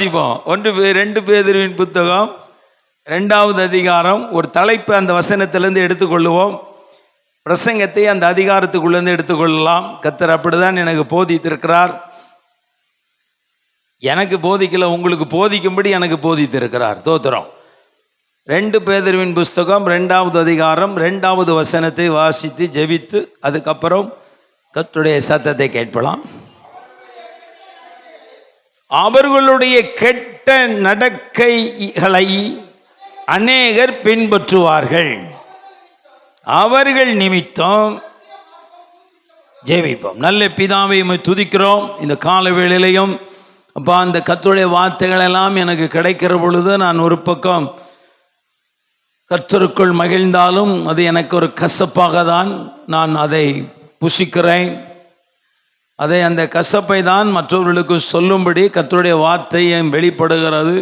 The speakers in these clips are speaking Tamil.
2 பேதுருவின் புத்தகம் 2வது அதிகாரம். ஒரு தலைப்பு அந்த வசனத்திலிருந்து எடுத்துக்கொள்ளுவோம். பிரசங்கத்தை அந்த அதிகாரத்துக்குள்ளேருந்து எடுத்துக்கொள்ளலாம். கர்த்தர் அப்படிதான் எனக்கு போதித்திருக்கிறார். எனக்கு போதிக்கல, உங்களுக்கு போதிக்கும்படி எனக்கு போதித்திருக்கிறார். தோத்திரம். 2 பேதுருவின் புஸ்தகம் 2வது அதிகாரம் 2வது வசனத்தை வாசித்து ஜெபித்து அதுக்கப்புறம் கர்த்தருடைய சத்தத்தை கேட்கலாம். அவர்களுடைய கெட்ட நடக்கைகளை அநேகர் பின்பற்றுவார்கள். அவர்கள் நிமித்தம் ஜெபிப்போம். நல்ல பிதாவை துதிக்கிறோம். இந்த கால வேளையிலையும் அப்பா, அந்த கர்த்தருடைய வார்த்தைகள் எல்லாம் எனக்கு கிடைக்கிற பொழுது நான் ஒரு பக்கம் கர்த்தருக்குள் மகிழ்ந்தாலும் அது எனக்கு ஒரு கசப்பாக தான் நான் அதை புசிக்கிறேன். அந்த கசப்பை தான் மற்றவர்களுக்கு சொல்லும்படி கர்த்தருடைய வார்த்தையை வெளிப்படுகிறது.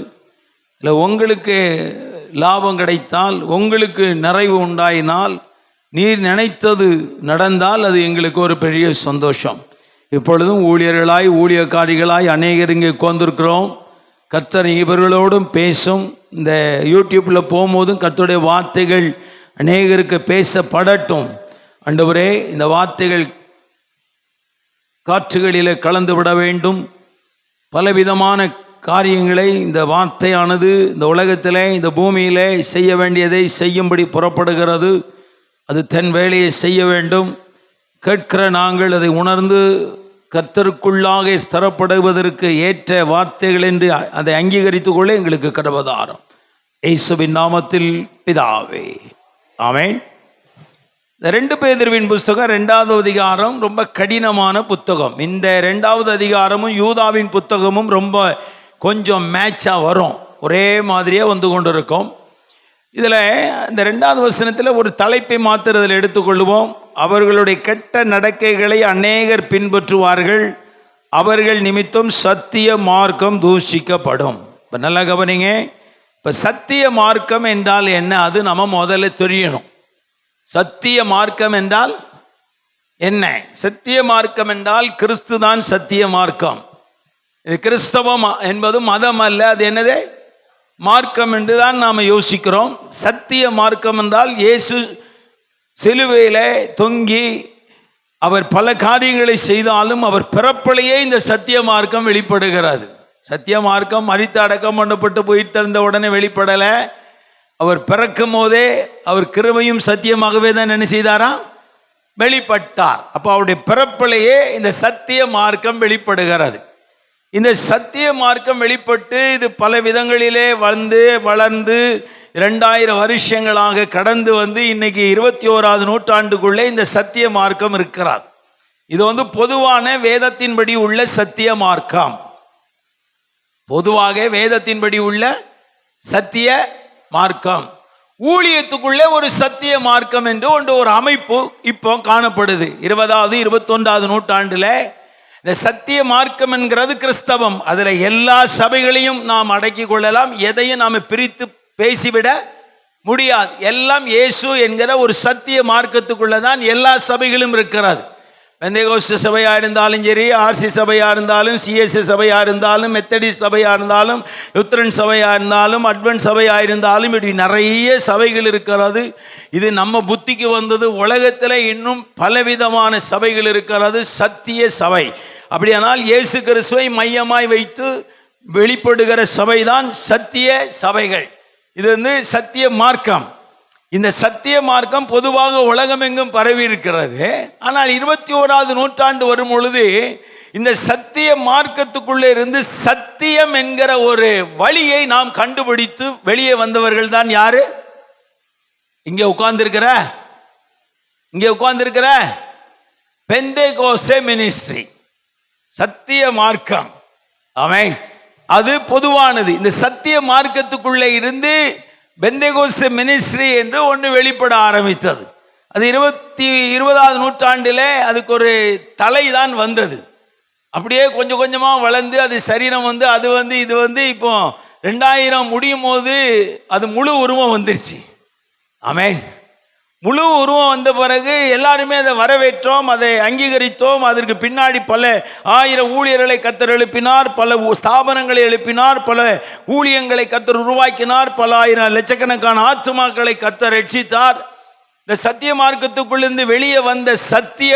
இல்லை, உங்களுக்கு லாபம் கிடைத்தால், உங்களுக்கு நிறைவு உண்டாயினால், நீர் நினைத்தது நடந்தால் அது எங்களுக்கு ஒரு பெரிய சந்தோஷம். இப்பொழுதும் ஊழியர்களாய் ஊழியக்காரிகளாய் அநேகர் இங்கே உட்கார்ந்திருக்கிறோம். கர்த்தர் இவர்களோடும் பேசும். இந்த யூடியூப்பில் போகும்போதும் கர்த்தருடைய வார்த்தைகள் அநேகருக்கு பேசப்படட்டும். ஆண்டவரே, இந்த வார்த்தைகள் காற்றுகளிலே கலந்து விட வேண்டும். பலவிதமான காரியங்களை இந்த வார்த்தையானது இந்த உலகத்திலே, இந்த பூமியிலே செய்ய வேண்டியதை செய்யும்படி புறப்படுகிறது. அது தன் வேலையை செய்ய வேண்டும். கேட்கிற நாங்கள் அதை உணர்ந்து கர்த்தருக்குள்ளாக ஸ்திரப்படுவதற்கு ஏற்ற வார்த்தைகள் என்று அதை அங்கீகரித்து கொள்ள எங்களுக்கு கிருபைதாரும். இயேசுவின் நாமத்தில் பிதாவே, ஆமென். 2 பேதுருவின் புஸ்தகம் 2வது அதிகாரம் ரொம்ப கடினமான புத்தகம். இந்த 2வது அதிகாரமும் யூதாவின் புத்தகமும் ரொம்ப கொஞ்சம் மேட்சாக வரும், ஒரே மாதிரியே வந்து கொண்டு இருக்கும். இதில் இந்த 2வது வசனத்தில் ஒரு தலைப்பை மாத்திரத்தில் எடுத்துக்கொள்வோம். அவர்களுடைய கெட்ட நடக்கைகளை அநேகர் பின்பற்றுவார்கள். அவர்கள் நிமித்தம் சத்திய மார்க்கம் தூஷிக்கப்படும். இப்போ நல்லா கவனிங்க. இப்போ சத்திய மார்க்கம் என்றால் என்ன, அது நம்ம முதல்ல தெரியணும். சத்திய மார்க்கம் என்றால் என்ன? சத்திய மார்க்கம் என்றால் கிறிஸ்து தான் சத்திய மார்க்கம். இது கிறிஸ்தவம் என்பது மதம் அல்ல. அது என்னது? மார்க்கம் என்று தான் நாம் யோசிக்கிறோம். சத்திய மார்க்கம் என்றால் இயேசு சிலுவையிலே தொங்கி அவர் பல காரியங்களை செய்தாலும் அவர் பிறப்பிலேயே இந்த சத்திய மார்க்கம் வெளிப்படுகிறது. சத்திய மார்க்கம் மரித்து அடக்கம் பண்ணப்பட்டு போயிட்டு திறந்த உடனே வெளிப்படலை. அவர் பிறக்கும் போதே அவர் கிருபையும் சத்தியமாகவே தான் என்ன செய்தாராம்? வெளிப்பட்டார். அப்போ அவருடைய பிறப்பிலேயே இந்த சத்திய மார்க்கம் வெளிப்படுகிறது. இந்த சத்திய மார்க்கம் வெளிப்பட்டு இது பல விதங்களிலே வளர்ந்து 2000 வருஷங்களாக கடந்து வந்து இன்னைக்கு 21வது நூற்றாண்டுக்குள்ளே இந்த சத்திய மார்க்கம் இருக்கிறார். இது பொதுவான வேதத்தின்படி உள்ள சத்திய மார்க்கம். பொதுவாக வேதத்தின்படி உள்ள சத்திய மார்க்கம். ஊழியத்துக்குள்ளே ஒரு சத்திய மார்க்கம் என்று ஒரு அமைப்பு இப்போ காணப்படுது. 20வது 21வது நூற்றாண்டுல இந்த சத்திய மார்க்கம் என்கிறது கிறிஸ்தவம். அதுல எல்லா சபைகளையும் நாம் அடக்கி கொள்ளலாம். எதையும் நாம் பிரித்து பேசிவிட முடியாது. எல்லாம் இயேசு என்கிற ஒரு சத்திய மார்க்கத்துக்குள்ளதான் எல்லா சபைகளும் இருக்கிறது. பெந்தேகோஸ்து சபையா இருந்தாலும் சரி, ஆர்சி சபையா இருந்தாலும், சிஎஸ்சி சபையா இருந்தாலும், மெத்தடிஸ்ட் சபையா இருந்தாலும், லுத்தரன் சபையா இருந்தாலும், அட்வென்ட் சபையா இருந்தாலும், இப்படி நிறைய சபைகள் இருக்கிறது. இது நம்ம புத்திக்கு வந்தது. உலகத்தில் இன்னும் பலவிதமான சபைகள் இருக்கிறது. சத்திய சபை அப்படியானால் இயேசு கிறிஸ்துவை மையமாய் வைத்து வெளிப்படுகிற சபைதான் சத்திய சபைகள். இது சத்திய மார்க்கம். இந்த சத்திய மார்க்கம் பொதுவாக உலகமெங்கும் பரவி இருக்கிறது. ஆனால் 21வது நூற்றாண்டு வரும் பொழுது இந்த சத்திய மார்க்கத்துக்குள்ளே இருந்து சத்தியம் என்கிற ஒரு வழியை நாம் கண்டுபிடித்து வெளியே வந்தவர்கள் தான் யாரு? இங்கே உட்கார்ந்திருக்கிற பெந்தேகோஸ்தே மினிஸ்ட்ரி, சத்திய மார்க்கம். ஆமென். அது பொதுவானது. இந்த சத்திய மார்க்கத்துக்குள்ளே இருந்து பெந்தேகோஸ்தே மினிஸ்ட்ரி என்று ஒன்று வெளிப்பட ஆரம்பித்தது. அது 20வது நூற்றாண்டிலே அதுக்கு ஒரு தலை தான் வந்தது. அப்படியே கொஞ்சம் கொஞ்சமாக வளர்ந்து அது சரீரம் அது இது இப்போ 2000 முடியும் போது அது முழு உருவம் வந்துருச்சு. ஆமென். முழு உருவம் வந்த பிறகு எல்லாருமே அதை வரவேற்றோம், அதை அங்கீகரித்தோம். அதற்கு பின்னாடி பல ஆயிரம் ஊழியர்களை கர்த்தர் எழுப்பினார், பல ஸ்தாபனங்களை எழுப்பினார், பல ஊழியங்களை கர்த்தர் உருவாக்கினார், பல ஆயிரம் லட்சக்கணக்கான ஆத்துமாக்களை கர்த்தர் ரட்சித்தார். இந்த சத்திய மார்க்கத்துக்குள்ளிருந்து வெளியே வந்த சத்திய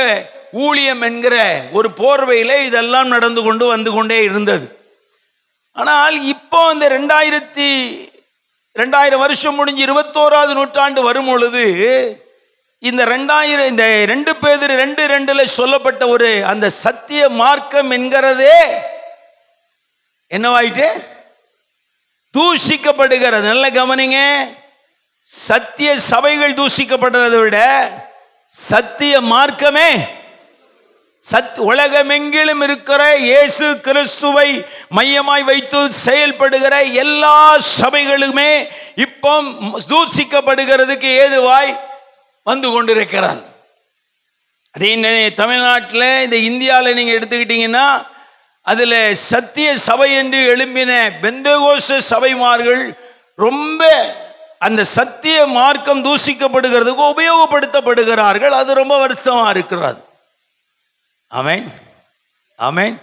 ஊழியம் என்கிற ஒரு போர்வையிலே இதெல்லாம் நடந்து கொண்டு வந்து கொண்டே இருந்தது. ஆனால் இப்போ இந்த 2000 வருஷம் முடிஞ்சு 21வது நூற்றாண்டு வரும் பொழுது இந்த 2 பேதுரு 2:2 சொல்லப்பட்ட ஒரு அந்த சத்திய மார்க்கம் என்கிறதே என்னவாயிட்டு தூஷிக்கப்படுகிறது. நல்ல கவனிங்க, சத்திய சபைகள் தூஷிக்கப்படுறதை விட சத்திய மார்க்கமே உலகமெங்கிலும் இருக்கிற இயேசு கிறிஸ்துவை மையமாய் வைத்து செயல்படுகிற எல்லா சபைகளுமே இப்போ தூஷிக்கப்படுகிறதுக்கு ஏதுவாய் வந்து கொண்டிருக்கிறார். அதே தமிழ்நாட்டில் இந்த இந்தியாவில் நீங்கள் எடுத்துக்கிட்டீங்கன்னா அதில் சத்திய சபை என்று எழும்பின பெந்தகோஸ்து சபைமார்கள் ரொம்ப அந்த சத்திய மார்க்கம் தூஷிக்கப்படுகிறதுக்கு உபயோகப்படுத்தப்படுகிறார்கள். அது ரொம்ப வருத்தமாக இருக்கிறது. ஆமென், ஆமென்.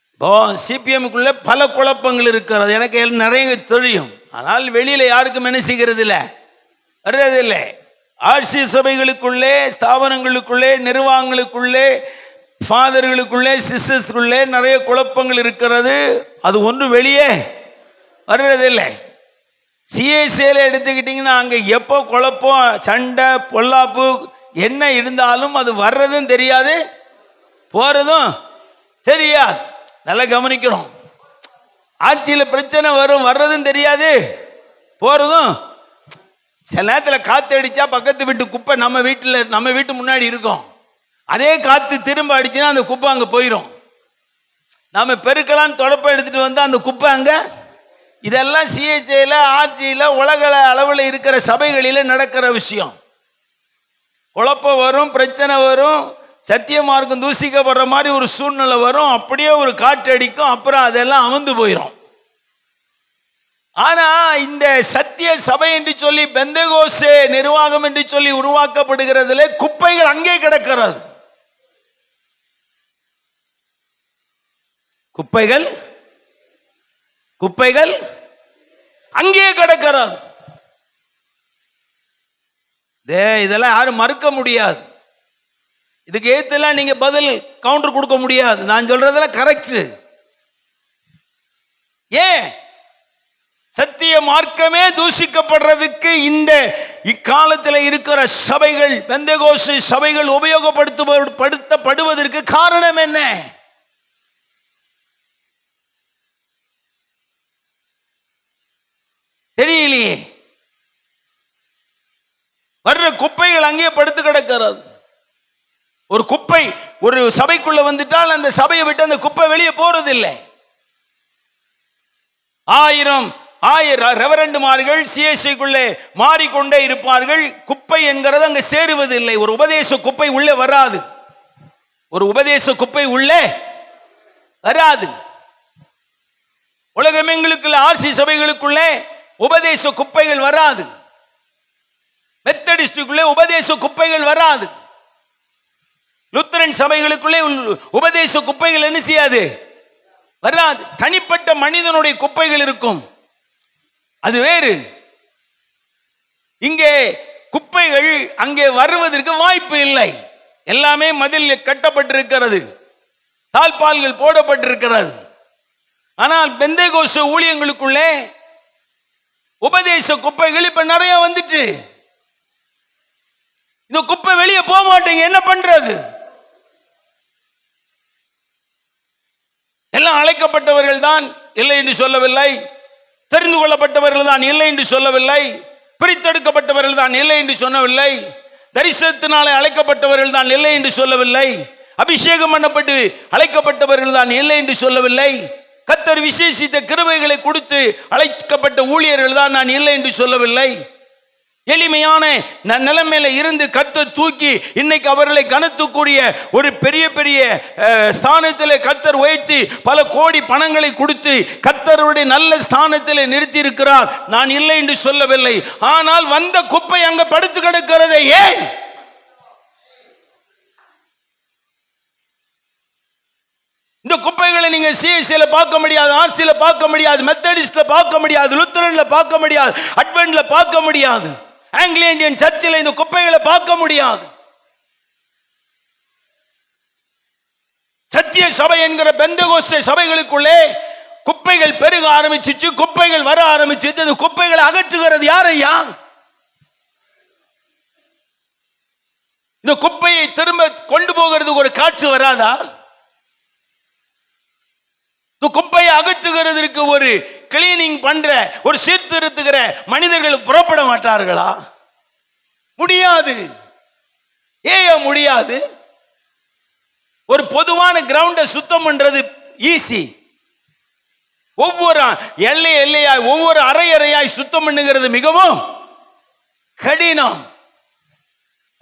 இப்போ சிபிஎம்குள்ள பல குழப்பங்கள் இருக்கிறது, எனக்கு நிறைய தெரியும். ஆனால் வெளியில் யாருக்கும் என்ன செய்கிறது இல்லை, வர்றதில்லை. ஆட்சி சபைகளுக்குள்ளே, ஸ்தாபனங்களுக்குள்ளே, நிர்வாகங்களுக்குள்ளே, ஃபாதர்களுக்குள்ளே, சிஸ்டர்ஸ்குள்ளே நிறைய குழப்பங்கள் இருக்கிறது. அது ஒன்றும் வெளியே வர்றதில்லை. சிஎஸ்ஏல எடுத்துக்கிட்டிங்கன்னா அங்கே எப்போ குழப்பம், சண்டை, பொல்லாப்பு என்ன இருந்தாலும் அது வர்றதும் தெரியாது, போறதும் தெரியாது. நல்லா கவனிக்கணும். ஆட்சியில் பிரச்சனை வரும், வர்றதும் தெரியாது, போறதும். சில நேரத்தில் காற்று அடித்தா பக்கத்து வீட்டு குப்பை நம்ம வீட்டு முன்னாடி இருக்கும். அதே காற்று திரும்ப அடிச்சுன்னா அந்த குப்பை அங்கே போயிடும். நம்ம பெருக்கலான்னு தொடப்ப எடுத்துட்டு வந்தால் அந்த குப்பை அங்கே. இதெல்லாம் சிஎஸ்ஐல, ஆட்சியில், உலக அளவில் இருக்கிற சபைகளில் நடக்கிற விஷயம். குழப்பம் வரும், பிரச்சனை வரும், சத்திய மார்க்கம் தூசிக்கப்படுற மாதிரி ஒரு சூழ்நிலை வரும். அப்படியே ஒரு காற்று அடிக்கும், அப்புறம் அதெல்லாம் அமர்ந்து போயிடும். ஆனா இந்த சத்திய சபை என்று சொல்லி பெந்தகோஸ்து நிர்வாகம் என்று சொல்லி உருவாக்கப்படுகிறதுல குப்பைகள் அங்கே கிடக்கிறது. குப்பைகள் அங்கே கிடக்கிறது. இதெல்லாம் யாரும் மறுக்க முடியாது. இதுக்கு ஏத்தெல்லாம் நீங்க பதில் கவுண்டர் கொடுக்க முடியாது. நான் சொல்றதெல்லாம் கரெக்ட். ஏன் சத்திய மார்க்கமே தூஷிக்கப்படுறதுக்கு இந்த இக்காலத்தில் இருக்கிற சபைகள், பெந்தகோஸ்து சபைகள் உபயோகப்படுத்தப்படுவதற்கு காரணம் என்ன? தெரியலையே. வர்ற குப்பைகள் அங்கே படுத்து கிடக்கிறது. ஒரு குப்பை ஒரு சபைக்குள்ள வந்துட்டால் அந்த சபையை விட்டு அந்த குப்பை வெளியே போறதில்லை. 1000 ரெவரண்டுமார்கள் சிஎஸ்ஐக்குள்ளே மாறிக்கொண்டே இருப்பார்கள். குப்பை என்கிறது அங்கே சேருவதில்லை. ஒரு உபதேச குப்பை உள்ளே வராது. உலகமெங்களுக்குள்ள ஆர்சி சபைகளுக்குள்ளே உபதேச குப்பைகள் வராது. மெத்தடிஸ்டுக்குள்ளே உபதேச குப்பைகள் வராது. லுத்தரன் சபைகளுக்குள்ளே உபதேச குப்பைகள் என்ன செய்யாது, வராது. தனிப்பட்ட மனிதனுடைய குப்பைகள் இருக்கும், அது வேறு. இங்கே குப்பைகள் அங்கே வருவதற்கு வாய்ப்பு இல்லை. எல்லாமே மதில் கட்டப்பட்டிருக்கிறது, தாழ்பால்கள் போடப்பட்டிருக்கிறது. ஆனால் பெந்தேகோஸ்து ஊழியங்களுக்குள்ளே உபதேச குப்பைகள் இப்ப நிறைய வந்துட்டு, இந்த குப்பை வெளியே போக மாட்டேங்க, என்ன பண்றது? எல்லாம் அழைக்கப்பட்டவர்கள் தான், இல்லை என்று சொல்லவில்லை. தெரிந்து கொள்ளப்பட்டவர்கள் தான், இல்லை என்று சொல்லவில்லை. பிரித்தெடுக்கப்பட்டவர்கள் தான், இல்லை என்று சொல்லவில்லை. தரிசனத்தினாலே அழைக்கப்பட்டவர்கள் தான், இல்லை என்று சொல்லவில்லை. அபிஷேகம் பண்ணப்பட்டு அழைக்கப்பட்டவர்கள் தான், இல்லை என்று சொல்லவில்லை. கர்த்தர் விசேஷித்த கிருபைகளை கொடுத்து அழைக்கப்பட்ட ஊழியர்கள் தான், நான் இல்லை என்று சொல்லவில்லை. எளிமையான நிலைமையில இருந்து கர்த்தர் தூக்கி இன்னைக்கு அவர்களை கனத்துக்குரிய ஒரு பெரிய பெரிய ஸ்தானத்தில் கர்த்தர் உயர்த்தி பல கோடி பணங்களை கொடுத்து கர்த்தருடைய நல்ல ஸ்தானத்தில் நிறுத்தி இருக்கிறார். நான் இல்லை என்று சொல்லவில்லை. ஆனால் வந்த குப்பை அங்க படுத்து கிடக்கிறதே ஏன்? இந்த குப்பைகளை நீங்க சிஎஸ்சில பார்க்க முடியாது, ஆர்சில பார்க்க முடியாது, மெத்தடிஸ்ட்ல பார்க்க முடியாது, லுத்தரன்ல பார்க்க முடியாது, அட்வென்ட்ல பார்க்க முடியாது, ஆங்கிலோ இந்தியன் சர்ச்சில் இந்த குப்பைகளை பார்க்க முடியாது. சத்திய சபை என்கிற பெந்தகோஸ்தே சபைகளுக்குள்ளே குப்பைகள் பெருக ஆரம்பிச்சிச்சு, குப்பைகள் வர ஆரம்பிச்சிச்சு. இந்த குப்பைகளை அகற்றுகிறது யார் ஐயா? இந்த குப்பையை திரும்ப கொண்டு போகிறதுக்கு ஒரு காற்று வராதா? இந்த குப்பையை அகற்றுகிறதற்கு ஒரு கிளீனிங் பண்ற, ஒரு சீர்திருத்துகிற மனிதர்கள் புறப்பட மாட்டார்களா? முடியாது. ஏன் முடியாது? ஒரு பொதுவான கிரவுண்டை சுத்தம் பண்றது ஈஸி. ஒவ்வொரு எல்லையாய் ஒவ்வொரு அறையாய் சுத்தம் பண்ணுகிறது மிகவும் கடினம்.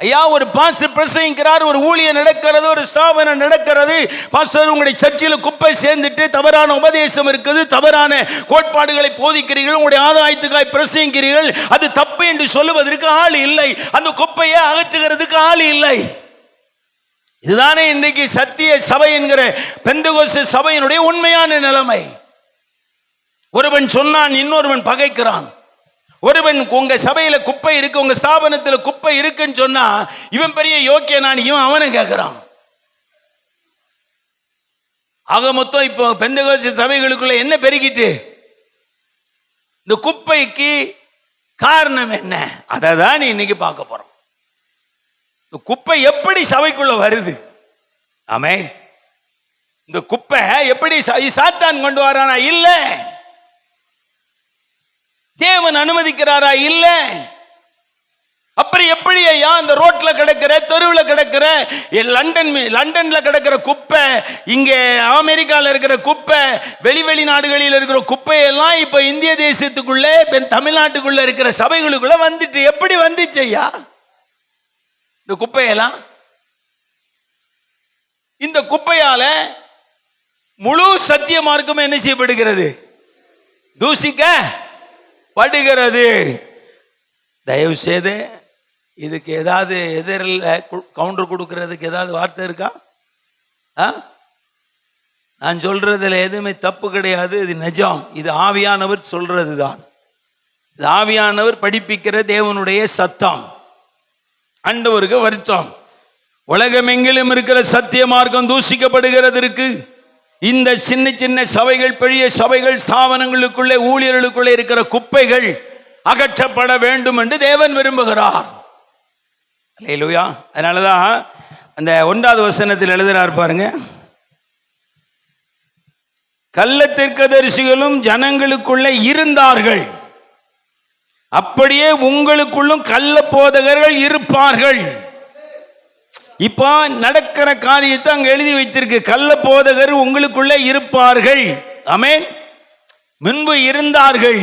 ஐயா, ஒரு பாஸ்டர் பிரசங்கிக்கிறார், ஒரு ஊழியம் நடக்கிறது, ஒரு ஸ்தாபனம் நடக்கிறது. பாஸ்டர், உங்களுடைய சர்ச்சில் குப்பை சேர்ந்துட்டு தவறான உபதேசம் இருக்குது, தவறான கோட்பாடுகளை போதிக்கிறீர்கள், உங்களுடைய ஆதாயத்துக்காய் பிரசங்கிக்கிறீர்கள், அது தப்பு என்று சொல்லுவதற்கு ஆள் இல்லை, அந்த குப்பையை அகற்றுகிறதுக்கு ஆள் இல்லை. இதுதானே இன்றைக்கு சத்திய சபை என்கிற பெந்தகோஸ்தே சபையினுடைய உண்மையான நிலைமை. ஒருவன் சொன்னான், இன்னொருவன் பகைக்கிறான். ஒருவன் உங்க சபையில குப்பை இருக்கு, உங்க ஸ்தாபனத்தில் குப்பை இருக்குன்னு சொன்னா இவன் பெரிய யோக்கியனான், இவன் அவனை கேட்கிறான். ஆக மொத்தம் இப்போ பெந்தகோஸ்தே சபைகளுக்குள்ள என்ன பெருகிட்டு? இந்த குப்பைக்கு காரணம் என்ன? அதை தான் இன்னைக்கு பார்க்க போறோம். இந்த குப்பை எப்படி சபைக்குள்ள வருது? ஆமென். இந்த குப்பை எப்படி சாத்தான் கொண்டு வரானா? இல்ல. தேவன் அனுமதிக்கிறாரா? இல்ல. அப்புறம் எப்படி ஐயா இந்த ரோட்ல கிடக்கிற, தெருவில் கிடக்கிற, லண்டன்ல கிடக்கிற குப்பை, இங்க அமெரிக்கால இருக்கிற குப்பை, வெளி நாடுகளில் இருக்கிற குப்பை எல்லாம் இப்ப இந்திய தேசத்துக்குள்ள, தமிழ்நாட்டுக்குள்ள இருக்கிற சபைகளுக்குள்ள வந்துட்டு எப்படி வந்துச்சு ஐயா இந்த குப்பையெல்லாம்? இந்த குப்பையால முழு சத்திய மார்க்கம் என்ன செய்யப்படுகிறது? தூசிக்கப்படுகிறது. தயவு செய்து இதுக்கு ஏதாவது எதிரில் கவுண்டர் கொடுக்கறதுக்கு ஏதாவது வார்த்தை இருக்கா? நான் சொல்றதுல எதுவுமே தப்பு கிடையாது. இது நிஜம். இது ஆவியானவர் சொல்றது தான். இது ஆவியானவர் படிப்பிக்கிற தேவனுடைய சத்தம். ஆண்டவருக்கு வருத்தம். உலகமெங்கிலும் இருக்கிற சத்திய மார்க்கம் தூசிக்கப்படுகிறதற்கு இந்த சின்ன சின்ன சபைகள், பெரிய சபைகள், ஸ்தாபனங்களுக்குள்ளே, ஊழியர்களுக்குள்ளே இருக்கிற குப்பைகள் அகற்றப்பட வேண்டும் என்று தேவன் விரும்புகிறார். அல்லேலூயா. அதனாலதான் அந்த 1வது வசனத்தில் எழுதுறார் பாருங்க, கள்ள தீர்க்கதரிசிகளும் ஜனங்களுக்குள்ளே இருந்தார்கள், அப்படியே உங்களுக்குள்ளும் கள்ள போதகர்கள் இருப்பார்கள். இப்போ நடக்கிற காரியத்தை அங்க எழுதி வச்சிருக்கு. கள்ள போதகர் உங்களுக்குள்ளே இருப்பார்கள். ஆமென். முன்பு இருந்தார்கள்,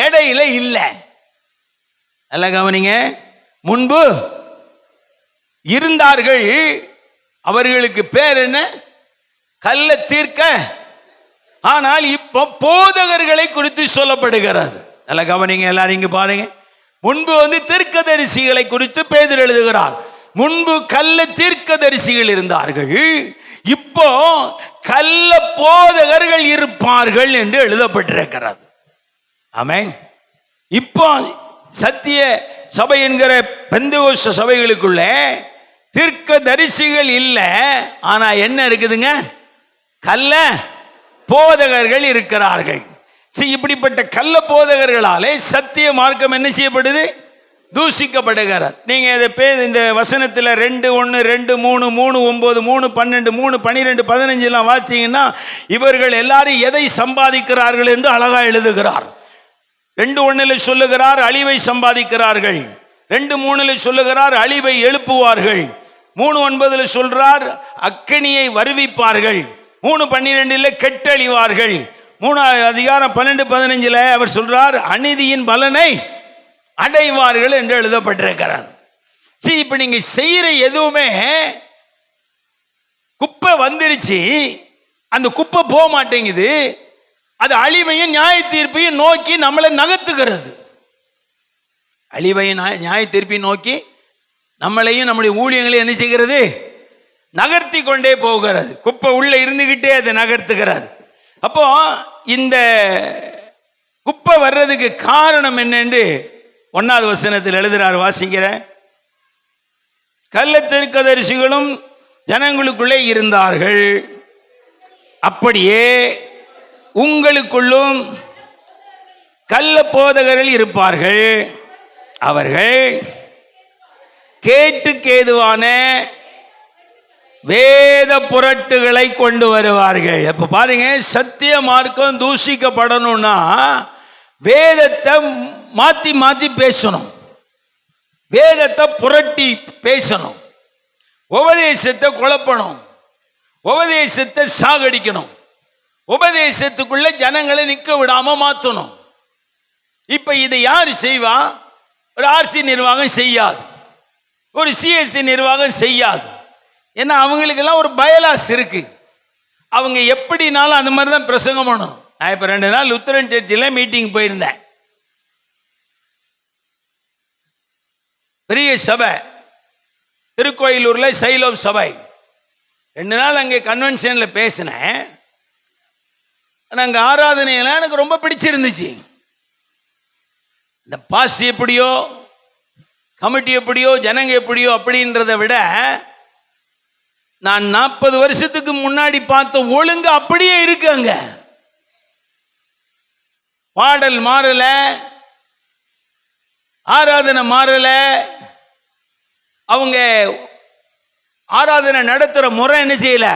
இடையில இல்ல. நல்ல கவனிங்க. முன்பு இருந்தார்கள், அவர்களுக்கு பேர் என்ன? கள்ள தீர்க்க. ஆனால் இப்போ போதகர்களை குறித்து சொல்லப்படுகிறது. நல்ல கவனிங்க, எல்லாரும் இங்க பாருங்க. முன்பு தீர்க்கதரிசிகளை குறித்து பேதுரு எழுதுகிறார். முன்பு கள்ள தீர்க்கதரிசிகள் இருந்தார்கள், இப்போ கள்ள போதகர்கள் இருப்பார்கள் என்று எழுதப்பட்டிருக்கிறது. ஆமென். இப்போ சத்திய சபை என்கிற பெந்தகோஸ்தே சபைகளுக்குள்ள தீர்க்கதரிசிகள் இல்லை, ஆனா என்ன இருக்குதுங்க? கள்ள போதகர்கள் இருக்கிறார்கள். இப்படிப்பட்ட கள்ள போதகர்களாலே சத்திய மார்க்கம் என்ன செய்யப்படுது? தூசிக்கப்படுகிறது. நீங்க இந்த வசனத்தில் 2:1, 2:3, 3:9, 3:12, 3:12, 15 எல்லாம் வாசிங்கன்னா இவர்கள் எல்லாரும் எதை சம்பாதிக்கிறார்கள் என்று அழகா எழுதுகிறார். 2:1 சொல்லுகிறார் அழிவை சம்பாதிக்கிறார்கள், 2:3 சொல்லுகிறார் அழிவை எழுப்புவார்கள், 3:9 சொல்றார் அக்கினியை வருவிப்பார்கள், 3:12 கெட்டழிவார்கள், 3 அதிகாரம் 12-15 அவர் சொல்றார் அநீதியின் பலனை அடைவார்கள் என்று எழுதப்பட்டிருக்கிறது. சரி, இப்ப நீங்க செய்யற எதுவுமே குப்பை வந்துருச்சு, அந்த குப்பை போக மாட்டேங்குது, அது அழிவையும் நியாய தீர்ப்பையும் நோக்கி நம்மளை நகர்த்துகிறது. அழிவையும் நியாய தீர்ப்பையும் நோக்கி நம்மளையும் நம்முடைய ஊழியங்களையும் என்ன செய்கிறது? நகர்த்தி கொண்டே போகிறது. குப்பை உள்ள இருந்துகிட்டே அதை நகர்த்துகிறது. அப்போ இந்த குப்பை வர்றதுக்கு காரணம் என்னென்று 1வது வசனத்தில் எழுதுறார், வாசிக்கிற. கள்ள தீர்க்கதரிசிகளும் ஜனங்களுக்குள்ளே இருந்தார்கள், அப்படியே உங்களுக்குள்ளும் கள்ள போதகர்கள் இருப்பார்கள். அவர்கள் கேட்டுக்கேதுவான வேத புரட்டுகளை கொண்டு வருவார்கள். அப்ப பாருங்க, சத்திய மார்க்கம் தூஷிக்கப்படணும்னா வேதத்தை மாத்தி மாத்தி பேசணும், வேதத்தை புரட்டி பேசணும், உபதேசத்தை குழப்பணும், உபதேசத்தை சாகடிக்கணும், உபதேசத்துக்குள்ள ஜனங்களை நிற்க விடாம மாற்றணும். இப்ப இதை யாரு செய்வா? ஒரு ஆர்சி நிர்வாகம் செய்யாது, ஒரு சிஎஸ்சி நிர்வாகம் செய்யாது. ஏன்னா அவங்களுக்கெல்லாம் ஒரு பயலாஸ் இருக்கு, அவங்க எப்படினாலும் அந்த மாதிரி தான் பிரசங்கம் பண்ணணும். நான் இப்போ 2 நாள் லுத்தரன் சர்ச்சில் மீட்டிங் போயிருந்தேன். பெரிய சபை, திருக்கோயிலூர்ல சைலோம் சபை. 2 நாள் அங்கே கன்வென்ஷன்ல பேசினேன். அங்க ஆராதனையெல்லாம் எனக்கு ரொம்ப பிடிச்சிருந்துச்சு. இந்த பாஸ் எப்படியோ, கமிட்டி எப்படியோ, ஜனங்க எப்படியோ அப்படின்றத விட நான் 40 வருஷத்துக்கு முன்னாடி பார்த்த ஒழுங்கு அப்படியே இருக்கு. அங்க பாடல் மாறல, ஆராதனை மாறல, அவங்க ஆராதனை நடத்துற முறை என்ன செய்யல,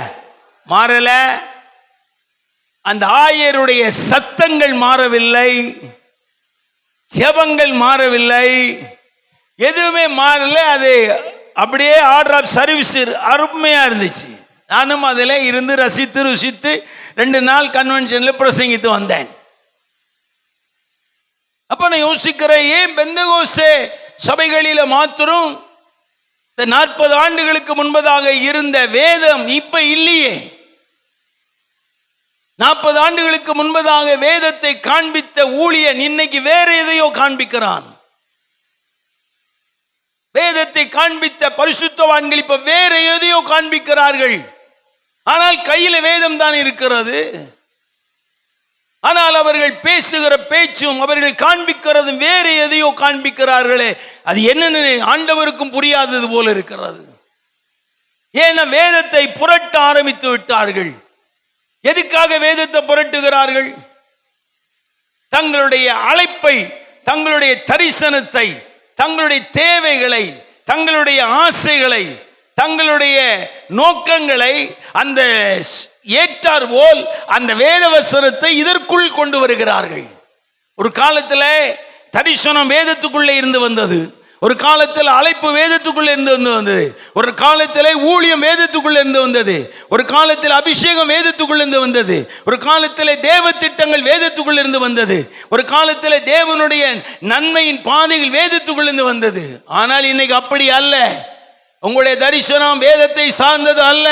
மாறல. அந்த ஆயருடைய சத்தங்கள் மாறவில்லை, ஜெபங்கள் மாறவில்லை, எதுவுமே மாறல. அது அப்படியே ஆர்டர் ஆஃப் சர்வீஸ் அருமையா இருந்துச்சு. நானும் அதில் இருந்து ரசித்து ருசித்து 2 நாள் கன்வென்ஷன்ல பிரசங்கித்து வந்தேன். அப்ப நான் யோசிக்கிறேன், ஏன் பெந்தகோஸ்தே சபைகளில மாத்திரம் இந்த 40 ஆண்டுகளுக்கு முன்பதாக இருந்த வேதம் இப்ப இல்லையே? 40 ஆண்டுகளுக்கு முன்பதாக வேதத்தை காண்பித்த ஊழியன் இன்னைக்கு வேற எதையோ காண்பிக்கிறான். வேதத்தை காண்பித்த பரிசுத்தவான்கள் இப்ப வேற எதையோ காண்பிக்கிறார்கள். ஆனால் கையில வேதம் தான் இருக்கிறது. ஆனால் அவர்கள் பேசுகிற பேச்சும் அவர்கள் காண்பிக்கிறதும் வேற எதையோ காண்பிக்கிறார்களே. அது என்னன்னு ஆண்டவருக்கும் புரியாதது போல இருக்கிறது. ஏன்னா வேதத்தை புரட்ட ஆரம்பித்து விட்டார்கள். எதுக்காக வேதத்தை புரட்டுகிறார்கள்? தங்களுடைய அழைப்பை, தங்களுடைய தரிசனத்தை, தங்களுடைய தேவைகளை, தங்களுடைய ஆசைகளை, தங்களுடைய நோக்கங்களை அந்த ஏற்றார் போல் அந்த வேதவசனத்தை இதற்குள் கொண்டு வருகிறார்கள். ஒரு காலத்தில் தரிசனம் வேதத்துக்குள்ளே இருந்து வந்தது, ஒரு காலத்தில் அழைப்பு வேதத்துக்குள்ளே இருந்து வந்தது, ஒரு காலத்தில் ஊழியம் வேதத்துக்குள்ளே இருந்து வந்தது, ஒரு காலத்தில் அபிஷேகம் வேதத்துக்குள்ளே இருந்து வந்தது, ஒரு காலத்தில் தேவ திட்டங்கள் வேதத்துக்குள்ளே இருந்து வந்தது, ஒரு காலத்தில் தேவனுடைய நன்மையின் பாதைகள் வேதத்துக்குள்ளே இருந்து வந்தது. ஆனால் இன்னைக்கு அப்படி அல்ல. உங்களுடைய தரிசனம் வேதத்தை சார்ந்தது அல்ல.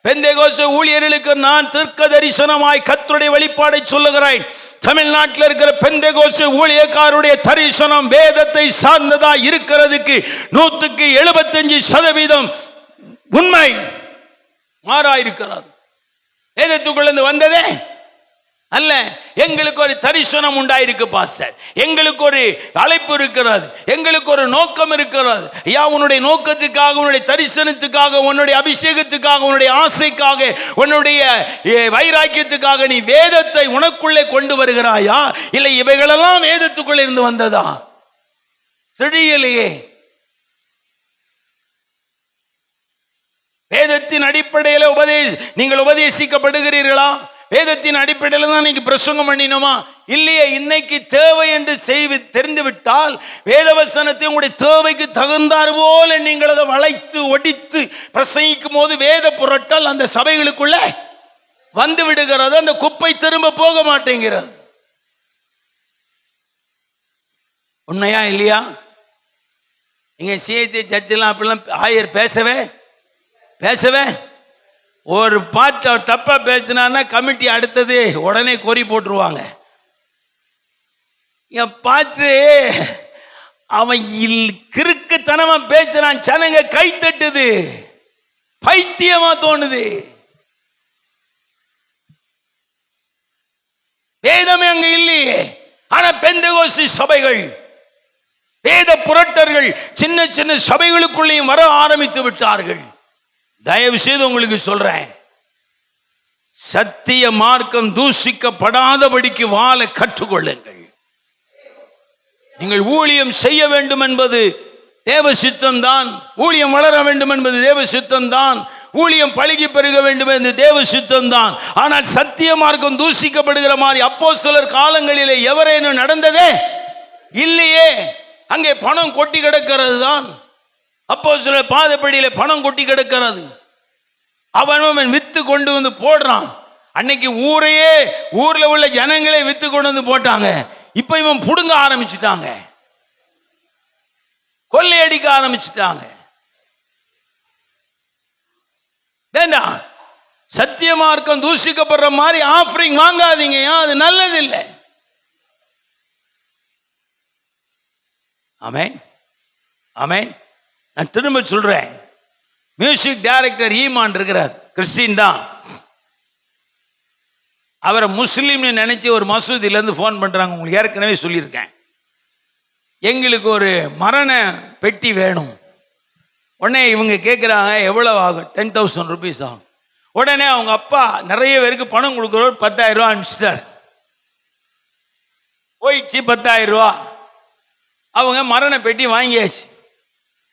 பெந்தேகோஸ்தே ஊழியர்களுக்கு நான் தீர்க்க தரிசனமாய் கர்த்தருடைய வெளிப்பாடை சொல்லுகிறேன். தமிழ்நாட்டில் இருக்கிற பெந்தேகோஸ்தே ஊழியக்காரருடைய தரிசனம் வேதத்தை சார்ந்ததா இருக்கிறதுக்கு 175% உண்மை. மாறாயிருக்கிறார். வேதத்துக்குள்ள வந்ததே அல்ல. எங்களுக்கு ஒரு தரிசனம் உண்டாயிருக்கு பாஸ்டர், எங்களுக்கு ஒரு அழைப்பு இருக்கிறது, எங்களுக்கு ஒரு நோக்கம் இருக்கிறது. ஐயா, உன்னுடைய நோக்கத்துக்காக, உன்னுடைய தரிசனத்துக்காக, உன்னுடைய அபிஷேகத்துக்காக, உன்னுடைய ஆசைக்காக, உன்னுடைய வைராக்கியத்துக்காக நீ வேதத்தை உனக்குள்ளே கொண்டு வருகிறாயா? இல்லை இவைகளெல்லாம் வேதத்துக்குள்ளே இருந்து வந்ததா? தெரியலையே. வேதத்தின் அடிப்படையில் நீங்கள் உபதேசிக்கப்படுகிறீர்களா? வேதத்தின் அடிப்படையில் தான் இன்னைக்கு பிரசங்கம் பண்ணினோமா? இல்லையே. இன்னைக்கு தேவை என்று தெரிந்துவிட்டால் வேதவசனத்தை உங்களுடைய தேவைக்கு தகுந்தார் போல நீங்கள் அதை வளைத்து ஒடித்து பிரசங்கிக்கும் போது வேத புரட்டல் அந்த சபைகளுக்குள்ள வந்து விடுகிறது. அந்த குப்பை திரும்ப போக மாட்டேங்கிறது. உண்மையா இல்லையா? இங்க சிஎஸ்சி சர்ச்செல்லாம் அப்படிலாம் ஆயர் பேசவே ஒரு பாட்டு அவர் தப்பா பேசினான்னா கமிட்டி அடுத்தது உடனே கோரி போட்டுருவாங்க. பாற்று அவன் கிறுக்குத்தனமா பேசுறான், ஜனங்க கை தட்டுது, பைத்தியமா தோணுது. வேதமே அங்க இல்லையே. ஆனா பெந்தெகோஸ்து சபைகள், வேத புரட்டர்கள் சின்ன சின்ன சபைகளுக்குள்ளேயும் வர ஆரம்பித்து விட்டார்கள். தயவு செய்து உங்களுக்கு சொல்றேன், சத்திய மார்க்கம் தூஷிக்கப்படாதபடிக்கு வாழ கற்றுக்கொள்ளுங்கள். நீங்கள் ஊழியம் செய்ய வேண்டும் என்பது தேவ சித்தம் தான், ஊழியம் வளர வேண்டும் என்பது தேவ சித்தம் தான், ஊழியம் பழுகி பெருக வேண்டும் என்று தேவ சித்தம் தான். ஆனால் சத்திய மார்க்கம் தூஷிக்கப்படுகிற மாதிரி அப்போஸ்தலர் காலங்களிலே எவரேனும் நடந்ததே இல்லையே. அங்கே பணம் கொட்டி கிடக்கிறது தான். அப்போஸ்தலர் பாதப்படியிலே பணம் கொட்டி கிடக்கிறது. அவன் வித்து கொண்டு வந்து போடுறான். அன்னைக்கு ஊர்ல உள்ள ஜனங்களே வித்து கொண்டு வந்து போட்டாங்க. இப்ப இவன் புடுங்க ஆரம்பிச்சுட்டாங்க, கொள்ளையடிக்க ஆரம்பிச்சுட்டாங்க. வேண்டாம், சத்திய மார்க்கம் தூஷிக்கப்படுற மாதிரி ஆஃபரிங் வாங்காதீங்க, அது நல்லது இல்லை. ஆமென் ஆமென். நான் திரும்ப சொல்றேன், மியூசிக் டைரக்டர் ஈமான் இருக்கிறார், கிறிஸ்டின் தான். அவரை முஸ்லீம்னு நினைச்சு ஒரு மசூதியிலேருந்து ஃபோன் பண்றாங்க. உங்களுக்கு ஏற்கனவே சொல்லியிருக்கேன், எங்களுக்கு ஒரு மரண பெட்டி வேணும். உடனே இவங்க கேட்குறாங்க, எவ்வளோ ஆகும்? 10,000 rupees ஆகும். உடனே அவங்க அப்பா நிறைய பேருக்கு பணம் கொடுக்குறவர் 10,000 ரூபா அனுப்பிச்சிட்டார். போயிடுச்சு 10,000 ரூபா. அவங்க மரண பெட்டி வாங்கியாச்சு.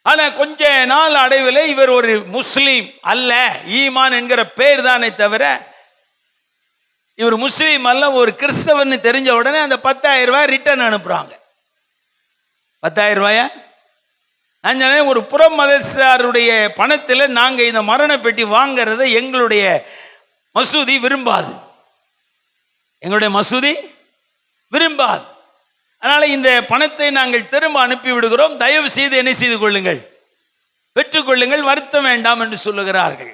ஆனால் கொஞ்ச நாள் அடைவில் இவர் ஒரு முஸ்லீம் அல்ல, ஈமான் என்கிற பேர் தானே தவிர இவர் முஸ்லீம் அல்ல, ஒரு கிறிஸ்தவன் தெரிஞ்ச உடனே அந்த 10,000 ரூபாய் ரிட்டர்ன் அனுப்புறாங்க. 10,000 ரூபாயா? நான் சொன்னேன், ஒரு புற மதஸ்தாருடைய பணத்தில் நாங்கள் இந்த மரண பெட்டி வாங்கிறத எங்களுடைய மசூதி விரும்பாது, எங்களுடைய மசூதி விரும்பாது. அதனால இந்த பணத்தை நாங்கள் திரும்ப அனுப்பி விடுகிறோம், தயவு செய்து என்ன செய்து கொள்ளுங்கள், பெற்றுக்கொள்ளுங்கள், வருத்தம் வேண்டாம் என்று சொல்லுகிறார்கள்.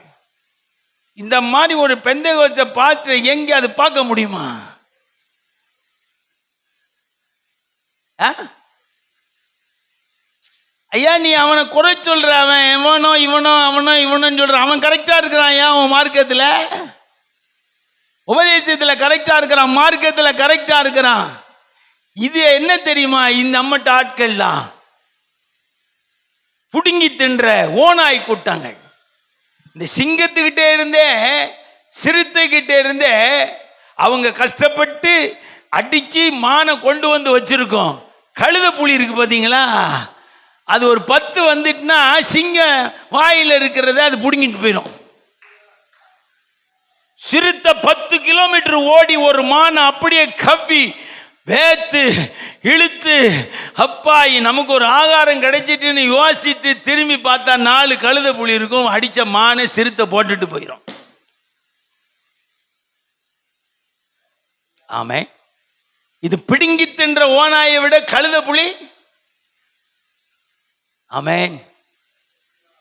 இந்த மாதிரி ஒரு பெந்தெகோஸ்தே பாஸ்டரை எங்கே அது பார்க்க முடியுமா? ஐயா, நீ அவனை குறை சொல்ற, அவன் எவனோ இவனோ அவனோ இவனோன்னு சொல்ற, அவன் கரெக்டா இருக்கிறான். ஐயா, அவன் மார்க்கத்தில் உபதேசத்தில் கரெக்டா இருக்கிறான், மார்க்கத்தில் கரெக்டா இருக்கிறான். இது என்ன தெரியுமா? இந்த அம்மட்ட ஆட்கள்லாம் புடுங்கி தின்ற ஓநாய் கூட்டங்கள். இந்த சிங்கத்துக்கிட்டே இருந்தே சிறுத்தைகிட்டே இருந்தே அவங்க கஷ்டப்பட்டு அடிச்சு மானை கொண்டு வந்து வச்சிருக்கோம். கழுத புலி இருக்கு பார்த்தீங்களா, அது ஒரு 10 வந்துட்டுனா சிங்க வாயில் இருக்கிறத அது புடுங்கிட்டு போயிடும். சிறுத்தை 10 கிலோமீட்டர் ஓடி ஒரு மானை அப்படியே கப்பி வேத்து இழுத்து, அப்பா நமக்கு ஒரு ஆகாரம் கிடைச்சிட்டுன்னு யோசித்து திரும்பி பார்த்தா 4 கழுத புலி இருக்கும். அடிச்ச மானை சிறுத்தை போட்டுட்டு போயிடும். ஆமே, இது பிடுங்கி தின்ற ஓநாயை விட கழுத புலி. ஆமென்.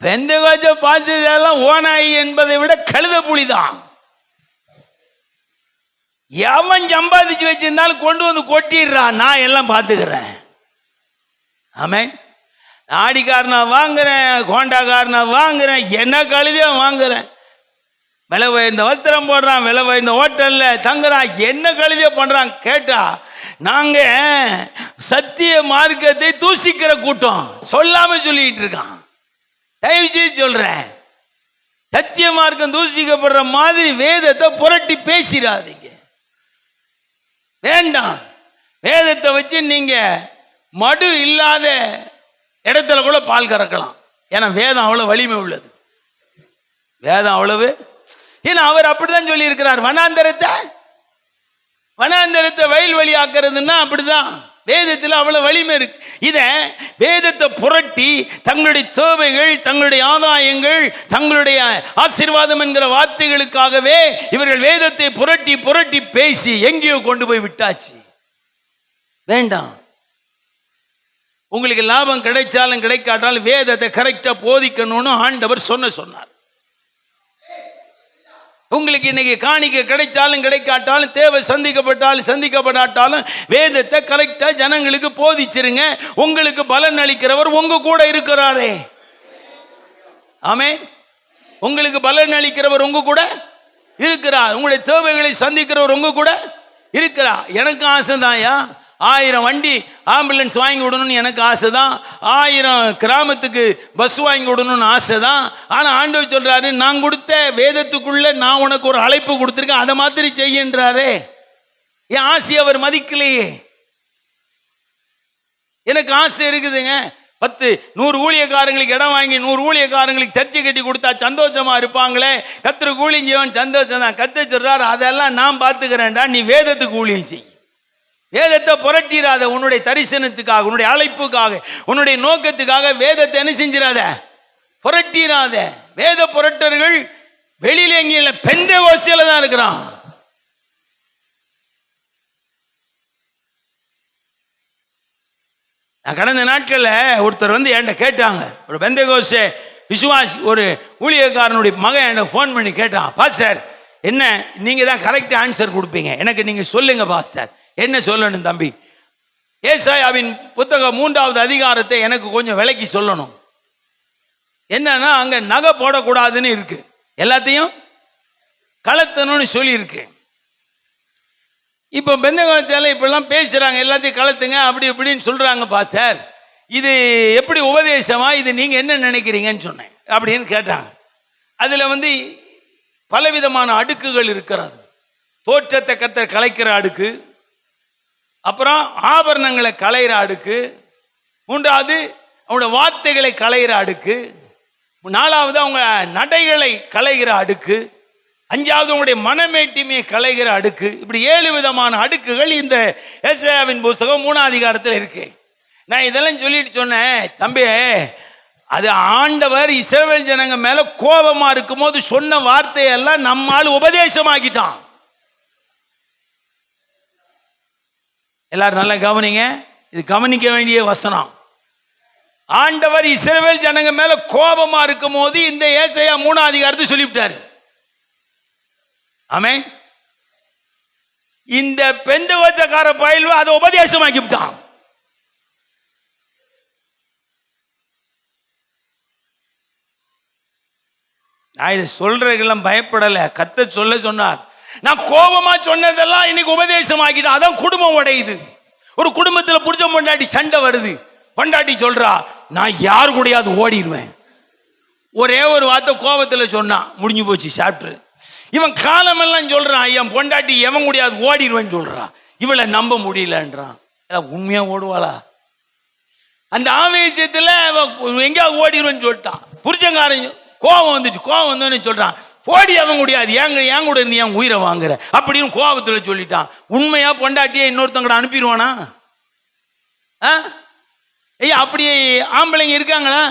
பெந்தெகோஸ்தே பாஸ்டர்லாம் ஓநாய் என்பதை விட கழுத புலி தான். எவன் சம்பாதிச்சு வச்சிருந்தாலும் கொண்டு வந்து கொட்டிடுறான், நான் எல்லாம் பார்த்துக்கிறேன். ஆமென். ஆடிக்காரனா வாங்குறேன், கோண்டாக்காரனா வாங்குறேன், என்ன கழுதியா வாங்குறேன். விலை உயர்ந்த வஸ்திரம் போடுறான், விலை உயர்ந்த ஹோட்டல்ல தங்குறான், என்ன கழுதியா பண்றான். கேட்டா நாங்க சத்திய மார்க்கத்தை தூசிக்கிற கூட்டம் சொல்லாம சொல்லிட்டு இருக்கான். தயவு செய்து சொல்றேன், சத்திய மார்க்கம் தூசிக்கப்படுற மாதிரி வேதத்தை புரட்டி பேசிடாதீங்க. வேண்டாம். வேதத்தை வச்சு நீங்க மடு இல்லாத இடத்துல கூட பால் கறக்கலாம். ஏன்னா வேதம் அவ்வளவு வலிமை உள்ளது, வேதம் அவ்வளவு. ஏன்னா அவர் அப்படிதான் சொல்லி இருக்கிறார், வனாந்தரத்தை வயல்வெளி ஆக்குறதுன்னா அப்படிதான். வேதத்தில் அவ்வளவு வலிமை இருக்கு. இத வேதத்தை புரட்டி தங்களுடைய தேவைகள், தங்களுடைய ஆதாயங்கள், தங்களுடைய ஆசீர்வாதம் என்கிற வார்த்தைகளுக்காகவே இவர்கள் வேதத்தை புரட்டி புரட்டி பேசி எங்கேயோ கொண்டு போய் விட்டாச்சு. வேண்டாம். உங்களுக்கு லாபம் கிடைச்சாலும் கிடைக்காட்டாலும் வேதத்தை கரெக்டா போதிக்கணும்னு ஆண்டவர் சொன்னார். உங்களுக்கு இன்னைக்கு காணிக்கை கிடைச்சாலும் கிடைக்காட்டாலும், தேவை சந்திக்கப்படாட்டாலும் வேதத்தை கரெக்டா ஜனங்களுக்கு போதிச்சிருங்க. உங்களுக்கு பலன் அளிக்கிறவர் உங்க கூட இருக்கிறாரே. ஆமென். உங்களுக்கு பலன் அளிக்கிறவர் உங்க கூட இருக்கிறார். உங்களுடைய தேவைகளை சந்திக்கிறவர் உங்க கூட இருக்கிறார். எனக்கு ஆசைதான்யா, 1000 வண்டி ஆம்புலன்ஸ் வாங்கி விடணும்னு எனக்கு ஆசை தான், 1000 கிராமத்துக்கு பஸ் வாங்கி விடணும்னு ஆசை தான். ஆனால் ஆண்டவர் சொல்றாரு, நான் கொடுத்த வேதத்துக்குள்ள நான் உனக்கு ஒரு அழைப்பு கொடுத்துருக்கேன், அதை மாதிரி செய்கின்றாரே. என் ஆசையை அவர் மதிக்கலையே. எனக்கு ஆசை இருக்குதுங்க, 10-100 ஊழியக்காரங்களுக்கு இடம் வாங்கி 100 ஊழியக்காரங்களுக்கு சர்ச்சை கட்டி கொடுத்தா சந்தோஷமா இருப்பாங்களே. கர்த்தருக்கு ஊழியம் செய்வன் சந்தோஷம் தான். கர்த்தர் சொல்றாரு, அதெல்லாம் நான் பார்த்துக்கிறேன்டா, நீ வேதத்துக்கு ஊழியம் செய். வேதத்தை புரட்டிடாத. உன்னுடைய தரிசனத்துக்காக, உன்னுடைய அழைப்புக்காக, உன்னுடைய நோக்கத்துக்காக வேதத்தை என்ன செஞ்சிடாத, புரட்டிடாத. வேத புரட்டர்கள் வெளியில எங்க பெந்தேகோஸ்தேல தான் இருக்கிறான். கடந்த நாட்கள்ல ஒருத்தர் வந்து என்கிட்ட கேட்டாங்க, ஒரு பெந்தேகோஸ்தே விசுவாசி, ஒரு ஊழியக்காரனுடைய மகன் என்கிட்ட ஃபோன் பண்ணி கேட்டான், பாஸ்டர் என்ன நீங்க தான் கரெக்ட் ஆன்சர் கொடுப்பீங்க, எனக்கு நீங்க சொல்லுங்க பாஸ்டர், என்ன சொல்லணும் தம்பி? ஏசாயாவின் புத்தகம் 3வது அதிகாரத்தை எனக்கு கொஞ்சம் விளக்கி சொல்லணும். என்னன்னா அங்க நகை போடக்கூடாதுன்னு இருக்கு, எல்லாத்தையும் கலத்தணும்னு சொல்லி இருக்கு. இப்போ பெந்தேகோஸ்தேல இப்பெல்லாம் பேசுறாங்க, எல்லாத்தையும் கலத்துங்க அப்படி இப்படின்னு சொல்றாங்க. பாஸ்டர் இது எப்படி உபதேசமா, இது நீங்க என்ன நினைக்கிறீங்கன்னு சொன்னேன் அப்படின்னு கேட்டாங்க. அதுல வந்து பலவிதமான அடுக்குகள் இருக்கிறது. தோற்றத்தை கர்த்தர் கலைக்கிற அடுக்கு, அப்புறம் ஆபரணங்களை களைகிற அடுக்கு, 3வது அவங்களோட வார்த்தைகளை களைகிற அடுக்கு, 4வது அவங்க நடைகளை களைகிற அடுக்கு, 5வது உங்களுடைய மனமேட்டிமையை களைகிற அடுக்கு. இப்படி 7 விதமான அடுக்குகள் இந்த ஏசாயாவின் புத்தகம் 3வது அதிகாரத்தில் இருக்கு. நான் இதெல்லாம் சொல்லிட்டு சொன்னேன், தம்பி அது ஆண்டவர் இஸ்ரவேல் ஜனங்க மேல கோபமா இருக்கும் போது சொன்ன வார்த்தையெல்லாம் நம்மால் உபதேசமாக்கிட்டான். எல்லாரும் நல்லா கவனிங்க, இது கவனிக்க வேண்டிய வசனம். ஆண்டவர் இஸ்ரவேல் ஜனங்க மேல கோபமா இருக்கும் போது இந்த ஏசாயா 3வது அதிகாரத்தை சொல்லிவிட்டாரு. ஆமென். இந்த பெந்தேகோஸ்தேக்கார பயல்வ அதை உபதேசமாக்கி விட்டான். நான் இதை சொல்றதுக்கெல்லாம் பயப்படல, கர்த்தர் சொல்ல சொன்னார். நான் கோபமா சொன்னதெல்லாம் இன்னைக்கு உபதேசம் ஆகிட்டேன். அதான் குடும்பம் உடையுது. ஒரு குடும்பத்தில் புடிச்ச பொண்டாட்டி சண்டை வருது, பொண்டாட்டி சொல்றா நான் யாரு கூடயாவது ஓடிடுவேன். ஒரே ஒரு வார்த்தை கோபத்தில் சொன்னா முடிஞ்சு போச்சு சாப்டர். இவன் காலமெல்லாம் சொல்றான் என் பொண்டாட்டி எவன் கூடயாவது ஓடிடுவேன்னு சொல்றான். இவளை நம்ப முடியலன்றான். உண்மையா ஓடுவாளா? அந்த ஆவேசத்துல எங்கேயாவது ஓடிடுவேன்னு சொல்லிட்டான். புருஷங்காரன் கோபம் வந்துச்சு, கோபம் வந்தோன்னு சொல்றான் போடி அவன் முடியாது, என் கூட இருந்து என் உயிரை வாங்குற அப்படின்னு கோபத்தில் சொல்லிட்டான். உண்மையா பொண்டாட்டியை இன்னொருத்தங்கட அனுப்பிடுவானா? ஐயா அப்படியே ஆம்பளைங்க இருக்காங்களா?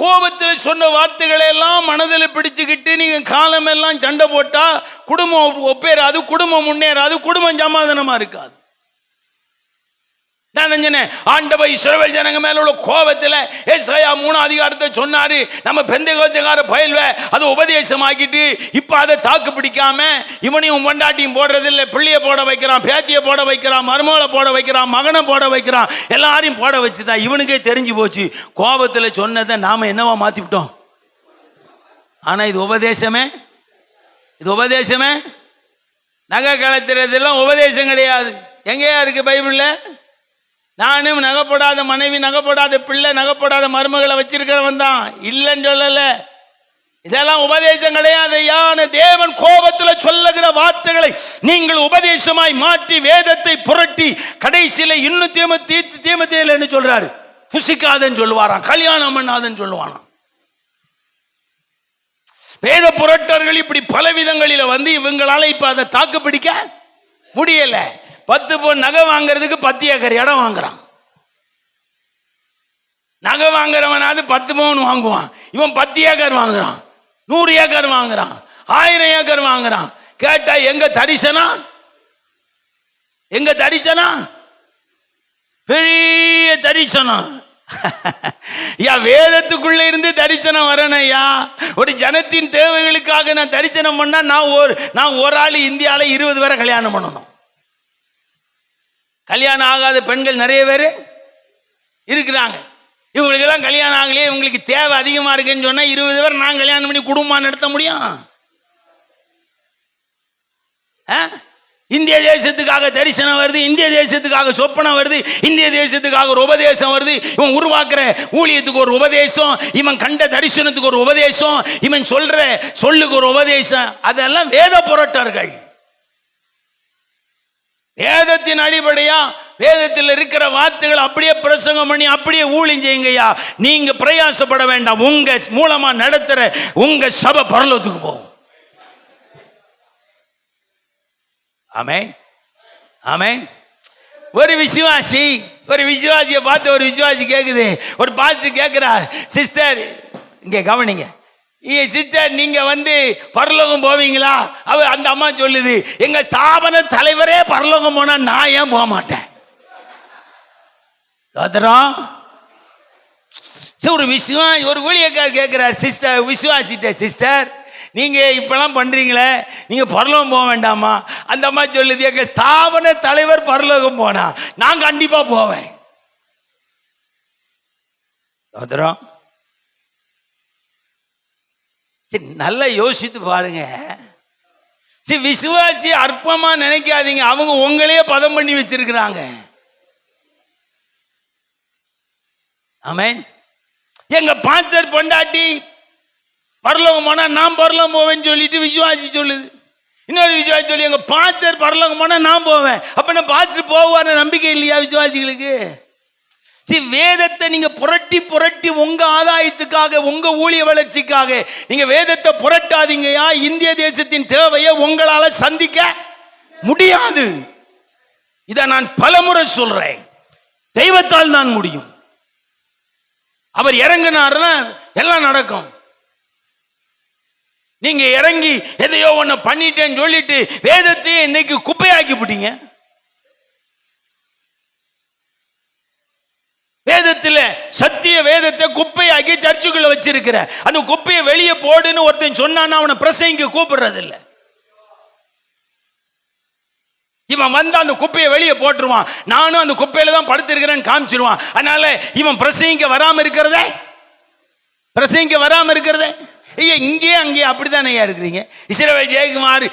கோபத்தில் சொன்ன வார்த்தைகளை எல்லாம் மனதில் பிடிச்சுக்கிட்டு நீங்க காலமெல்லாம் சண்டை போட்டா குடும்பம் ஒப்பேறாது, குடும்பம் முன்னேறாது, குடும்பம் சமாதானமா இருக்காது. ஆண்டவர் இஸ்ரவேல் ஜனங்க மேல உள்ள கோபத்தில் ஏசாயா 3வது அதிகாரத்தை சொன்னாரு. நம்ம பெந்தேகோஸ்தேக்கார பயல்வ அதை உபதேசமாக்கிட்டு இப்ப அதை தாக்கு பிடிக்காம இவனையும் பொண்டாட்டியும் போடுறது இல்லை, பிள்ளைய போட வைக்கிறான், பேத்திய போட வைக்கிறான், மருமகளை போட வைக்கிறான், மகனை போட வைக்கிறான், எல்லாரையும் போட வச்சுதான் இவனுக்கே தெரிஞ்சு போச்சு. கோபத்தில் சொன்னதை நாம என்னவா மாத்திவிட்டோம். ஆனா இது உபதேசமே, இது உபதேசமே. நகை கலத்துறதெல்லாம் உபதேசம் கிடையாது. எங்கேயா இருக்கு பைபிள்ல? நானும் நகைப்படாத மனைவி, நகைப்படாத பிள்ளை, நகைப்படாத மருமகளை வச்சிருக்கிறவன் தான், இல்லைன்னு சொல்லல. இதெல்லாம் உபதேசம் கிடையாது. யானை தேவன் கோபத்தில் சொல்லுகிற வார்த்தைகளை நீங்கள் உபதேசமாய் மாற்றி வேதத்தை புரட்டி கடைசியில இன்னும் தீமத்தேல என்ன சொல்றாரு? புசிக்காதன்னு சொல்லுவாராம், கல்யாணம் பண்ணாதன்னு சொல்லுவானாம். வேத புரட்டர்கள் இப்படி பல விதங்களில வந்து இவங்களால இப்ப அதை தாக்கு பிடிக்க முடியல. 10 பவுன் நகை வாங்குறதுக்கு 10 ஏக்கர் இடம் வாங்குறான். நகை வாங்குறவனாவது 10 பவுன் வாங்குவான், இவன் 10 ஏக்கர் வாங்குறான், 100 ஏக்கர் வாங்குறான், 1000 ஏக்கர் வாங்குறான். கேட்டா எங்க தரிசனம்? எங்க தரிசனம்? பெரிய தரிசனம். ஐயா, வேதத்துக்குள்ள இருந்து தரிசனம் வரணும் ஐயா. ஒரு ஜனத்தின் தேவைகளுக்காக நான் தரிசனம் பண்ணா நான் ஒரு ஆள் இந்தியாவில் 20 பேரை கல்யாணம் பண்ணணும். கல்யாணம் ஆகாத பெண்கள் நிறைய பேர் இருக்கிறாங்க. இவங்களுக்கெல்லாம் கல்யாணம் ஆகலையே, இவங்களுக்கு தேவை அதிகமா இருக்குன்னு சொன்னா 20 பேர் நான் கல்யாணம் பண்ணி குடும்பம் நடத்த முடியும்? இந்திய தேசத்துக்காக தரிசனம் வருது, இந்திய தேசத்துக்காக சொப்பனம் வருது, இந்திய தேசத்துக்காக ஒரு உபதேசம் வருது. இவன் உருவாக்குற ஊழியத்துக்கு ஒரு உபதேசம், இவன் கண்ட தரிசனத்துக்கு ஒரு உபதேசம், இவன் சொல்ற சொல்லுக்கு ஒரு உபதேசம். அதெல்லாம் வேத புரட்டர்கள். வேதத்தின் அடிப்படையா வேதத்தில் இருக்கிற வார்த்தைகள் அப்படியே பிரசங்கம் பண்ணி அப்படியே ஊழியம் செய்யுங்கய்யா. நீங்க பிரயாசப்பட வேண்டாம். உங்க மூலமா நடத்துற உங்க சபை பரலோகத்துக்கு போகும். ஆமென், ஆமென். ஒரு விசுவாசியை பார்த்து ஒரு விசுவாசி கேக்குது, ஒரு பாஸ்டர் கேட்கிறார், சிஸ்டர் இங்க கவனிங்க, சிஸ்டர் நீங்க பரலோகம் போவீங்களா? அந்த அம்மா சொல்லுது, எங்க ஸ்தாபன தலைவரே பரலோகம் போனா நான் ஏன் போக மாட்டேன்? ஒரு ஊழியக்காரர் கேட்கிறார் சிஸ்டர், விசுவாசிட்ட, சிஸ்டர் நீங்க இப்பெல்லாம் பண்றீங்களே, நீங்க பரலோகம் போக வேண்டாமா? அந்த அம்மா சொல்லுது, எங்க ஸ்தாபன தலைவர் பரலோகம் போனா நான் கண்டிப்பா போவேன். சரி, நல்லா யோசித்து பாருங்க. சரி, விசுவாசி அற்பமா நினைக்காதீங்க. அவங்க உங்களையே பதம் பண்ணி வச்சிருக்கிறாங்க. ஆமென். எங்க பாஸ்டர் பொண்டாட்டி பரலோகம் போனா நான் பரலோகம் போவேன்னு சொல்லிட்டு விசுவாசி சொல்லுது. இன்னொரு விசுவாசி சொல்லி, எங்க பாஸ்டர் பரலோகம் போனா நான் போவேன். அப்ப நான் பாஸ்டர் போவார் நம்பிக்கை இல்லையா விசுவாசிகளுக்கு? சரி, வேதத்தை நீங்க புரட்டி புரட்டி உங்க ஆதாயத்துக்காக, உங்க ஊழிய வளர்ச்சிக்காக நீங்க வேதத்தை புரட்டாதீங்கயா. இந்திய தேசத்தின் தேவையை உங்களால சந்திக்க முடியாது. இதை நான் பலமுறை சொல்றேன். தெய்வத்தால் தான் முடியும். அவர் இறங்கினார்னா எல்லாம் நடக்கும். நீங்க இறங்கி எதையோ ஒண்ணு பண்ணிட்டேன்னு சொல்லிட்டு வேதத்தையே இன்னைக்கு குப்பையாக்கி போட்டீங்க. வேதத்துல சத்திய வேதத்தை குப்பையாக்கி சர்ச்சுக்குள்ள வச்சிருக்கிற அந்த குப்பையை வெளியே போடுன்னு ஒருத்தன் சொன்னான்னா அவனை பிரசங்க கூப்பிடுறது இல்ல. இவன் அந்த குப்பையை வெளியே போட்டுருவான். நானும் அந்த குப்பையில தான் படுத்திருக்கிறேன்னு காமிச்சிருவான். அதனால இவன் பிரசங்க வராம இருக்கிறதே இங்கே அங்கே அப்படித்தானே இருக்கிறீங்க. இஸ்ரவேல் ஜெயக்குமார்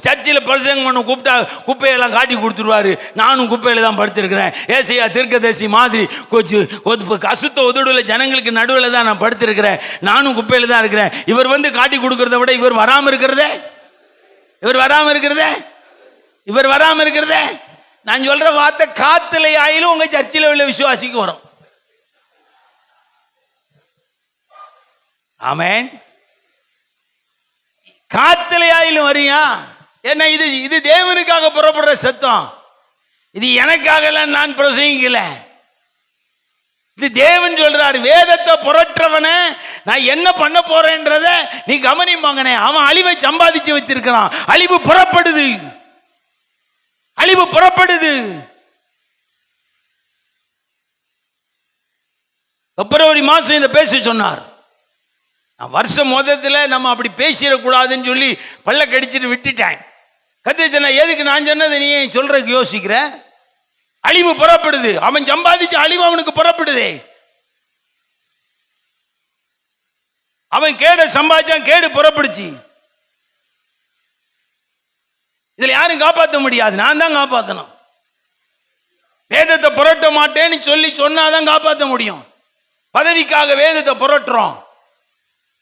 சர்ச்சில் பிரசங்கம் பண்ண கூப்பிட்டா குப்பையெல்லாம் காட்டி கொடுத்துருவாரு. நானும் குப்பையில தான் படுத்திருக்கிறேன். ஏசையா தீர்க்கதரிசி மாதிரி அசுத்த உதடுல ஜனங்களுக்கு நடுவில் தான் நான் படுத்திருக்கிறேன். நானும் குப்பையில தான் இருக்கிறேன். இவர் காட்டி கொடுக்கறத விட இவர் வராம இருக்கிறதே. நான் சொல்ற வார்த்தை காத்துல ஆயிலும் உங்க சர்ச்சில் உள்ள விசுவாசிக்கு வரும். ஆமென். காத்தலையாயிலும் வரியா? என்ன இது தேவனுக்காக புறப்படுற சத்தம். இது எனக்காக நான் பிரசங்கிக்கல. இது தேவன் சொல்றார். வேதத்தை புரட்டுறவன நான் என்ன பண்ண போறேன்றத நீ கவனிப்பாங்கனே. அவன் அழிவை சம்பாதிச்சு வச்சிருக்கிறான். அழிவு புறப்படுது. பிப்ரவரி மாசம் இதை பேச சொன்னார். வருஷம் முதத்துல நம்ம அப்படி பேசிடக்கூடாதுன்னு சொல்லி பல்ல கடிச்சிட்டு விட்டுட்டேன். கத்திச்சன எதுக்கு நான் சொன்னது நீ சொல்றதுக்கு யோசிக்கிற? அழிவு புறப்படுது. அவன் சம்பாதிச்ச அழிவு அவனுக்கு புறப்படுது. அவன் கேட சம்பாதிச்சான், கேடு புறப்படுச்சு. இதுல யாரும் காப்பாற்ற முடியாது. நான் தான் காப்பாற்றணும். வேதத்தை புரட்ட மாட்டேன்னு சொன்னாதான் காப்பாற்ற முடியும். பதவிக்காக வேதத்தை புரட்டுறோம்.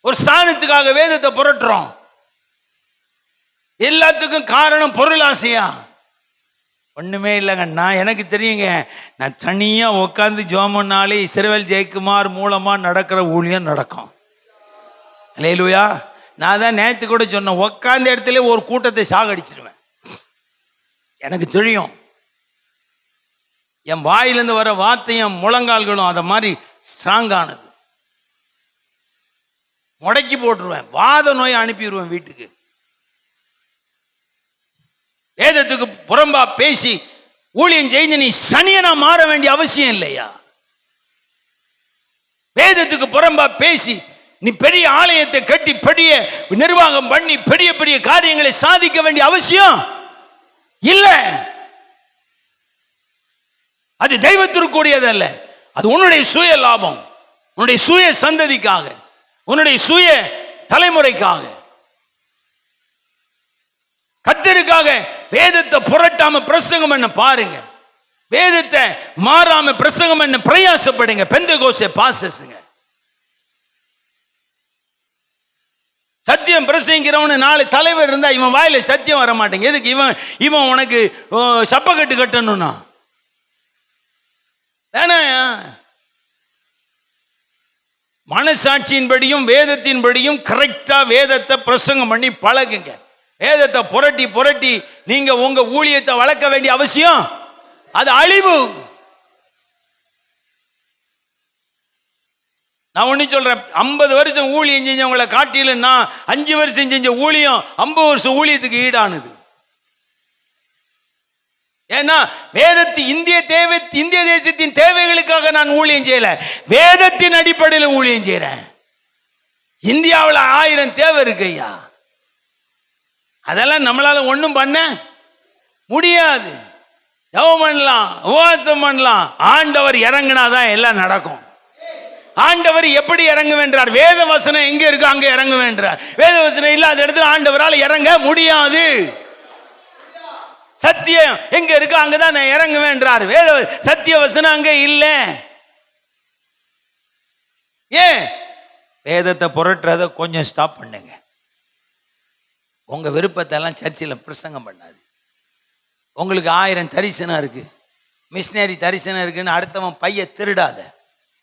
ஒரு ஸ்தானத்துக்காக வேதத்தை புரட்டுறோம். எல்லாத்துக்கும் காரணம் பொருளாசையா? ஒண்ணுமே இல்லைங்க. எனக்கு தெரியுங்க. நான் தனியா உட்காந்து ஜோமன்னாலே இஸ்ரவேல் ஜெயக்குமார் மூலமா நடக்கிற ஊழியம் நடக்கும். அல்லேலூயா. நான் தான் நேற்று கூட சொன்னேன், உட்காந்த இடத்துல ஒரு கூட்டத்தை சாகடிச்சிருவேன். எனக்கு தெரியும். என் வாயிலிருந்து வர வார்த்தையும் முழங்கால்களும் அதை மாதிரி ஸ்ட்ராங்கானது. முடக்கி போட்டுருவேன். வாத நோயை அனுப்பிடுவேன் வீட்டுக்கு. வேதத்துக்கு புறம்பா பேசி ஊழியம் செய்து நீ சனியனா மாற வேண்டிய அவசியம் இல்லையா? வேதத்துக்கு புறம்பா பேசி நீ பெரிய ஆலயத்தை கட்டி பெரிய நிர்வாகம் பண்ணி பெரிய பெரிய காரியங்களை சாதிக்க வேண்டிய அவசியம் இல்ல. அது தெய்வத்திற்குரியது அல்ல. அது உன்னுடைய சுய லாபம், உன்னுடைய சுய சந்ததிக்காக, உன்னுடைய சுய தலைமுறைக்காக. கர்த்தருக்காக வேதத்தை புரட்டாம பிரசங்கம் பண்ண பாருங்க, வேதத்தை மாறாம பிரசங்கம் பண்ண பிரயாசப்படுங்க. பெந்தெகோஸ்தே பாஸ்டர்ஸ்ங்க சத்தியம் பிரசங்கிறவனு நாலு தலைவர் இருந்தா இவன் வாயில சத்தியம் வர மாட்டேங்க. எதுக்கு இவன் உனக்கு சப்பக்கட்டு கட்டணும்னா வேணா. மனசாட்சியின்படியும் வேதத்தின்படியும் கரெக்டா வேதத்தை பிரசங்கம் பண்ணி பழகுங்க. வேதத்தை புரட்டி புரட்டி நீங்க உங்க ஊழியத்தை வளர்க்க வேண்டிய அவசியம் அது அழிவு. நான் ஒண்ணு சொல்றேன், 50 வருஷம் ஊழியம் செஞ்சவங்களை காட்டில நான் 5 வருஷம் செஞ்ச ஊழியம் 50 வருஷம் ஊழியத்துக்கு ஈடானது. ஏன்னா வேதத்து இந்திய தேசத்தின் தேவைகளுக்காக நான் ஊழியம் செய்யல, வேதத்தின் அடிப்படையில் ஊழியம் செய்யறேன். இந்தியாவில் 1000 தேவை இருக்கு ஐயா, அதெல்லாம் நம்மளால ஒண்ணும் பண்ண முடியாது. ஜெபம் பண்ணலாம், உபவாசம் பண்ணலாம், ஆண்டவர் இறங்கினாதான் எல்லாம் நடக்கும். ஆண்டவர் எப்படி இறங்க வேண்டார்? வேத வசனம் எங்க இருக்கு அங்க இறங்க வேண்டார். வேத வசனம் இல்லாத இடத்துல ஆண்டவரால் இறங்க முடியாது. சத்தியம் எங்க இருக்கு அங்கதான் நான் இறங்க வேண்டார். வேத சத்திய வசனம் அங்க இல்ல. ஏன்? வேதத்தை புரட்டுறத கொஞ்சம் ஸ்டாப் பண்ணுங்க. உங்க விருப்பத்தை எல்லாம் சர்ச்சில் பிரசங்கம் பண்ணாது. உங்களுக்கு 1000 தரிசனம் இருக்கு, மிஷினரி தரிசனம் இருக்குன்னு அடுத்தவன் பைய திருடாத,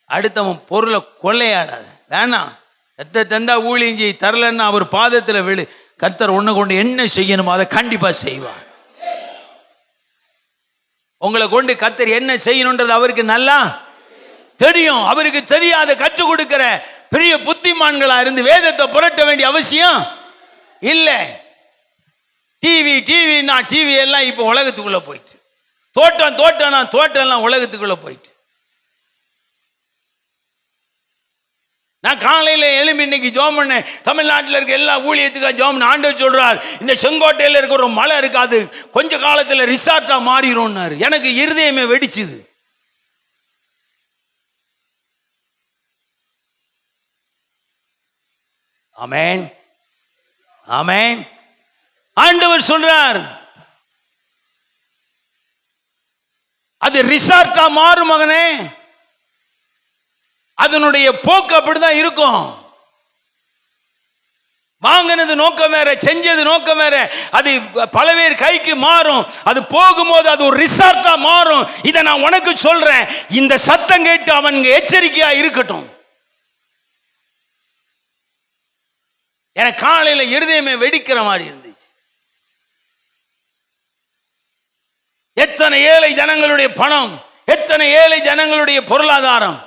அடுத்தவன் பொருளை கொள்ளையாடாத. வேணாம். கர்த்தர் தந்தா ஊழியம் செய், தரலன்னா அவர் பாதத்தில் விழு. கர்த்தர் உன்னை கொண்டு என்ன செய்யணுமோ அதை கண்டிப்பா செய்வார். உங்களை கொண்டு கர்த்தர் என்ன செய்யணும்ன்றது அவருக்கு நல்லா தெரியும். அவருக்கு தெரியாத கற்றுக் கொடுக்கிற பெரிய புத்திமான்களா இருந்து வேதத்தை புரட்ட வேண்டிய அவசியம் இல்ல. டிவி எல்லாம் இப்ப உலகத்துக்குள்ள போயிட்டு, தோட்டம் உலகத்துக்குள்ள போயிட்டு. நான் காலையில எழும்பி இன்னைக்கு ஜோம் பண்ணேன். தமிழ்நாட்டில் இருக்க எல்லா ஊழியத்துக்காக ஜோம் பண்ண. ஆண்டவர் சொல்றார், இந்த செங்கோட்டையில் இருக்க ஒரு மலை இருக்காது, கொஞ்ச காலத்துல ரிசார்ட்டா மாறிடும். எனக்கு இருதயமே வெடிச்சுது. ஆமென், ஆமென். ஆண்டவர் சொல்றார், அது ரிசார்ட்டா மாறும் மகனே. அதனுடைய போக்கு அப்படிதான் இருக்கும். வாங்கினது நோக்கம் வேற, செஞ்சது நோக்கம் வேற. அது பல பேர் கைக்கு மாறும். அது போகும்போது அது ஒரு ரிசார்ட்டா மாறும். இதை நான் உனக்கு சொல்றேன். இந்த சத்தம் கேட்டு அவனுங்க எச்சரிக்கையா இருக்கட்டும். எனக்கு காலையில இருதயமே வெடிக்கிற மாதிரி இருந்துச்சு. எத்தனை ஏழை ஜனங்களுடைய பணம், எத்தனை ஏழை ஜனங்களுடைய பொருளாதாரம்.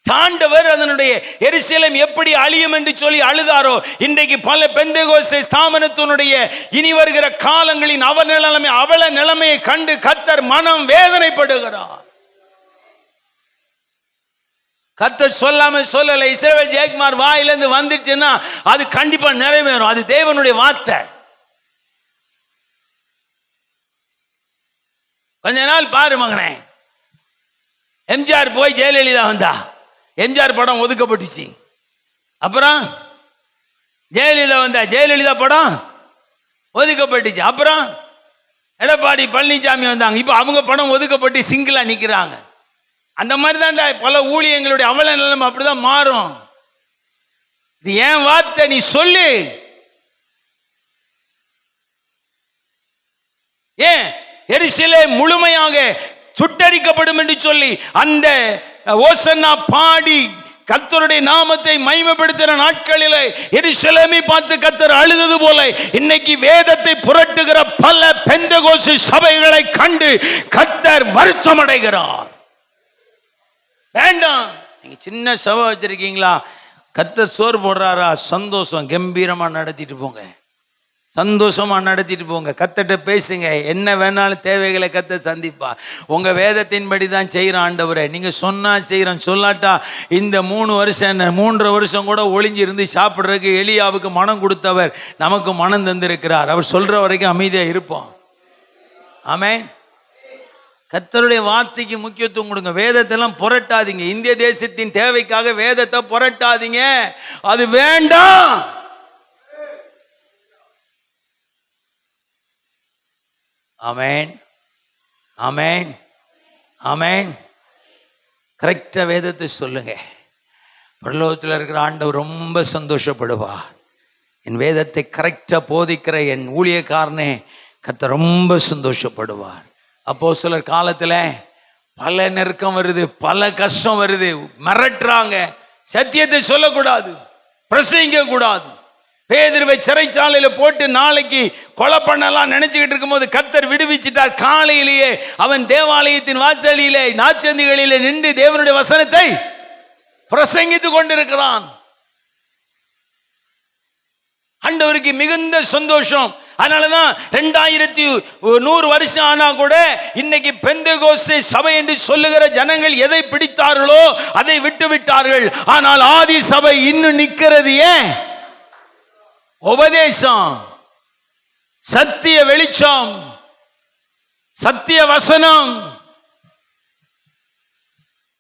ஆண்டவர் அதனுடைய எருசலேம் எப்படி அழியும் என்று சொல்லி அழுதாரோ, இன்றைக்கு பல பெந்தெகோஸ்தே ஸ்தாபனத்தினுடைய இனி வருகிற காலங்களின் அவல நிலைமையை கண்டு கர்த்தர் மனம் வேதனைப்படுகிறார். கர்த்தர் சொல்லாம சொல்லல. இஸ்ரவேல் ஜெயக்குமார் வாயிலிருந்து வந்துருச்சுன்னா அது கண்டிப்பா நிறைவேறும். அது தேவனுடைய வார்த்தை. கொஞ்ச நாள் பாரு மகனே, எம்ஜிஆர் போய் ஜெயலலிதா வந்தா, எம்ஜிஆர் படம் ஒதுக்கப்பட்டுச்சு. அப்புறம் ஜெயலலிதா வந்தா, ஜெயலலிதா படம் ஒதுக்கப்பட்டுச்சு. அப்புறம் எடப்பாடி பழனிசாமி வந்தாங்க, இப்ப அவங்க படம் ஒதுக்கப்பட்டு சிங்கிளா நிக்கிறாங்க. அந்த மாதிரி தான்டா பல ஊழியங்களுடைய அவல நிலைமை அப்படிதான் மாறும். இது ஏன் வார்த்தை, நீ சொல்லு. ஏன் எருசலேம் முழுமையாக சுட்டரிக்கப்படும் என்று சொல்லி அந்த ஓசன்னா பாடி கர்த்தருடைய நாமத்தை மகிமைப்படுத்துகிற நாட்களிலே எருசலேமை பார்த்து கர்த்தர் அழுதது போல இன்னைக்கு வேதத்தை புரட்டுகிற பல பெந்தெகோஸ்து சபைகளை கண்டு கர்த்தர் வருத்தம் அடைகிறார். வேண்டாம். நீங்க சின்ன சபை வச்சிருக்கீங்களா, கர்த்தர் சோறு போடுறாரா, சந்தோஷம், கம்பீரமா நடத்திட்டு போங்க. சந்தோஷமா நடத்திட்டு போங்க. கர்த்தர்ட்ட பேசுங்க. என்ன வேணாலும் தேவைகளை கர்த்தர் சந்திப்பா. உங்க வேதத்தின்படி தான் செய்யறான் ஆண்டவரே. நீங்க சொன்னா செய்யறோம், சொல்லாட்டா இந்த 3 வருஷம் 3.5 வருஷம் கூட ஒளிஞ்சிருந்து சாப்பிட்றதுக்கு எலியாவுக்கு மனம் கொடுத்தவர் நமக்கு மனம் தந்திருக்கிறார். அவர் சொல்ற வரைக்கும் அமைதியா இருப்போம். ஆமென். கர்த்தருடைய வார்த்தைக்கு முக்கியத்துவம் கொடுங்க. வேதத்தெல்லாம் புரட்டாதீங்க. இந்திய தேசத்தின் தேவைக்காக வேதத்தை புரட்டாதீங்க. அது வேண்டாம். ஆமென், ஆமென், ஆமென். கரெக்டா வேதத்தை சொல்லுங்க. பரலோகத்தில் இருக்கிற ஆண்டவர் ரொம்ப சந்தோஷப்படுவார். என் வேதத்தை கரெக்டா போதிக்கிற என் ஊழியக்காரனே கர்த்தர் ரொம்ப சந்தோஷப்படுவார். அப்போஸ்தலர் காலத்துல பல நெருக்கம் வருது, பல கஷ்டம் வருது, மிரட்டுறாங்க. சத்தியத்தை சொல்லக்கூடாது, பிரசங்கிக்க கூடாது. பேதுருவை சிறைச்சாலையில போட்டு நாளைக்கு கொலை பண்ணலாம் நினைச்சுக்கிட்டு இருக்கும்போது கர்த்தர் விடுவிச்சிட்டார். காலையிலேயே அவன் தேவாலயத்தின் வாசலிலே நாச்சந்திகளிலே நின்று தேவனுடைய வசனத்தை பிரசங்கித்துக் கொண்டிருக்கிறான். ஆண்டவருக்கு மிகுந்த சந்தோஷம். அதனாலதான் 2100 வருஷம் ஆனா கூட இன்னைக்கு பெந்தெகோஸ்தே சபை என்று சொல்லுகிற ஜனங்கள் எதை பிடித்தார்களோ அதை விட்டு விட்டார்கள். ஆனால் ஆதி சபை இன்னும் நிற்கிறது. ஏன்? உபதேசம், சத்திய வெளிச்சம், சத்திய வசனம்.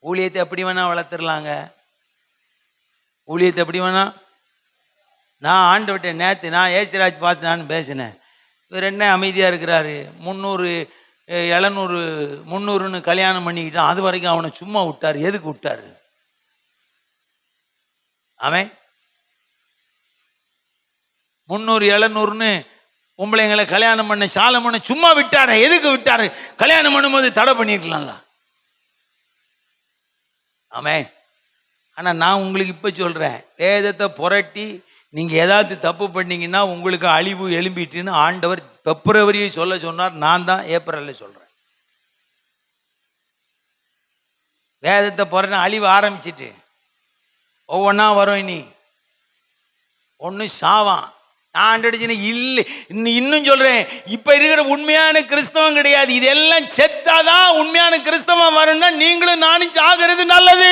ஊழியத்தை எப்படி வேணா வளர்த்துடலாங்க. ஊழியத்தை எப்படி வேணா. நான் ஆண்டவர்கிட்ட நேற்று நான் ஏசுராஜ் பார்த்து நான் பேசினேன். இவர் என்ன அமைதியாக இருக்கிறாரு, 300 700 300ன்னு கல்யாணம் பண்ணிக்கிட்டான். அது வரைக்கும் அவனை சும்மா விட்டார். எதுக்கு விட்டார்? அவன் 300 700ன்னு பொம்பளைங்களை கல்யாணம் பண்ண சாலமோனை சும்மா விட்டாரு. எதுக்கு விட்டாரு? கல்யாணம் பண்ணும்போது தடை பண்ணிருக்கலாம்ல. ஆமென். ஆனால் நான் உங்களுக்கு இப்போ சொல்கிறேன், வேதத்தை புரட்டி நீங்கள் ஏதாவது தப்பு பண்ணீங்கன்னா உங்களுக்கு அழிவு எழும்பிட்டுன்னு ஆண்டவர் பிப்ரவரியை சொல்ல சொன்னார். நான் தான் ஏப்ரலில் சொல்கிறேன். வேதத்தை புரட்டின அழிவு ஆரம்பிச்சிட்டு ஒவ்வொன்றா வரும். இனி ஒன்று சாவான். நான் அடிச்சுன்னு இல்லை. இன்னும் சொல்கிறேன், இப்போ இருக்கிற உண்மையான கிறிஸ்தவம் கிடையாது. இதெல்லாம் செத்தாதான் உண்மையான கிறிஸ்தவம் வரும்னா நீங்களும் நானும் சாகிறது நல்லது.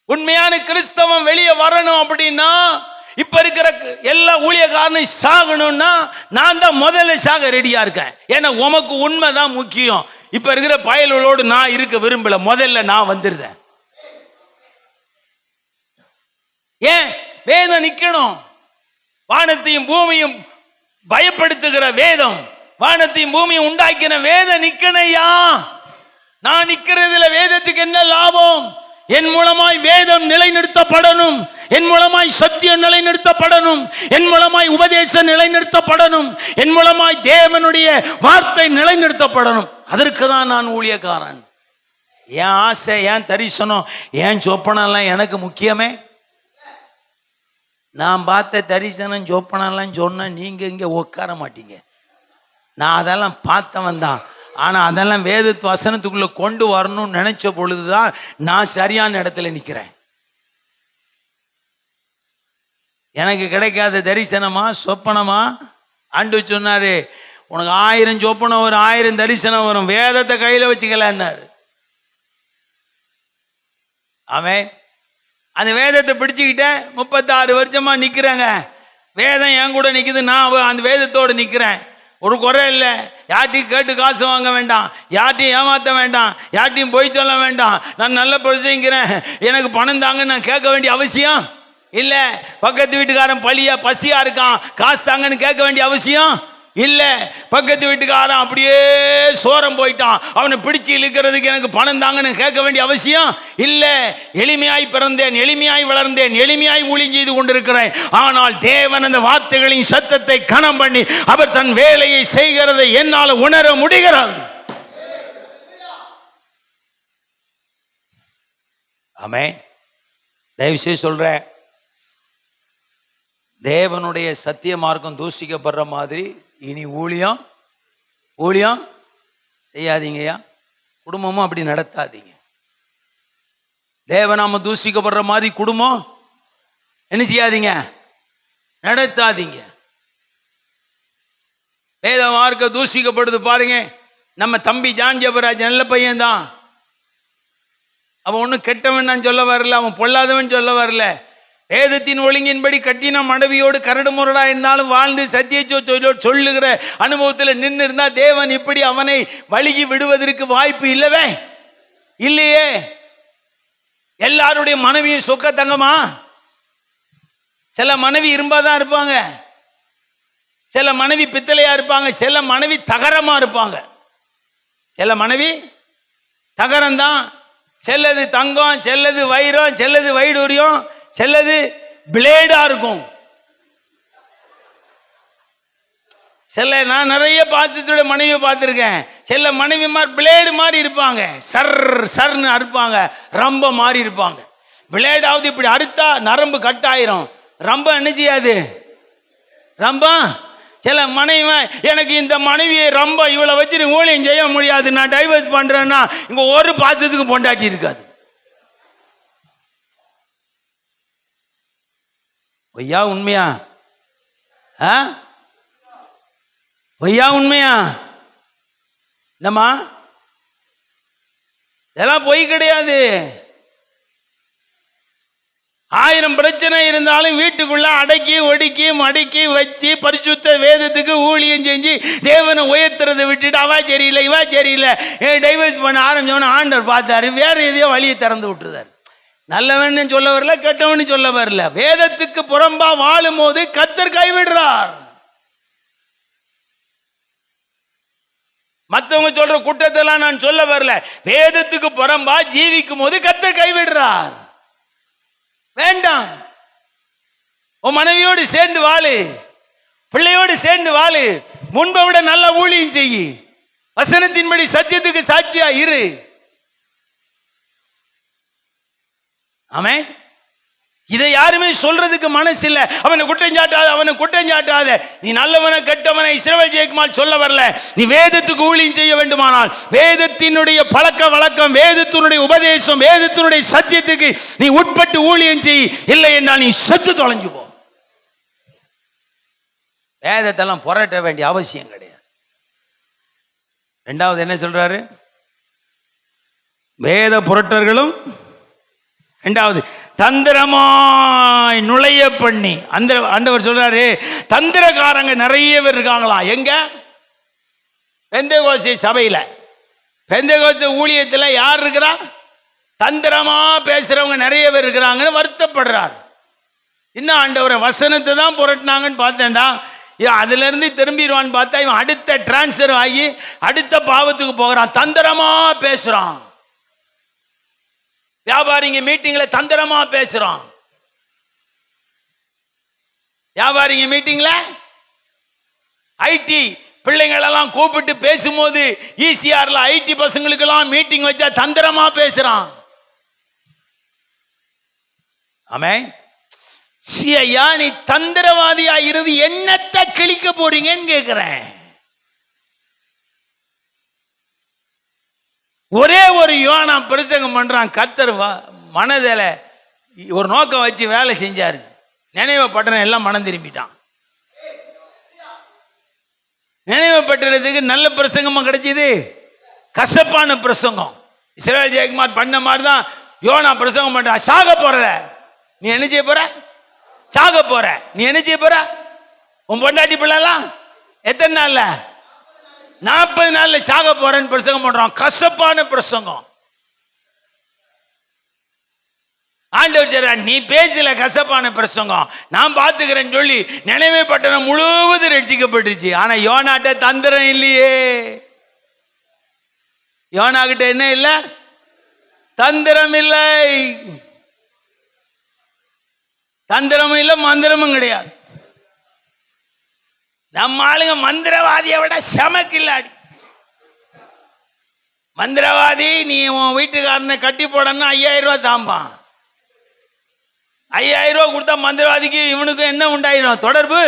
உண்மையான கிறிஸ்தவம் வெளியே வரணும் அப்படின்னா இப்ப இருக்கிற எல்லா ஊழியக்காரனும் சாகணும்னா நான் தான் முதல்ல சாக ரெடியா இருக்கேன். ஏன்னா உமக்கு உண்மைதான் முக்கியம். இப்ப இருக்கிற பயல்களோடு நான் இருக்க விரும்பல. முதல்ல நான் வந்துருந்தேன். ஏன்? வேதம் நிக்கணும். வானத்தையும் பூமியும் பயப்படுத்துகிற வேதம், வானத்தையும் பூமியும் உண்டாக்கின வேதம் நிக்கணையா. நான் நிக்கிறதுல வேதத்துக்கு என்ன லாபம்? என் மூலமாய் வேதம் நிலைநிறுத்தப்படணும். என் மூலமாய் சத்தியம் நிலைநிறுத்தப்படணும். என் மூலமாய் உபதேசம் நிலைநிறுத்தப்படணும். என் மூலமாய் தேவனுடைய வார்த்தை நிலைநிறுத்தப்படணும். அதற்கு தான் நான் ஊழியக்காரன். என் ஆசை, என் தரிசனம், என் சொப்பனெல்லாம் எனக்கு முக்கியமே. நான் பார்த்த தரிசனம் சொப்பனெல்லாம் சொன்ன நீங்க இங்க உட்கார மாட்டீங்க. நான் அதெல்லாம் பார்த்தவன் தான். ஆனால் அதெல்லாம் வேதத்து வசனத்துக்குள்ளே கொண்டு வரணும்னு நினைச்ச பொழுதுதான் நான் சரியான இடத்துல நிற்கிறேன். எனக்கு கிடைக்காத தரிசனமா சொப்பனமா? ஆண்டு சொன்னாரு, உனக்கு 1000 சொப்பனம் வரும், 1000 தரிசனம் வரும், வேதத்தை கையில் வச்சுக்கலான்னாரு. அவன் அந்த வேதத்தை பிடிச்சுக்கிட்டேன். 36 வருஷமா நிற்கிறேங்க. வேதம் என் கூட நிற்குது, நான் அந்த வேதத்தோடு நிற்கிறேன். ஒரு குறை இல்லை. யார்ட்டையும் கேட்டு காசு வாங்க வேண்டாம், யார்ட்டையும் ஏமாற்ற வேண்டாம், யார்ட்டையும் பொய் சொல்ல வேண்டாம். நான் நல்ல பிரசங்கிக்கிறேன், எனக்கு பணம் தாங்க நான் கேட்க வேண்டிய அவசியம் இல்லை. பக்கத்து வீட்டுக்காரன் பசியா இருக்கான், காசு தாங்கன்னு கேட்க வேண்டிய அவசியம் இல்லை. பக்கத்து வீட்டுக்காரன் அப்படியே சோரம் போயிட்டான், அவனை பிடிச்சி இழுக்கிறதுக்கு எனக்கு பணம் தாங்கன்னு கேட்க வேண்டிய அவசியம் இல்லை. எளிமையாய் பிறந்தேன், எளிமையாய் வளர்ந்தேன், எளிமையாய் ஊழியம் செய்து கொண்டிருக்கிறேன். ஆனால் தேவன் அந்த வார்த்தைகளின் சத்தத்தை கனம் பண்ணி அவர் தன் வேலையை செய்கிறதை என்னால் உணர முடிகிறது. ஆமென். தயவுசெய்து சொல்றேன், தேவனுடைய சத்திய மார்க்கம் தூஷிக்கப்படுற மாதிரி இனி ஊழியம் செய்யாதீங்கய்யா. குடும்பமும் அப்படி நடத்தாதீங்க. தேவநாம தூஷிக்கப்படுற மாதிரி குடும்பம் என்ன செய்யாதீங்க, நடத்தாதீங்க. வேத மார்க்க தூஷிக்கப்படுது பாருங்க. நம்ம தம்பி ஜான் ஜெபராஜ் நல்ல பையன்தான், அவன் ஒன்றும் கெட்டவன் நான் சொல்ல வரல, அவன் பொல்லாதவன் சொல்ல வரல. வேதத்தின் ஒழுங்கின்படி கட்டின மனைவியோடு கரடு முரடா இருந்தாலும் வாழ்ந்து சத்திய சொல்லுகிற அனுபவத்தில் நின்று இருந்தா தேவன் இப்படி அவனை வழுகி விடுவதற்கு வாய்ப்பு இல்லவே இல்லையே. எல்லாருடைய மனைவியும் சொக்க தங்கமா? சில மனைவி இரும்பாதான் இருப்பாங்க, சில மனைவி பித்தளையா இருப்பாங்க, சில மனைவி தகரமா இருப்பாங்க. சில மனைவி தகரம்தான், செல்லது தங்கம், செல்லது வைரம், செல்லது வைடூரியம், செல்லது பிளேடா இருக்கும். சில நான் நிறைய பாசத்தோட மனைவி பார்த்துருக்கேன். சில மனைவி மாதிரி பிளேடு மாதிரி இருப்பாங்க, சர் சர்ன்னு அறுப்பாங்க, ரம்ப மாதிரி இருப்பாங்க. பிளேடாவது இப்படி அறுத்தா நரம்பு கட்டாயிரும், ரொம்ப என்ன செய்யாது ரொம்ப. சில மனைவி எனக்கு இந்த மனைவியை ரொம்ப இவளை வச்சு ஊழியம் செய்ய முடியாது, நான் டைவர்ஸ் பண்றேன்னா இங்க ஒரு பாசத்துக்கு பொண்டாட்டி இருக்காது. பொய்யா உண்மையா? பொய்யா உண்மையா? என்னம்மா இதெல்லாம் பொய் கிடையாது. 1000 பிரச்சனை இருந்தாலும் வீட்டுக்குள்ள அடக்கி ஒடுக்கி மடக்கி வச்சு பரிசுத்த வேதத்துக்கு ஊழியம் செஞ்சு தேவனை உயர்த்துறதை விட்டுட்டு அவா சரியில்லை இவா சரியில்லை டைவர்ஸ் பண்ண ஆரம்பிச்சவன ஆண்டவர் பார்த்தாரு, வேற எதையோ வழியை திறந்து விட்டுருந்தார். நல்லவன் சொல்ல வரல, கெட்டவன் சொல்ல வரல. வேதத்துக்கு புறம்பா வாழும் போது கர்த்தர் கைவிடுறார். மற்றவங்க சொல்ற குற்றத்தெல்லாம் நான் சொல்ல வரல. வேதத்துக்கு புறம்பா ஜீவிக்கும் போது கர்த்தர் கைவிடுறார். வேண்டாம், உன் மனைவியோடு சேர்ந்து வாழு, பிள்ளையோடு சேர்ந்து வாழு, முன்பை விட நல்ல ஊழியம் செய்யி, வசனத்தின்படி சத்தியத்துக்கு சாட்சியா இரு. ஆமென். இதை யாருமே சொல்றதுக்கு மனசு இல்ல. அவனை குற்றம் சாட்டாத, அவனை குற்றம் சாட்டாத. நீ நல்லவனை கெட்டவனை இஸ்ரவேல் ஜெயக்குமார் சொல்ல வரல. நீ வேதத்துக்கு ஊழியம் செய்ய வேண்டுமானால் வேதத்தினுடைய பழக்க வழக்கம், வேதத்தினுடைய உபதேசம், வேதத்தினுடைய சத்தியத்துக்கு நீ உட்பட்டு ஊழியம் செய். இல்லை என்றால் நீ செத்து தொலைஞ்சு போ. வேதத்தெல்லாம் புரட்ட வேண்டிய அவசியம் கிடையாது. இரண்டாவது என்ன சொல்றாரு? வேத புரட்டர்களும் இரண்டாவது தந்திரமாய் நுழைய பண்ணி. அந்த ஆண்டவர் சொல்றாரு தந்திரக்காரங்க நிறைய பேர் இருக்காங்களா. எங்க? பெந்தேகோஸ்தே சபையில, பெந்தேகோஸ்தே ஊழியத்தில் யார் இருக்கிறா? தந்திரமா பேசுறவங்க நிறைய பேர் இருக்கிறாங்கன்னு வருத்தப்படுறார். இன்னும் ஆண்டவரை வசனத்தை தான் புரட்டினாங்கன்னு பார்த்தேன்டா, அதுல இருந்து திரும்பிடுவான்னு பார்த்தா இவன் அடுத்த டிரான்ஸ்பர் ஆகி அடுத்த பாவத்துக்கு போகிறான். தந்திரமா பேசுறான். வியாபாரிங்க மீட்டிங்ல தந்திரமா பேசுறான். வியாபாரிங்க மீட்டிங்ல ஐடி பிள்ளைங்கள் எல்லாம் கூப்பிட்டு பேசும்போது ஈசிஆர்ல ஐடி பசங்களுக்கு எல்லாம் மீட்டிங் வச்சா தந்திரமா பேசுறான். ஆமென். ஐயா, நீ தந்திரவாதியா இருந்து என்னத்தை கிழிக்க போறீங்கன்னு கேட்கிறேன். ஒரே ஒரு யோனா பிரசங்கம் பண்றான். கர்த்தர் மனதில ஒரு நோக்கம் வச்சு வேலை செஞ்சாரு. நினைவு பட்டணம் எல்லாம் மனம் திரும்பிட்டான். நினைவு பட்டணத்துக்கு நல்ல பிரசங்கமா கிடைச்சது, கசப்பான பிரசங்கம். இஸ்ரவேல் ஜெயக்குமார் பண்ண மாதிரி தான் யோனா பிரசங்கம் பண்றான். சாக போற, நீ என்ன செய்ய போற? சாக போற. நீ என்ன செய்ய போற? உன் பொண்டாட்டி பிள்ளைலாம் எத்தனை நாள்ல? 40 நாள்ல சாக போறேன்னு பிரசங்கம் பண்றான். கசப்பான பிரசங்கம். ஆண்டவர் சொல்றார், நீ பேசல கசப்பான பிரசங்கம், நான் பாத்துக்கிறேன்னு சொல்லி நினைவே பட்டணம் முழுவதும் ரட்சிக்கப்பட்டுருச்சு. ஆனா யோனாட்ட தந்திரம் இல்லையே. யோனா கிட்ட என்ன இல்ல? தந்திரம் இல்லை. தந்திரமும் இல்லை, மந்திரமும் கிடையாது. நம்ம ஆளுங்க மந்திரவாதியை விட செமக்கில்லாடி. மந்திரவாதி நீ உன் வீட்டுக்காரனை கட்டி போடணும் 5000 ரூபாய் தாம்பான். 5000 ரூபாய் கொடுத்தா மந்திரவாதிக்கு இவனுக்கு என்ன உண்டாயிரும் தொடர்பு?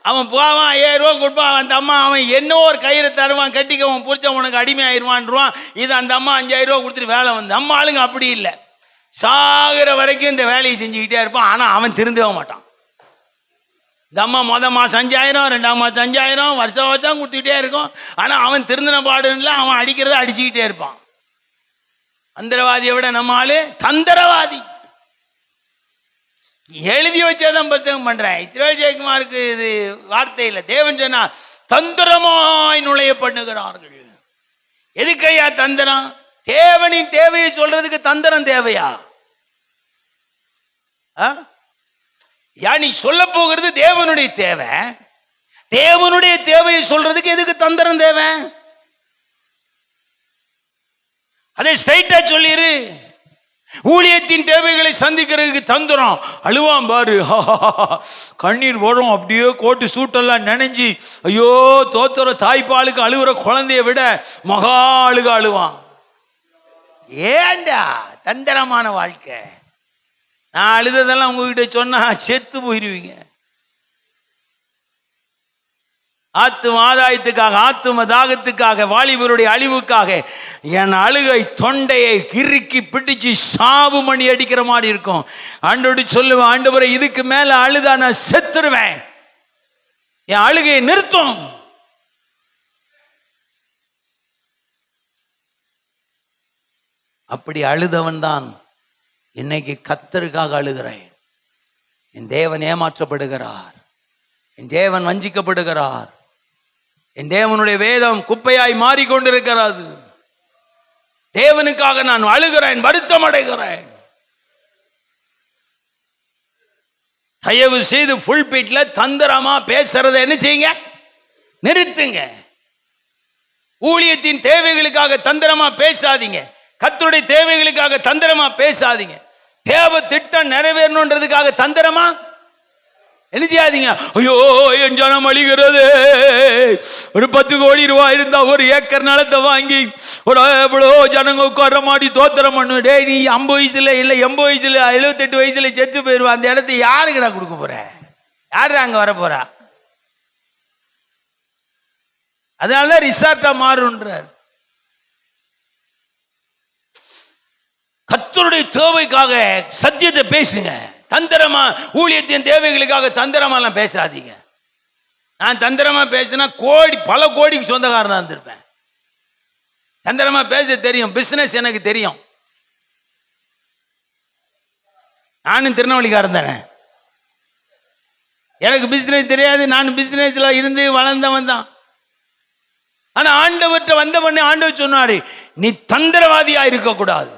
அவன் போவான் 5000 ரூபாய் கொடுப்பான். அந்த அம்மா அவன் என்ன ஒரு கயிறு தருவான், கட்டிக்க அவன் பிடிச்ச உனக்கு அடிமை ஆயிடுவான்றான். இது அந்த அம்மா 5000 ரூபாய் கொடுத்துட்டு வேலை வந்து. நம்ம ஆளுங்க அப்படி இல்லை, சாகிற வரைக்கும் இந்த வேலையை செஞ்சுக்கிட்டே இருப்பான். ஆனா அவன் திருந்தவே மாட்டான். இந்த அம்மா மாதம் 5000, 2ஆம் மாதம் 5000, வருஷம் வருஷம் கொடுத்துக்கிட்டே இருக்கும். ஆனால் அவன் திருந்தின பாடுல அவன் அடிக்கிறத அடிச்சுக்கிட்டே இருப்பான். தந்திரவாதியை விட நம்ம ஆளு தந்திரவாதி. எழுதி வச்சதான் பிரசங்கம் பண்றேன். இஸ்ரவேல் ஜெயக்குமாருக்கு இது வார்த்தை இல்லை, தேவன் சொன்னா தந்திரமாய் நுழைய பண்ணுகிறார்கள். எதுக்கையா தந்திரம்? தேவனின் தேவையை சொல்றதுக்கு தந்திரம் தேவையா? நீ சொல்ல போகிறது தேவனுடைய தேவை, தேவனுடைய தேவையை சொல்றதுக்கு எதுக்கு தந்திரம் தேவை? அதை ஸ்ட்ரைட்டா சொல்லிரு. ஊழியத்தின் தேவைகளை சந்திக்கிறதுக்கு தந்திரம். அழுவான் பாரு, கண்ணீர் வரும், அப்படியே கோட்டு சூட்டெல்லாம் நினைஞ்சி ஐயோ தோத்துற தாய்ப்பாலுக்கு அழுகுற குழந்தைய விட மகா அழுவான். ஏண்டா தந்திரமான வாழ்க்கை? நான் அழுததெல்லாம் உங்ககிட்ட சொன்னா செத்து போயிருவீங்க. ஆத்தும ஆதாயத்துக்காக, ஆத்தும தாகத்துக்காக, வாலிபருடைய அழிவுக்காக என் அழுகை தொண்டையை கிறுக்கி பிடிச்சு சாவு மணி அடிக்கிற மாதிரி இருக்கும். ஆண்டோடு சொல்லுவேன், ஆண்டவரே இதுக்கு மேல அழுதா நான் செத்துருவேன், என் அழுகையை நிறுத்தும். அப்படி அழுதவன் தான் இன்னைக்கு கர்த்தருக்காக அழுகிறேன். என் தேவன் ஏமாற்றப்படுகிறார், என் தேவன் வஞ்சிக்கப்படுகிறார், என் தேவனுடைய வேதம் குப்பையாய் மாறிக்கொண்டிருக்கிறது. தேவனுக்காக நான் அழுகிறேன், வருத்தம் அடைகிறேன். தயவு செய்து புல்பிட்ல தந்திரமா பேசுறத என்ன செய்யுங்க, நிறுத்துங்க. ஊழியத்தின் தேவைகளுக்காக தந்திரமா பேசாதீங்க, கர்த்தருடைய தேவைகளுக்காக தந்திரமா பேசாதீங்க. தேவ திட்டம் நிறைவேறணுன்றதுக்காக தந்திரமா என்ன செய்யாதீங்க. ஐயோ என் ஜனம் அழிகிறது, ஒரு 10 கோடி ரூபாய் இருந்தா ஒரு ஏக்கர் நிலத்தை வாங்கி ஒரு எவ்வளோ ஜனங்க உட்கார மாடி தோத்திரம் பண்ணுவேன். டே நீ 50 வயசுல இல்லை 80 வயசுல 78 வயசுல செத்து போயிடுவா. அந்த இடத்த யாருக்கு நான் கொடுக்க போறேன்? யாரு அங்க வர போறா? அதனாலதான் ரிசார்ட்டா மாறுன்றார். கர்த்தருடைய தேவைக்காக சத்தியத்தை பேசுங்க. தந்திரமா ஊழியத்தின் தேவைகளுக்காக தந்திரமா எல்லாம் பேசாதீங்க. நான் தந்திரமா பேசினா பல கோடிக்கு சொந்தக்காரனா இருந்திருப்பேன். தந்திரமா பேச தெரியும், பிசினஸ் எனக்கு தெரியும். நானும் திருநெல்வேலிக்காரன் தானே, எனக்கு பிசினஸ் தெரியாது. நான் பிசினஸ்ல இருந்து வளர்ந்தவன் தான். ஆனா ஆண்டவர்கிட்ட வந்த உடனே ஆண்டவர் சொன்னாரு, நீ தந்திரவாதியா இருக்கக்கூடாது,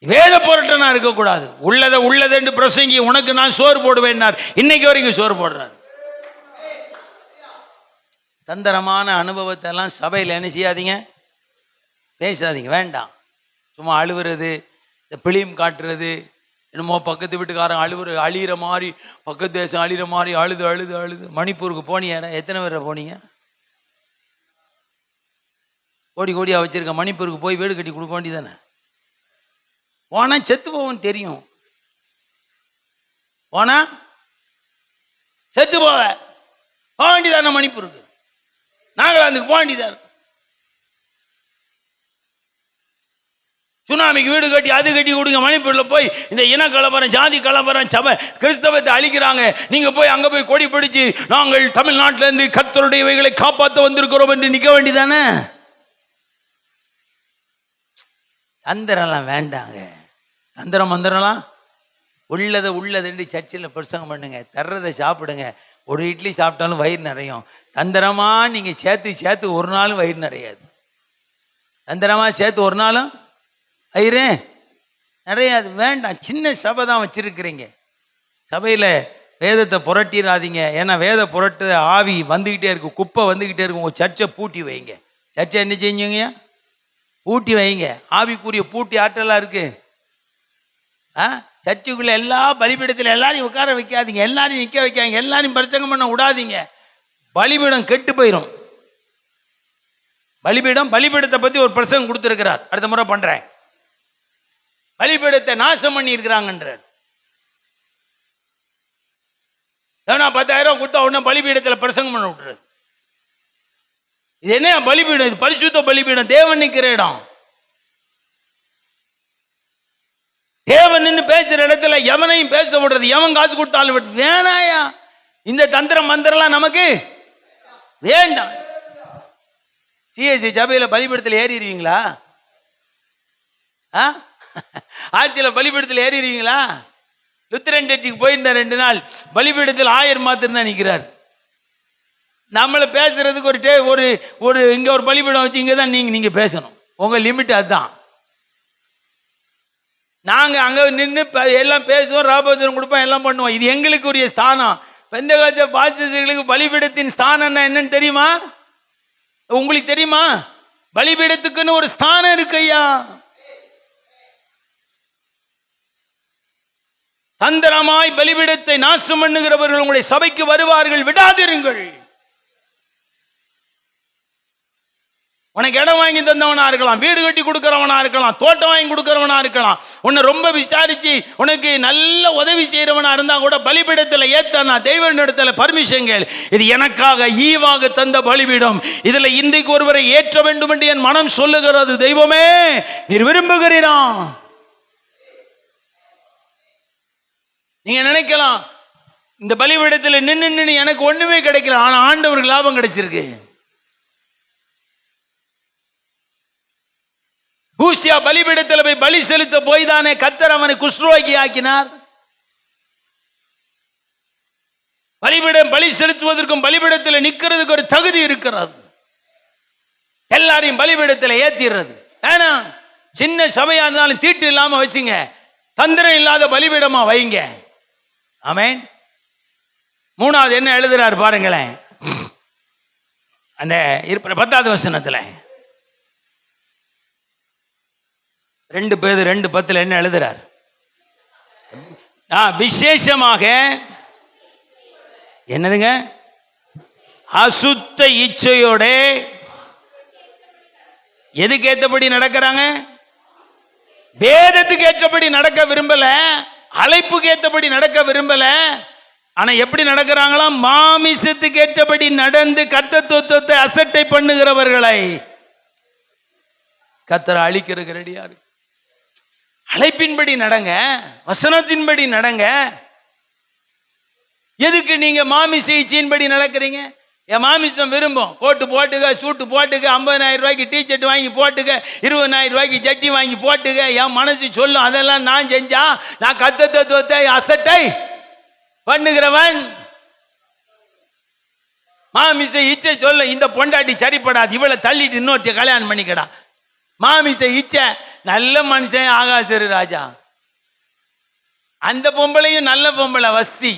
வேத பொருட்டனா இருக்கக்கூடாது, உள்ளது என்று பிரசங்கி, உனக்கு நான் சோறு போடுவேன். இன்னைக்கு வரைக்கும் சோறு போடுறாரு. தந்திரமான அனுபவத்தை எல்லாம் சபையில் என்ன செய்யாதீங்க, பேசாதீங்க, வேண்டாம். சும்மா அழுவுறது, இந்த பிளியும் காட்டுறது, என்னமோ பக்கத்து வீட்டுக்காரன் அழிகிற மாதிரி, பக்கத்து தேசம் அழிகிற மாதிரி அழுது அழுது அழுது. மணிப்பூருக்கு போனீங்க, எத்தனை பேரை போனீங்க? கோடி கோடியா வச்சிருக்க மணிப்பூருக்கு போய் வீடு கட்டி கொடுக்க வேண்டியதானே. போனா செத்து போவன் தெரியும், போனா செத்து போக வேண்டியதான மணிப்பூருக்கு, நாகாலாந்துக்கு போக வேண்டியதான. சுனாமிக்கு வீடு கட்டி அது கட்டி கொடுங்க. மணிப்பூர்ல போய் இந்த இன கலவரம், ஜாதி கலவரம், சபை கிறிஸ்தவத்தை அழிக்கிறாங்க. நீங்க போய் அங்க போய் கொடி பிடிச்சு நாங்கள் தமிழ்நாட்டில இருந்து கர்த்தருடையவைகளை காப்பாற்ற வந்திருக்கிறோம் என்று நிக்க வேண்டியதானே. தந்திரம்லாம் வேண்டாங்க. தந்திரம் மந்திரம்லாம் உள்ளது சர்ச்சில் பிரசங்கம் பண்ணுங்க, தர்றதை சாப்பிடுங்க. ஒரு இட்லி சாப்பிட்டாலும் வயிறு நிறையும். தந்திரமா நீங்க சேர்த்து ஒரு நாளும் வயிறு நிறையாது. தந்திரமா சேர்த்து ஒரு நாளும் வயிறு நிறையாது. வேண்டாம். சின்ன சபை தான் வச்சிருக்கிறீங்க. சபையில வேதத்தை புரட்டிடாதீங்க. ஏன்னா வேத புரட்டு ஆவி வந்துகிட்டே இருக்கு, குப்பை வந்துகிட்டே இருக்கு. உங்க சர்ச்சை பூட்டி வைங்க. சர்ச்சை என்ன செஞ்சீங்க? பூட்டி வைங்க. ஆவிக்குரிய பூட்டி ஆற்றலாம் இருக்கு. சர்ச்சுக்குள்ள எல்லா பலிபீடத்தில் எல்லாரையும் உட்கார வைக்காதீங்க, எல்லாரையும் நிற்க வைக்காங்க, எல்லாரையும் பிரசங்கம் பண்ண விடாதீங்க. பலிபீடம் கெட்டு போயிடும். பலிபீடத்தை பத்தி ஒரு பிரசங்கம் கொடுத்திருக்கிறார், அடுத்த முறை பண்றேன். பலிபீடத்தை நாசம் பண்ணி இருக்கிறாங்கன்றார். 10,000 கொடுத்தா உடனே பலிபீடத்தில் பிரசங்கம் பண்ண விட்டுறது. இது என்ன பலிபீடம்? இது பரிசுத்த பலிபீடம், தேவன் நிற்கிற இடம். தேவன் நின்று பேசுற இடத்துல எவனையும் பேச விடுறது, எவன் காசு கொடுத்தாலும் வேணாயா. இந்த தந்திரம் மந்திரம்லாம் நமக்கு வேண்டாம். சிஎஸ்சி சபையில பலிபீடத்தில் ஏறிடுவீங்களா? ஆட்சியில் பலிபீடத்தில் ஏறிடுவீங்களா? லுத்திரன் சர்ச்சுக்கு போயிருந்த 2 நாள் பலிபீடத்தில் 1000 மாத்திரம் தான் நிற்கிறார். நம்மளை பேசுறதுக்கு ஒரு இங்க ஒரு பலிபீடம் வச்சு இங்க தான் நீங்க பேசணும். உங்க லிமிட் அதுதான். நாங்க அங்க நின்று எல்லாம் பேசுவோம், ராபோஜனம் கொடுப்போம், எல்லாம் பண்ணுவோம். இது எங்களுக்கு உரிய ஸ்தானம். பெந்தேகோஸ்தே பாஸ்டர்களுக்கு பலிபீடத்தின் ஸ்தானம் என்னன்னு தெரியுமா? உங்களுக்கு தெரியுமா? பலிபீடத்துக்குன்னு ஒரு ஸ்தானம் இருக்கு ஐயா. தந்திரமாய் பலிபீடத்தை நாசம் பண்ணுகிறவர்கள் உங்களுடைய சபைக்கு வருவார்கள், விடாதிருங்கள். உனக்கு இடம் வாங்கி தந்தவனா இருக்கலாம், வீடு கட்டி கொடுக்கிறவனா இருக்கலாம், தோட்டம் வாங்கி கொடுக்கிறவனா இருக்கலாம், உன்னை ரொம்ப விசாரிச்சு உனக்கு நல்ல உதவி செய்யறவனா இருந்தா கூட பலிபீடத்தில் ஏத்தனா தெய்வ இடத்துல பர்மிஷன்கள். இது எனக்காக ஈவாக தந்த பலிபீடம், இதுல இன்றைக்கு ஒருவரை ஏற்ற வேண்டும் என்று என் மனம் சொல்லுகிறது. தெய்வமே, நீர் விரும்புகிறீரா? நீங்க நினைக்கலாம் இந்த பலிபீடத்தில் நின்று எனக்கு ஒண்ணுமே கிடைக்கல, ஆனா ஆண்டவருக்கு லாபம் கிடைச்சிருக்கு. ஊசியா பலிபீடத்தில் போய் பலி செலுத்த போய் தானே கர்த்தர் அவனை குஷ்ரோகி ஆக்கினார். பலிபீடம் பலி செலுத்துவதற்கும் பலிபீடத்தில் நிற்கிறதுக்கு ஒரு தகுதி இருக்கிறது. எல்லாரையும் பலிபீடத்தில் ஏத்திடுறது ஏன்னா சின்ன சபையா இருந்தாலும் தீட்டு இல்லாம வச்சுங்க, தந்திரம் இல்லாத பலிபீடமா வைங்க. ஆமென். 3வது என்ன எழுதுறாரு பாருங்களேன், அந்த 10வது வசனத்துல 2 பேதுரு 2:10 என்ன எழுதுறார்? விசேஷமாக என்னதுங்க? அசுத்த இச்சையோட எதுக்கு ஏற்றபடி நடக்கிறாங்க? வேதத்துக்கு ஏற்றபடி நடக்க விரும்பல, அழைப்புக்கு ஏற்றபடி நடக்க விரும்பல. ஆனா எப்படி நடக்கிறாங்களாம்? மாமிசத்துக்கு ஏற்றபடி நடந்து கர்த்தத்துவத்தை அசட்டை பண்ணுகிறவர்களை கர்த்தர் அழிக்கிறதுக்கு ரெடியா இருக்கு. அழைப்பின்படி நடங்க, வசனத்தின்படி நடங்க. எதுக்கு நீங்க மாமிச இச்சையின்படி நடக்கிறீங்க? என் மாமிசம் விரும்பும், கோட்டு போட்டுக்க, சூட்டு போட்டுக்க, 50,000 ரூபாய்க்கு டீஷர்ட் வாங்கி போட்டுக்க, 20,000 ரூபாய்க்கு ஜட்டி வாங்கி போட்டுக்க. என் மனசு சொல்லும் அதெல்லாம் நான் செஞ்சா நான் கர்த்தத்துவத்தை அசட்டை பண்ணுகிறவன். மாமிச இச்சை சொல்ல இந்த பொண்டாட்டி சரிப்படாது, இவளை தள்ளிட்டு இன்னொருத்த கல்யாணம் பண்ணிக்கடா. மாமிச இச்சை. நல்ல மனுஷன் ஆகாசரு ராஜா, அந்த பொம்பளையும் நல்ல பொம்பளை வஸ்தி.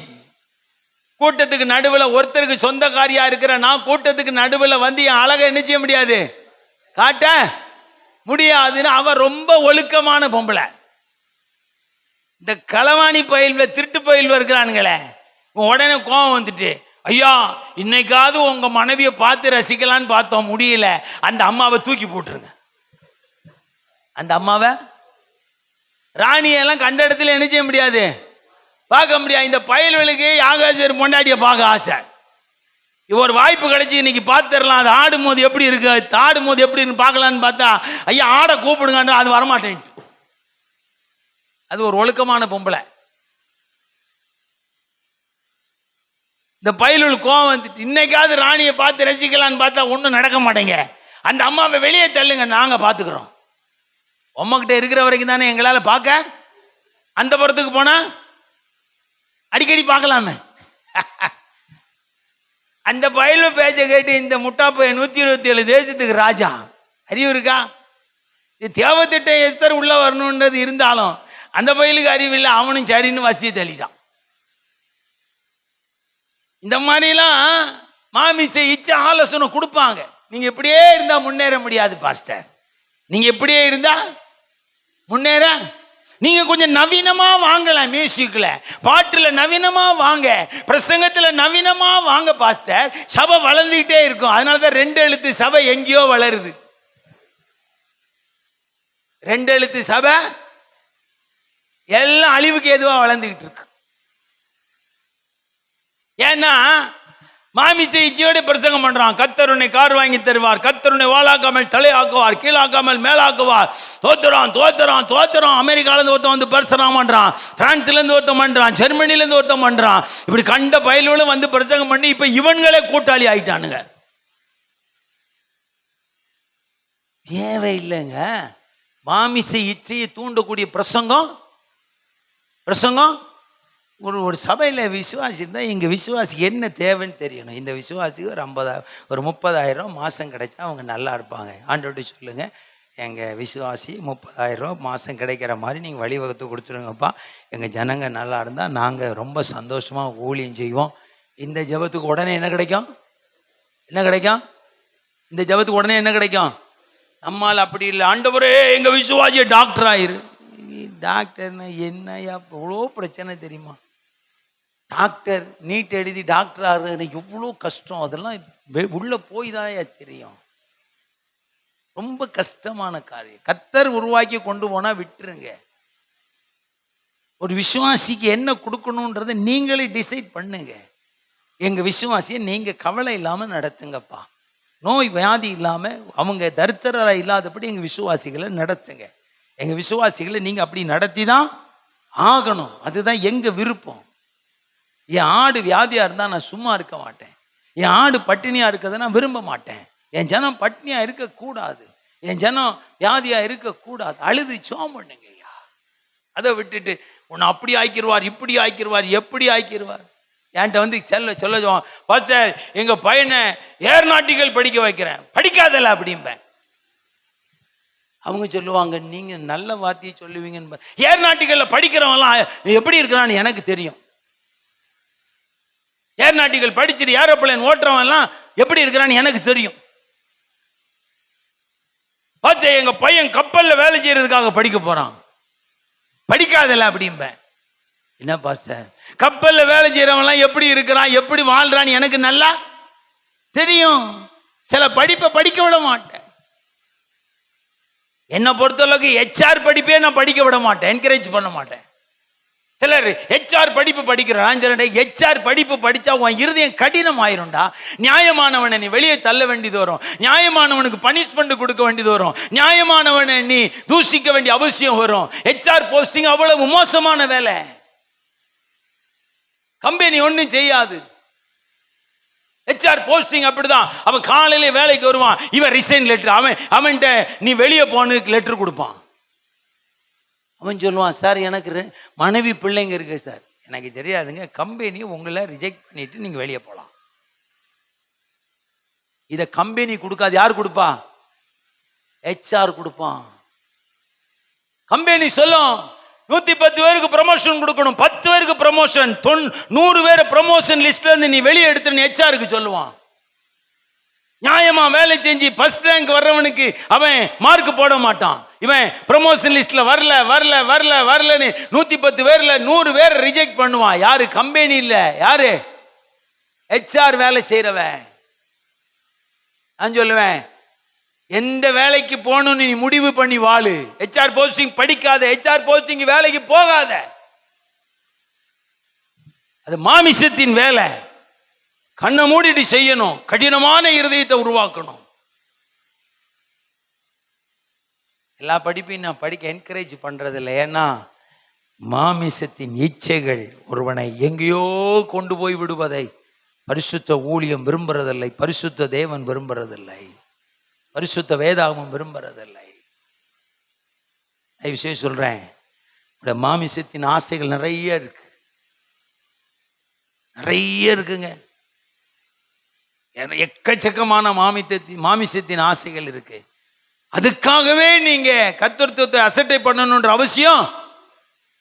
கூட்டத்துக்கு நடுவில் ஒருத்தருக்கு சொந்தக்காரியா இருக்கிற நான் கூட்டத்துக்கு நடுவில் வந்து என் அழகை என்ன செய்ய முடியாது, காட்ட முடியாதுன்னு அவ ரொம்ப ஒழுக்கமான பொம்பளை. இந்த களவாணி பயில்வ திருட்டு பயில்வ இருக்கிறானுங்களே, உடனே கோபம் வந்துட்டு, ஐயா இன்னைக்காவது உங்க மனைவியை பார்த்து ரசிக்கலான்னு பார்த்தோம், முடியல, அந்த அம்மாவை தூக்கி போட்டுருங்க. அந்த அம்மாவை ராணியெல்லாம் கண்ட இடத்துல என்ன செய்ய முடியாது, பார்க்க முடியாது. இந்த பயல்களுக்கு ஆகாசர் பொண்டாட்டிய பார்க்க ஆசை. ஒரு வாய்ப்பு கிடைச்சி இன்னைக்கு பார்த்துடலாம், அது ஆடும் போது எப்படி இருக்கு, ஆடும் போது எப்படி இருக்கு பார்க்கலான்னு பார்த்தா, ஐயா ஆட கூப்பிடுங்க, அது வரமாட்டேன். அது ஒரு ஒழுக்கமான பொம்பளை. இந்த பயலுள் கோவம் வந்துட்டு, இன்னைக்காவது ராணியை பார்த்து ரசிக்கலான்னு பார்த்தா ஒன்றும் நடக்க மாட்டேங்க. அந்த அம்மாவை வெளியே தள்ளுங்க, நாங்க பார்த்துக்கிறோம். உம்மகிட்ட இருக்கிற வரைக்கும் தானே எங்களால் பார்க்க. அந்த புறத்துக்கு போனா அடிக்கடி பார்க்கலாமே. அந்த பயில பேச்ச கேட்டு இந்த முட்டாப்ப 127 தேசத்துக்கு ராஜா. அறிவு இருக்கா? இது தேவத்திட்டம் எஸ்தர் உள்ள வரணுன்றது இருந்தாலும் அந்த பயிலுக்கு அறிவு இல்லை, அவனும் சரின்னு வசியை தள்ளிட்டான். இந்த மாதிரிலாம் மாமிசை இச்ச ஆலோசனை கொடுப்பாங்க. நீங்க இப்படியே இருந்தா முன்னேற முடியாது பாஸ்டர், நீங்க இப்படியே இருந்தா முன்னேற. நீங்க கொஞ்சம் நவீனமா வாங்கலாம், மியூசிக்ல பாட்டுல நவீனமா வாங்க, பிரசங்கத்துல நவீனமா வாங்க பாஸ்டர். சபை வளர்ந்துகிட்டே இருக்கும். அதனாலதான் 2 எழுத்து சபை எங்கேயோ வளருது. 2 எழுத்து சபை எல்லாம் அழிவுக்கு எதுவா வளர்ந்துகிட்டு இருக்கு. ஏன்னா மாமிச இச்சையோட பிரசங்கம் பண்றான். கர்த்தர் உன்னை கார் வாங்கி தருவார், கர்த்தர் உன்னை வாளாக்காமல் தலையாக்குவார், கீழாக்காமல் மேலாக்குவார். தோத்துறான் தோத்துறான் தோத்துறான். அமெரிக்கால இருந்து ஒருத்தன் வந்து பிரசங்கம் பண்றான், பிரான்ஸ்ல இருந்து ஒருத்தன் பண்றான், ஜெர்மனில இருந்து ஒருத்தன் பண்றான். இப்படி கண்ட பயல்களும் வந்து பிரசங்கம் பண்ணி இப்ப இவன்களே கூட்டாளி ஆயிட்டானுங்க. தேவையில்லைங்க மாமிச இச்சையை தூண்டக்கூடிய பிரசங்கம். ஒரு சபையில் விசுவாசி இருந்தால் எங்கள் விசுவாசிக்கு என்ன தேவைன்னு தெரியணும். இந்த விசுவாசிக்கு ஒரு 30,000 மாதம் கிடைச்சா அவங்க நல்லா இருப்பாங்க. ஆண்டவர்கிட்ட சொல்லுங்கள், எங்கள் விசுவாசி 30,000 மாதம் கிடைக்கிற மாதிரி நீங்கள் வழிவகுத்து கொடுத்துருங்கப்பா. எங்கள் ஜனங்க நல்லா இருந்தால் நாங்கள் ரொம்ப சந்தோஷமாக ஊழியம் செய்வோம். இந்த ஜெபத்துக்கு உடனே என்ன கிடைக்கும்? இந்த ஜெபத்துக்கு உடனே என்ன கிடைக்கும்? நம்மால் அப்படி இல்லை. ஆண்டவரே எங்கள் விசுவாசியை டாக்டர் ஆயிரு. டாக்டர்னா என்னையா எவ்வளோ பிரச்சனை தெரியுமா? டாக்டர் நீட் எழுதி டாக்டர் ஆகுறது எவ்வளோ கஷ்டம். அதெல்லாம் உள்ள போய் தான் தெரியும். ரொம்ப கஷ்டமான காரியம். கர்த்தர் உருவாக்கி கொண்டு போனா விட்டுருங்க. ஒரு விசுவாசிக்கு என்ன கொடுக்கணுன்றதை நீங்களே டிசைட் பண்ணுங்க. எங்க விசுவாசியை நீங்க கவலை இல்லாம நடத்துங்கப்பா. நோய் வியாதி இல்லாம அவங்க தரித்திரரா இல்லாதபடி எங்க விசுவாசிகளை நடத்துங்க. எங்க விசுவாசிகளை நீங்க அப்படி நடத்தி தான் ஆகணும். அதுதான் எங்க விருப்பம். என் ஆடு வியாதியா இருந்தா நான் சும்மா இருக்க மாட்டேன். என் ஆடு பட்டினியா இருக்கிறத நான் விரும்ப மாட்டேன். என் ஜனம் பட்டினியா இருக்கக்கூடாது, என் ஜனம் வியாதியா இருக்கக்கூடாது. அழுது சோம் பண்ணுங்க ஐயா. அதை விட்டுட்டு உன்னை அப்படி ஆக்கிடுவார், இப்படி ஆக்கிடுவார், எப்படி ஆக்கிடுவார். என்கிட்ட வந்து சொல்லுவான், பாஸ்டர் எங்க பையனை ஏர்நாட்டிக்கல் படிக்க வைக்கிறேன், படிக்காதல்ல அப்படிம்பேன். அவங்க சொல்லுவாங்க, நீங்க நல்ல வார்த்தையை சொல்லுவீங்கன்னு. ஏர்நாட்டிக்கல்ல படிக்கிறவங்களாம் எப்படி இருக்கிறான்னு எனக்கு தெரியும். ஏர்நாட்டிக்கல் படிச்சுட்டு ஏரோப்ளேன் ஓட்டுறவன் எல்லாம் எப்படி இருக்கிறான்னு எனக்கு தெரியும். பாச்சா எங்க பையன் கப்பல்ல வேலை செய்யறதுக்காக படிக்க போறான், படிக்காதல்ல அப்படிம்பேன். என்ன பாஸ்டர், கப்பல்ல வேலை செய்யறவன் எல்லாம் எப்படி இருக்கிறான், எப்படி வாழ்றான்னு எனக்கு நல்லா தெரியும். சில படிப்பை படிக்க விட மாட்டேன். என்னை பொறுத்தளவுக்கு HR படிப்பே நான் படிக்க விட மாட்டேன், என்கரேஜ் பண்ண மாட்டேன். சிலர் HR படிப்பு படிக்கிறான். HR படிப்பு படிச்சா உன் இருதயம் கடினம் ஆயிரும்டா. நியாயமானவனை நீ வெளியே தள்ள வேண்டியது வரும், நியாயமானவனுக்கு பனிஷ்மெண்ட் கொடுக்க வேண்டியது வரும், நியாயமானவனை நீ தூஷிக்க வேண்டிய அவசியம் வரும். HR போஸ்டிங் அவ்வளவு மோசமான வேலை. கம்பெனி ஒன்றும் செய்யாது. HR போஸ்டிங் அப்படிதான். அவன் காலையில வேலைக்கு வருவான், இவன் ரிசைன் லெட்டர், அவன்கிட்ட நீ வெளியே போன்னு லெட்டர் கொடுப்பான். அவன் சொல்லுவான், சார் எனக்கு மனைவி பிள்ளைங்க இருக்கு சார். எனக்கு தெரியாதுங்க, கம்பெனி உங்களை ரிஜெக்ட் பண்ணிட்டு நீங்க வெளியே போகலாம். இத கம்பெனி கொடுக்காது. யார் கொடுப்பா? HR கொடுப்பான். கம்பெனி சொல்லும் 110 பேருக்கு ப்ரமோஷன் கொடுக்கணும், 10 பேருக்கு ப்ரமோஷன், 100 பேர் ப்ரமோஷன் லிஸ்ட்ல இருந்து நீ வெளியே எடுத்துன்னு HR சொல்லுவான். நியாயமா வேலை செஞ்சு ஃபர்ஸ்ட் ரேங்க் வர்றவனுக்கு அவன் மார்க் போட மாட்டான். இவன் ப்ரமோஷன் லிஸ்ட்ல வரல வரல வரல வரலன்னு 110 பேர்ல 100 பேர் ரிஜெக்ட் பண்ணுவான். யாரு? கம்பெனி இல்ல, யாரு? HR வேலை செய்யறவன். நான் சொல்லுவேன், எந்த வேலைக்கு போகணும்னு நீ முடிவு பண்ணி வாழு. HR போஸ்டிங் படிக்காத, HR போஸ்டிங் வேலைக்கு போகாத. அது மாமிசத்தின் வேலை. கண்ணை மூடிட்டு செய்யணும். கடினமான இருதயத்தை உருவாக்கணும். எல்லா படிப்பையும் நான் படிக்க என்கரேஜ் பண்றது இல்லை. ஏன்னா மாமிசத்தின் இச்சைகள் ஒருவனை எங்கேயோ கொண்டு போய் விடுவதை பரிசுத்த ஊழியம் விரும்புறதில்லை, பரிசுத்த தேவன் விரும்புறதில்லை, பரிசுத்த வேதாகமம் விரும்புறதில்லை. விஷயம் சொல்றேன், மாமிசத்தின் ஆசைகள் நிறைய இருக்குங்க. எக்கச்சக்கமான மாமிசத்தின் ஆசைகள் இருக்கு. அதுக்காகவே நீங்க கர்த்தத்துவத்தை அசட்டை பண்ணணும்ன்ற அவசியம்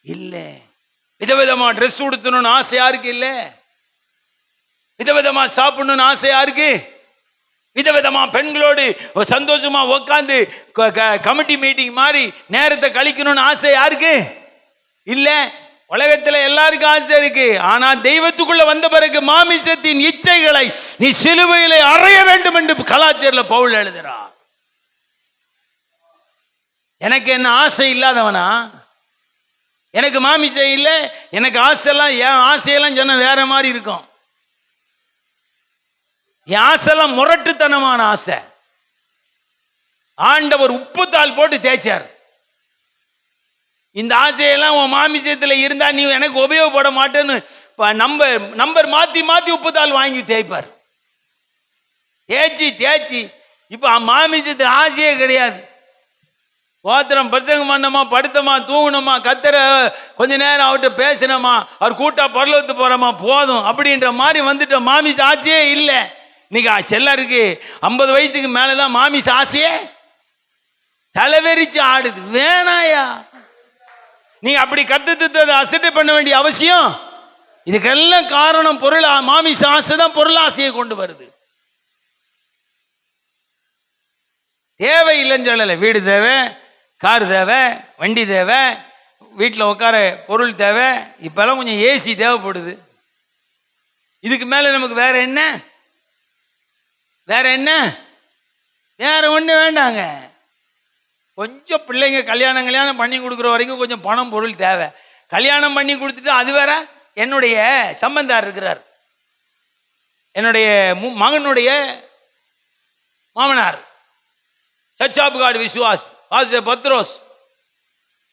இல்லை. விதவிதமா ட்ரெஸ் உடுத்தணும்னு ஆசை யாருக்கு இல்லை? விதவிதமா சாப்பிடணும்னு ஆசை யாருக்கு? விதவிதமா பெண்களோடு சந்தோஷமா உட்காந்து கமிட்டி மீட்டிங் மாதிரி நேரத்தை கழிக்கணும்னு ஆசை யாருக்கு இல்ல? உலகத்துல எல்லாருக்கும் ஆசை இருக்கு. ஆனா தெய்வத்துக்குள்ள வந்த பிறகு மாமிசத்தின் இச்சைகளை நீ சிலுவையிலே அறைய வேண்டும் என்று கலாச்சாரத்துல பவுல் எழுதுறார். எனக்கு என்ன ஆசை இல்லாதவனா? எனக்கு மாமிசம் இல்லை, எனக்கு ஆசையெல்லாம், என் ஆசையெல்லாம் சொன்ன வேற மாதிரி இருக்கும். என் ஆசைலாம் முரட்டுத்தனமான ஆசை. ஆண்டவர் உப்புத்தாள் போட்டு தேய்ச்சார். இந்த ஆசையெல்லாம் உன் மாமிசத்துல இருந்தா நீ எனக்கு உபயோகப்பட மாட்டேன்னு நம்பர் மாத்தி மாத்தி உப்புத்தாள் வாங்கி தேய்ப்பார். தேய்ச்சி இப்ப மாமிசத்துல ஆசையே கிடையாது. கோத்திரம் பிரசங்கம் பண்ணமா, படுத்தமா, தூங்கணுமா, கத்தர கொஞ்ச நேரம் அவர்கிட்ட பேசணுமா, அவர் கூட்டா பரலோகத்து போறோமா, போதும் அப்படின்ற மாதிரி வந்துட்ட. மாமிச ஆசையே இல்லை. இன்னைக்கு செல்லருக்கு 50 வயசுக்கு மேலதான் மாமிச ஆசையே தலைவெறிச்சு ஆடுது. வேணாயா, நீ அப்படி கத்து அசட்டை பண்ண வேண்டிய அவசியம். இதுக்கெல்லாம் காரணம் பொருள். மாமிச ஆசை தான் பொருள் ஆசையை கொண்டு வருது. தேவை இல்லைன்னு சொல்லலை. வீடு தேவை, கார் தேவை, வண்டி தேவை, வீட்டில் உட்கார பொருள் தேவை. இப்பெல்லாம் கொஞ்சம் ஏசி தேவைப்படுது. இதுக்கு மேல நமக்கு வேற என்ன? வேற ஒண்ணு வேண்டாங்க. கொஞ்சம் பிள்ளைங்க கல்யாணம் பண்ணி கொடுக்குற வரைக்கும் கொஞ்சம் பணம் பொருள் தேவை. கல்யாணம் பண்ணி கொடுத்துட்டு அது வேற. என்னுடைய சம்பந்தார் இருக்கிறார், என்னுடைய மகனுடைய மாமனார் சச்சாபுகாடு விசுவாசி, பத்ரோஸ்.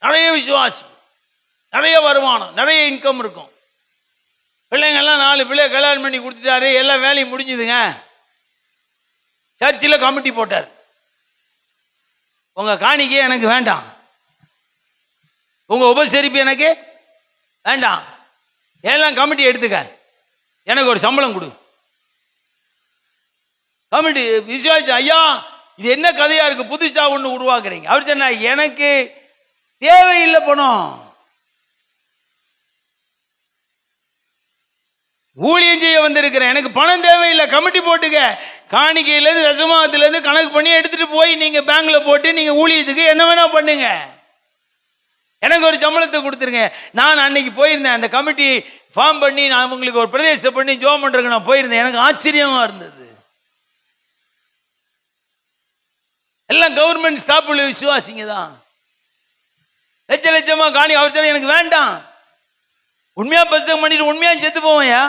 நிறைய விசுவாசி, நிறைய வருமானம், நிறைய இன்கம் இருக்கும். பிள்ளைங்கள்லாம் 4 பிள்ளை கல்யாணம் பண்ணி கொடுத்துட்டாரு. எல்லாம் வேலையும் முடிஞ்சுதுங்க. சர்ச்சில் கமிட்டி போட்டார். உங்க காணிக்கை எனக்கு வேண்டாம், உங்க உபசரிப்பு எனக்கு வேண்டாம், எல்லாம் கமிட்டி எடுத்துக்க, எனக்கு ஒரு சம்பளம் கொடு. கமிட்டி விசுவாசி, ஐயா இது என்ன கதையா இருக்கு, புதுசா ஒண்ணு உருவாக்குறீங்க. அவர் சொன்னா, எனக்கு தேவையில்லை பணம், ஊழியம் செய்ய வந்திருக்கிறேன், எனக்கு பணம் தேவையில்லை, கமிட்டி போட்டுக்க, காணிக்கையிலேருந்து தசமாகத்திலேருந்து கணக்கு பண்ணி எடுத்துட்டு போய் நீங்க பேங்க்ல போட்டு நீங்க ஊழியத்துக்கு என்ன வேணா பண்ணுங்க, எனக்கு ஒரு சம்பளத்தை கொடுத்துருங்க. நான் அன்னைக்கு போயிருந்தேன், அந்த கமிட்டி ஃபார்ம் பண்ணி நான் உங்களுக்கு ஒரு பிரதேசம் பண்ணி ஜோம் பண்றதுக்கு நான் போயிருந்தேன். எனக்கு ஆச்சரியமா இருந்தது. எல்லாம் கவர்மெண்ட் ஸ்டாஃப் உள்ள விசுவாசிங்க தான். லட்சமா காணி. அவர் எனக்கு வேண்டாம், உண்மையா பிரசங்கம் பண்ணிட்டு உண்மையா செத்து போவையா.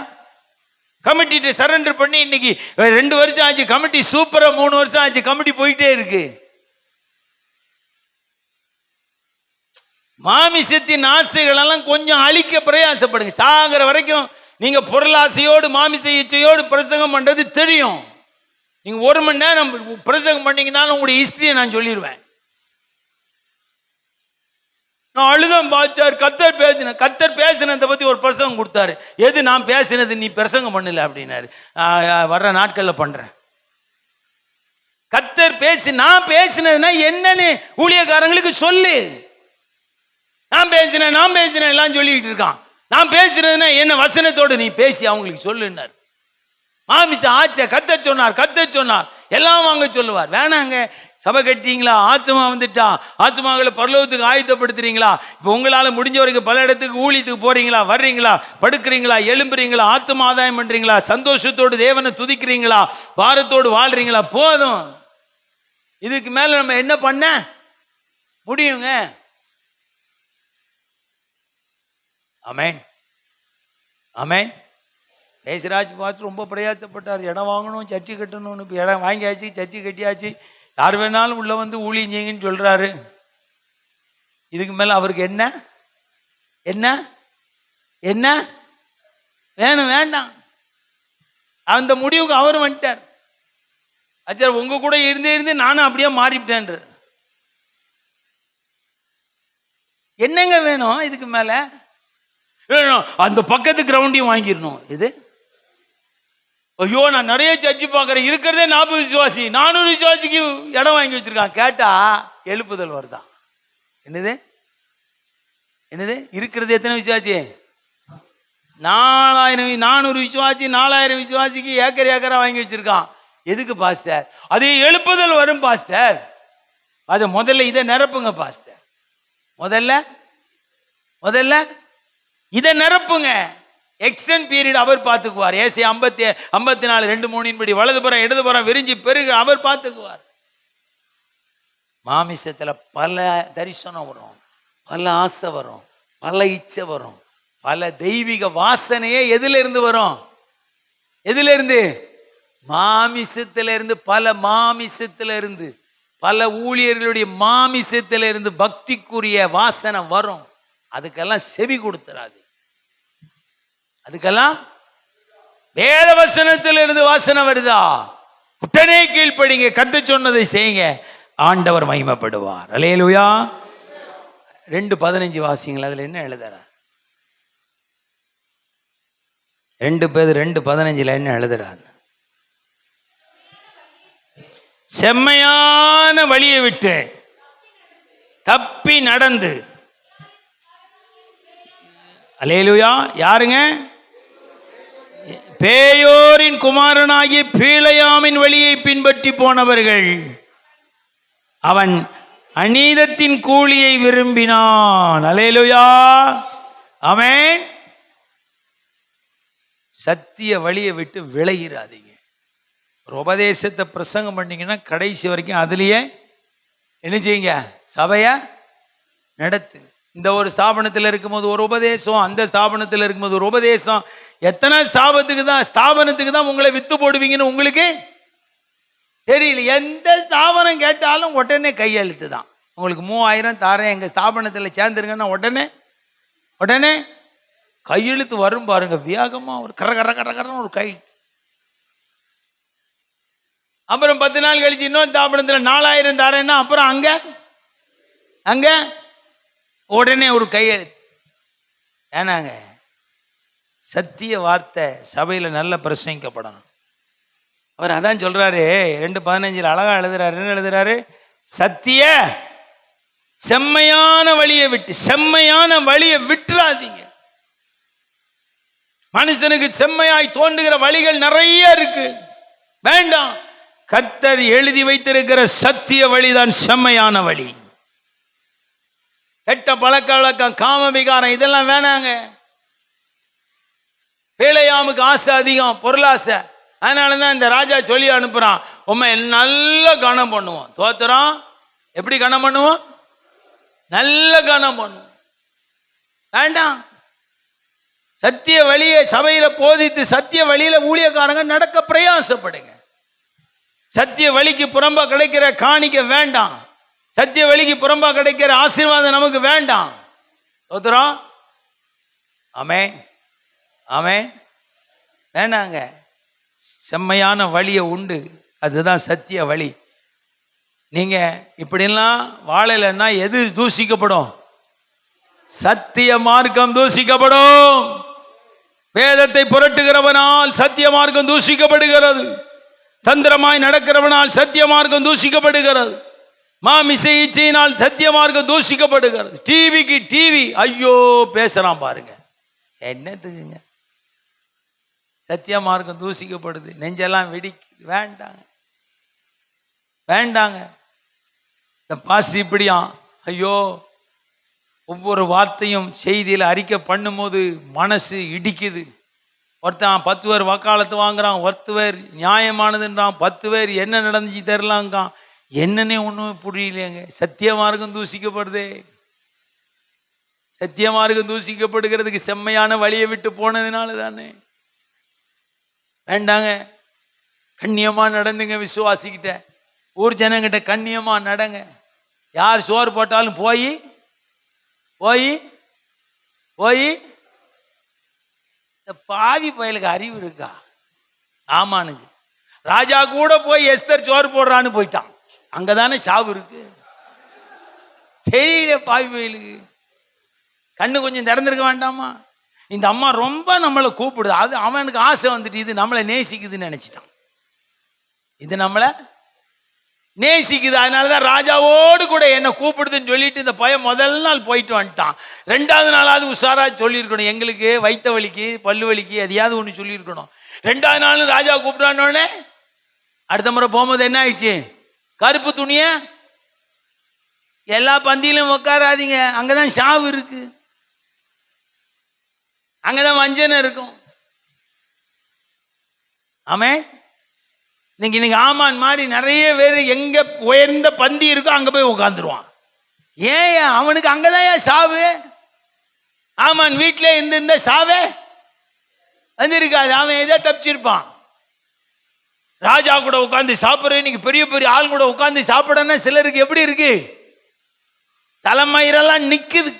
கமிட்டி சரண்டர் பண்ணி இன்னைக்கு 2 வருஷம் ஆச்சு. கமிட்டி சூப்பரா 3 வருஷம் ஆச்சு. கமிட்டி போயிட்டே இருக்கு. மாமிசத்தின் ஆசைகள் எல்லாம் கொஞ்சம் அழிக்க பிரயாசப்படுங்க. சாகிற வரைக்கும் நீங்க பொருளாசையோடு மாமிச இச்சையோடு பிரசங்கம் பண்றது தெரியும். நீங்க 1 மணி நேரம் பிரசங்கம் பண்ணீங்கன்னாலும் உங்களுடைய ஹிஸ்டரியை நான் சொல்லிடுவேன். நான் அழுதம் பாச்சார், கத்தர் பேசினதை பத்தி ஒரு பிரசங்கம் கொடுத்தாரு. எது நான் பேசினது, நீ பிரசங்கம் பண்ணல அப்படின்னாரு. வர்ற நாட்கள்ல பண்றேன். கத்தர் நான் பேசினதுன்னா என்னன்னு ஊழியக்காரங்களுக்கு சொல்லு. நான் பேசினேன் எல்லாம் சொல்லிட்டு இருக்கான். நான் பேசுறதுன்னா என்ன, வசனத்தோடு நீ பேசி அவங்களுக்கு சொல்லுன்னார். மாமிச ஆச்ச கத்தர் சொன்னார் எல்லாம் வாங்க சொல்லுவார். வேணாங்க, சபை கட்டிங்களா, ஆத்மா வந்துட்டா, ஆத்மாக்களை பரலோகத்துக்கு ஆயத்தப்படுத்துறீங்களா, இப்போ உங்களால் முடிஞ்ச வரைக்கும் பல இடத்துக்கு ஊழியத்துக்கு போறீங்களா, வர்றீங்களா, படுக்கிறீங்களா, எழும்புறீங்களா, ஆத்மா ஆதாயம் பண்றீங்களா, சந்தோஷத்தோடு தேவனை துதிக்கிறீங்களா, பாரத்தோடு வாழ்றீங்களா, போதும். இதுக்கு மேல நம்ம என்ன பண்ண முடியுங்க? ஆமென், ஆமென். தேசராஜ் பார்த்து ரொம்ப பிரயாசப்பட்டார். இடம் வாங்கணும், சர்ச்சை கட்டணும்னு. இப்போ இடம் வாங்கியாச்சு, சர்ச்சை கட்டியாச்சு. யார் வேணாலும் உள்ள வந்து ஊழியம் செய்யுங்கன்னு சொல்றாரு. இதுக்கு மேல அவருக்கு என்ன வேணும்? வேண்டாம். அந்த முடிவுக்கு அவரும் வந்துட்டார். அச்சா, உங்க கூட இருந்து நானும் அப்படியே மாறிவிட்டேன். என்னங்க வேணும் இதுக்கு மேல? அந்த பக்கத்து கிரவுண்டையும் வாங்கிடணும். இது ஐயோ, நான் நிறைய சர்ச்சு பார்க்கிறேன், இருக்கிறதே 40 விசுவாசி, 400 விசுவாசிக்கு இடம் வாங்கி வச்சிருக்கான். கேட்டா எழுப்புதல் வருதான். என்னது இருக்கிறது எத்தனை விசுவாசி? 400 விசுவாசி, 4000 விசுவாசிக்கு ஏக்கரா வாங்கி வச்சிருக்கான். எதுக்கு பாஸ்டர்? அது எழுப்புதல் வரும் பாஸ்டர். அது முதல்ல இதை நிரப்புங்க பாஸ்டர். முதல்ல இதை நிரப்புங்க. எக்ஸ்டெண்ட் பீரியட் அவர் பார்த்துக்குவார். ஏசி 54:2-3 படி வலதுபுறம் இடதுபுறம் விரிஞ்சி பெருக அவர் பார்த்துக்குவார். மாமிசத்துல பல தரிசனம் வரும், பல ஆசை வரும், பல இச்சை வரும், பல தெய்வீக வாசனையே எதுல இருந்து வரும்? மாமிசத்திலிருந்து பல ஊழியர்களுடைய மாமிசத்திலிருந்து பக்திக்குரிய வாசனை வரும். அதுக்கெல்லாம் செவி கொடுத்துறாது. அதுக்கெல்லாம் வேத வசனத்திலிருந்து வாசனை வருதா, உடனே கீழ்ப்படிங்க, கத்து சொன்னதை செய்யுங்க, ஆண்டவர் மகிமைப்படுவார். அல்லேலூயா. 2:15 வாசிங்களா. அதுல என்ன எழுதுறார்? 2 பேதுரு 2:15 என்ன எழுதுறார்? செம்மையான வழியை விட்டு தப்பி நடந்து. அல்லேலூயா. யாருங்க? பேயோரின் குமாரனாகிய பீலையாமின் வழியை பின்பற்றி போனவர்கள். அவன் அநீதத்தின் கூலியை விரும்பினான். அல்லேலூயா. ஆமென். சத்திய வழியை விட்டு விலகிராதீங்க. ஒரு உபதேசத்தை பிரசங்கம் பண்ணீங்கன்னா கடைசி வரைக்கும் அதுலயே என்ன செய்யுங்க, சபைய நடத்து. இந்த ஒரு ஸ்தாபனத்தில் இருக்கும்போது ஒரு உபதேசம், அந்த ஸ்தாபனத்தில் இருக்கும்போது ஒரு உபதேசம். எத்தனை ஸ்தாபனத்துக்கு தான் உங்களை வித்து போடுவீங்கன்னு உங்களுக்கு தெரியல. எந்த ஸ்தாபனம் கேட்டாலும் உடனே கையெழுத்து தான். உங்களுக்கு 3000 தாரேன், எங்க ஸ்தாபனத்தில் சேர்ந்துருங்கன்னா உடனே கையெழுத்து வரும் பாருங்க. வியாகமா ஒரு கரன்னு ஒரு கையெழுத்து. அப்புறம் 10 நாள் கழிச்சு இன்னொரு ஸ்தாபனத்தில் 4000 தாரேன்னா அப்புறம் அங்க உடனே ஒரு கையெழுத்து. ஏனாங்க, சத்திய வார்த்தை சபையில நல்ல பிரசங்கிக்கப்படணும். அவர் அதான் சொல்றாரு. 2:15 அழகா எழுதுறாரு. என்ன எழுதுறாரு? சத்திய செம்மையான வழியை விட்டுறாதீங்க. மனுஷனுக்கு செம்மையாய் தோன்றுகிற வழிகள் நிறைய இருக்கு, வேண்டாம். கர்த்தர் எழுதி வைத்திருக்கிற சத்திய வழிதான் செம்மையான வழி. கெட்ட பழக்க வழக்கம், காம விகாரம் இதெல்லாம் வேணாங்க. பீலையாமுக்கு ஆசை அதிகம், பொருளாசை. அதனாலதான் இந்த ராஜா சொல்லி அனுப்புறான், உண்மை நல்ல கனம் பண்ணுவோம். தோத்திரம் எப்படி கனம் பண்ணுவோம்? நல்ல கனம் பண்ணுவோம். வேண்டாம். சத்திய வழியை சபையில போதித்து சத்திய வழியில ஊழியக்காரங்க நடக்க பிரயாசப்படுங்க. சத்திய வழிக்கு புறம்பா கிடைக்கிற காணிக்க வேண்டாம். சத்திய வழிக்கு புறம்பா கிடைக்கிற ஆசீர்வாதம் நமக்கு வேண்டாம். தோத்திரம். ஆமென், ஆமென். வேண்டாங்க. செம்மையான வழியை உண்டு, அதுதான் சத்திய வழி. நீங்க இப்படிலாம் வாழலைன்னா எது தூசிக்கப்படும்? சத்திய மார்க்கம் தூசிக்கப்படும். வேதத்தை புரட்டுகிறவனால் சத்திய மார்க்கம் தூசிக்கப்படுகிறது. தந்திரமாய் நடக்கிறவனால் சத்திய மார்க்கம் தூசிக்கப்படுகிறது. மாமிசை இச்சையினால் சத்திய மார்க்கம் தூசிக்கப்படுகிறது. டிவிக்கு டிவி ஐயோ பேசுறான் பாருங்க, என்னத்துக்குங்க? சத்திய மார்க்கம் தூசிக்கப்படுது, நெஞ்செல்லாம் வெடிக்குது. வேண்டாங்க. இந்த பாசி இப்படியா, ஐயோ, ஒவ்வொரு வார்த்தையும் செய்தியில் அறிக்கை பண்ணும்போது மனசு இடிக்குது. ஒருத்தன் 10 பேர் வக்காலத்து வாங்குறான், 10 பேர் நியாயமானதுன்றான், 10 பேர் என்ன நடந்துச்சு தெரியலாங்கான். என்னன்னே ஒன்றும் புரியலையாங்க. சத்திய மார்க்கம் தூசிக்கப்படுதே. சத்திய மார்க்கம் தூசிக்கப்படுகிறதுக்கு செம்மையான வழியை விட்டு போனதுனால தானே. வேண்டாங்க. கண்ணியமா நடந்துங்க. விசுவாசிக்கிட்ட, ஊர் ஜனங்கிட்ட கண்ணியமா நடங்க. யார் சோறு போட்டாலும் போய் இந்த பாவி பயலுக்கு அறிவு இருக்கா? ஆமானுங்க. ராஜா கூட போய் எஸ்தர் சோறு போடுறான்னு போயிட்டான். அங்கதானே சாவு இருக்கு. தெரியல பாவி பயலுக்கு. கண்ணு கொஞ்சம் திறந்திருக்க வேண்டாமா? இந்த அம்மா ரொம்ப நம்மளை கூப்பிடுது. அது அவனுக்கு ஆசை வந்துட்டு இது நம்மளை நேசிக்குதுன்னு நினைச்சிட்டான். இது நம்மளை நேசிக்குது. அதனாலதான் ராஜாவோடு கூட என்ன கூப்பிடுதுன்னு சொல்லிட்டு இந்த பையன் முதல் நாள் போயிட்டு வந்துட்டான். 2வது நாளாவது உஷாரா சொல்லியிருக்கணும். எங்களுக்கு வைத்த வலிக்கு பல்லு வலிக்கு எதையாவது ஒன்று சொல்லியிருக்கணும். 2வது நாள் ராஜா கூப்பிடானோடனே அடுத்த முறை போகும்போது என்ன ஆயிடுச்சு? கருப்பு துணிய எல்லா பந்தியிலும் உட்காராதீங்க, அங்கதான் சாவு இருக்கு, அங்கதான் வஞ்சனை இருக்கும். ஆமென். இன்னைக்கு ஆமான் மாதிரி நிறைய பேர் எங்க உயர்ந்த பந்தி இருக்கோ அங்க போய் உட்காந்துருவான். ஏன்? அவனுக்கு அங்கதான் சாவு. ஆமான் வீட்டிலே இருந்திருந்த சாவே வந்திருக்காது. அவன் எதோ தப்பிச்சிருப்பான். ராஜா கூட உட்கார்ந்து சாப்பிட்ற, இன்னைக்கு பெரிய பெரிய ஆள் கூட உட்கார்ந்து சாப்பிடன்னா சிலருக்கு எப்படி இருக்கு? தலைமயிரெல்லாம் நிக்குது.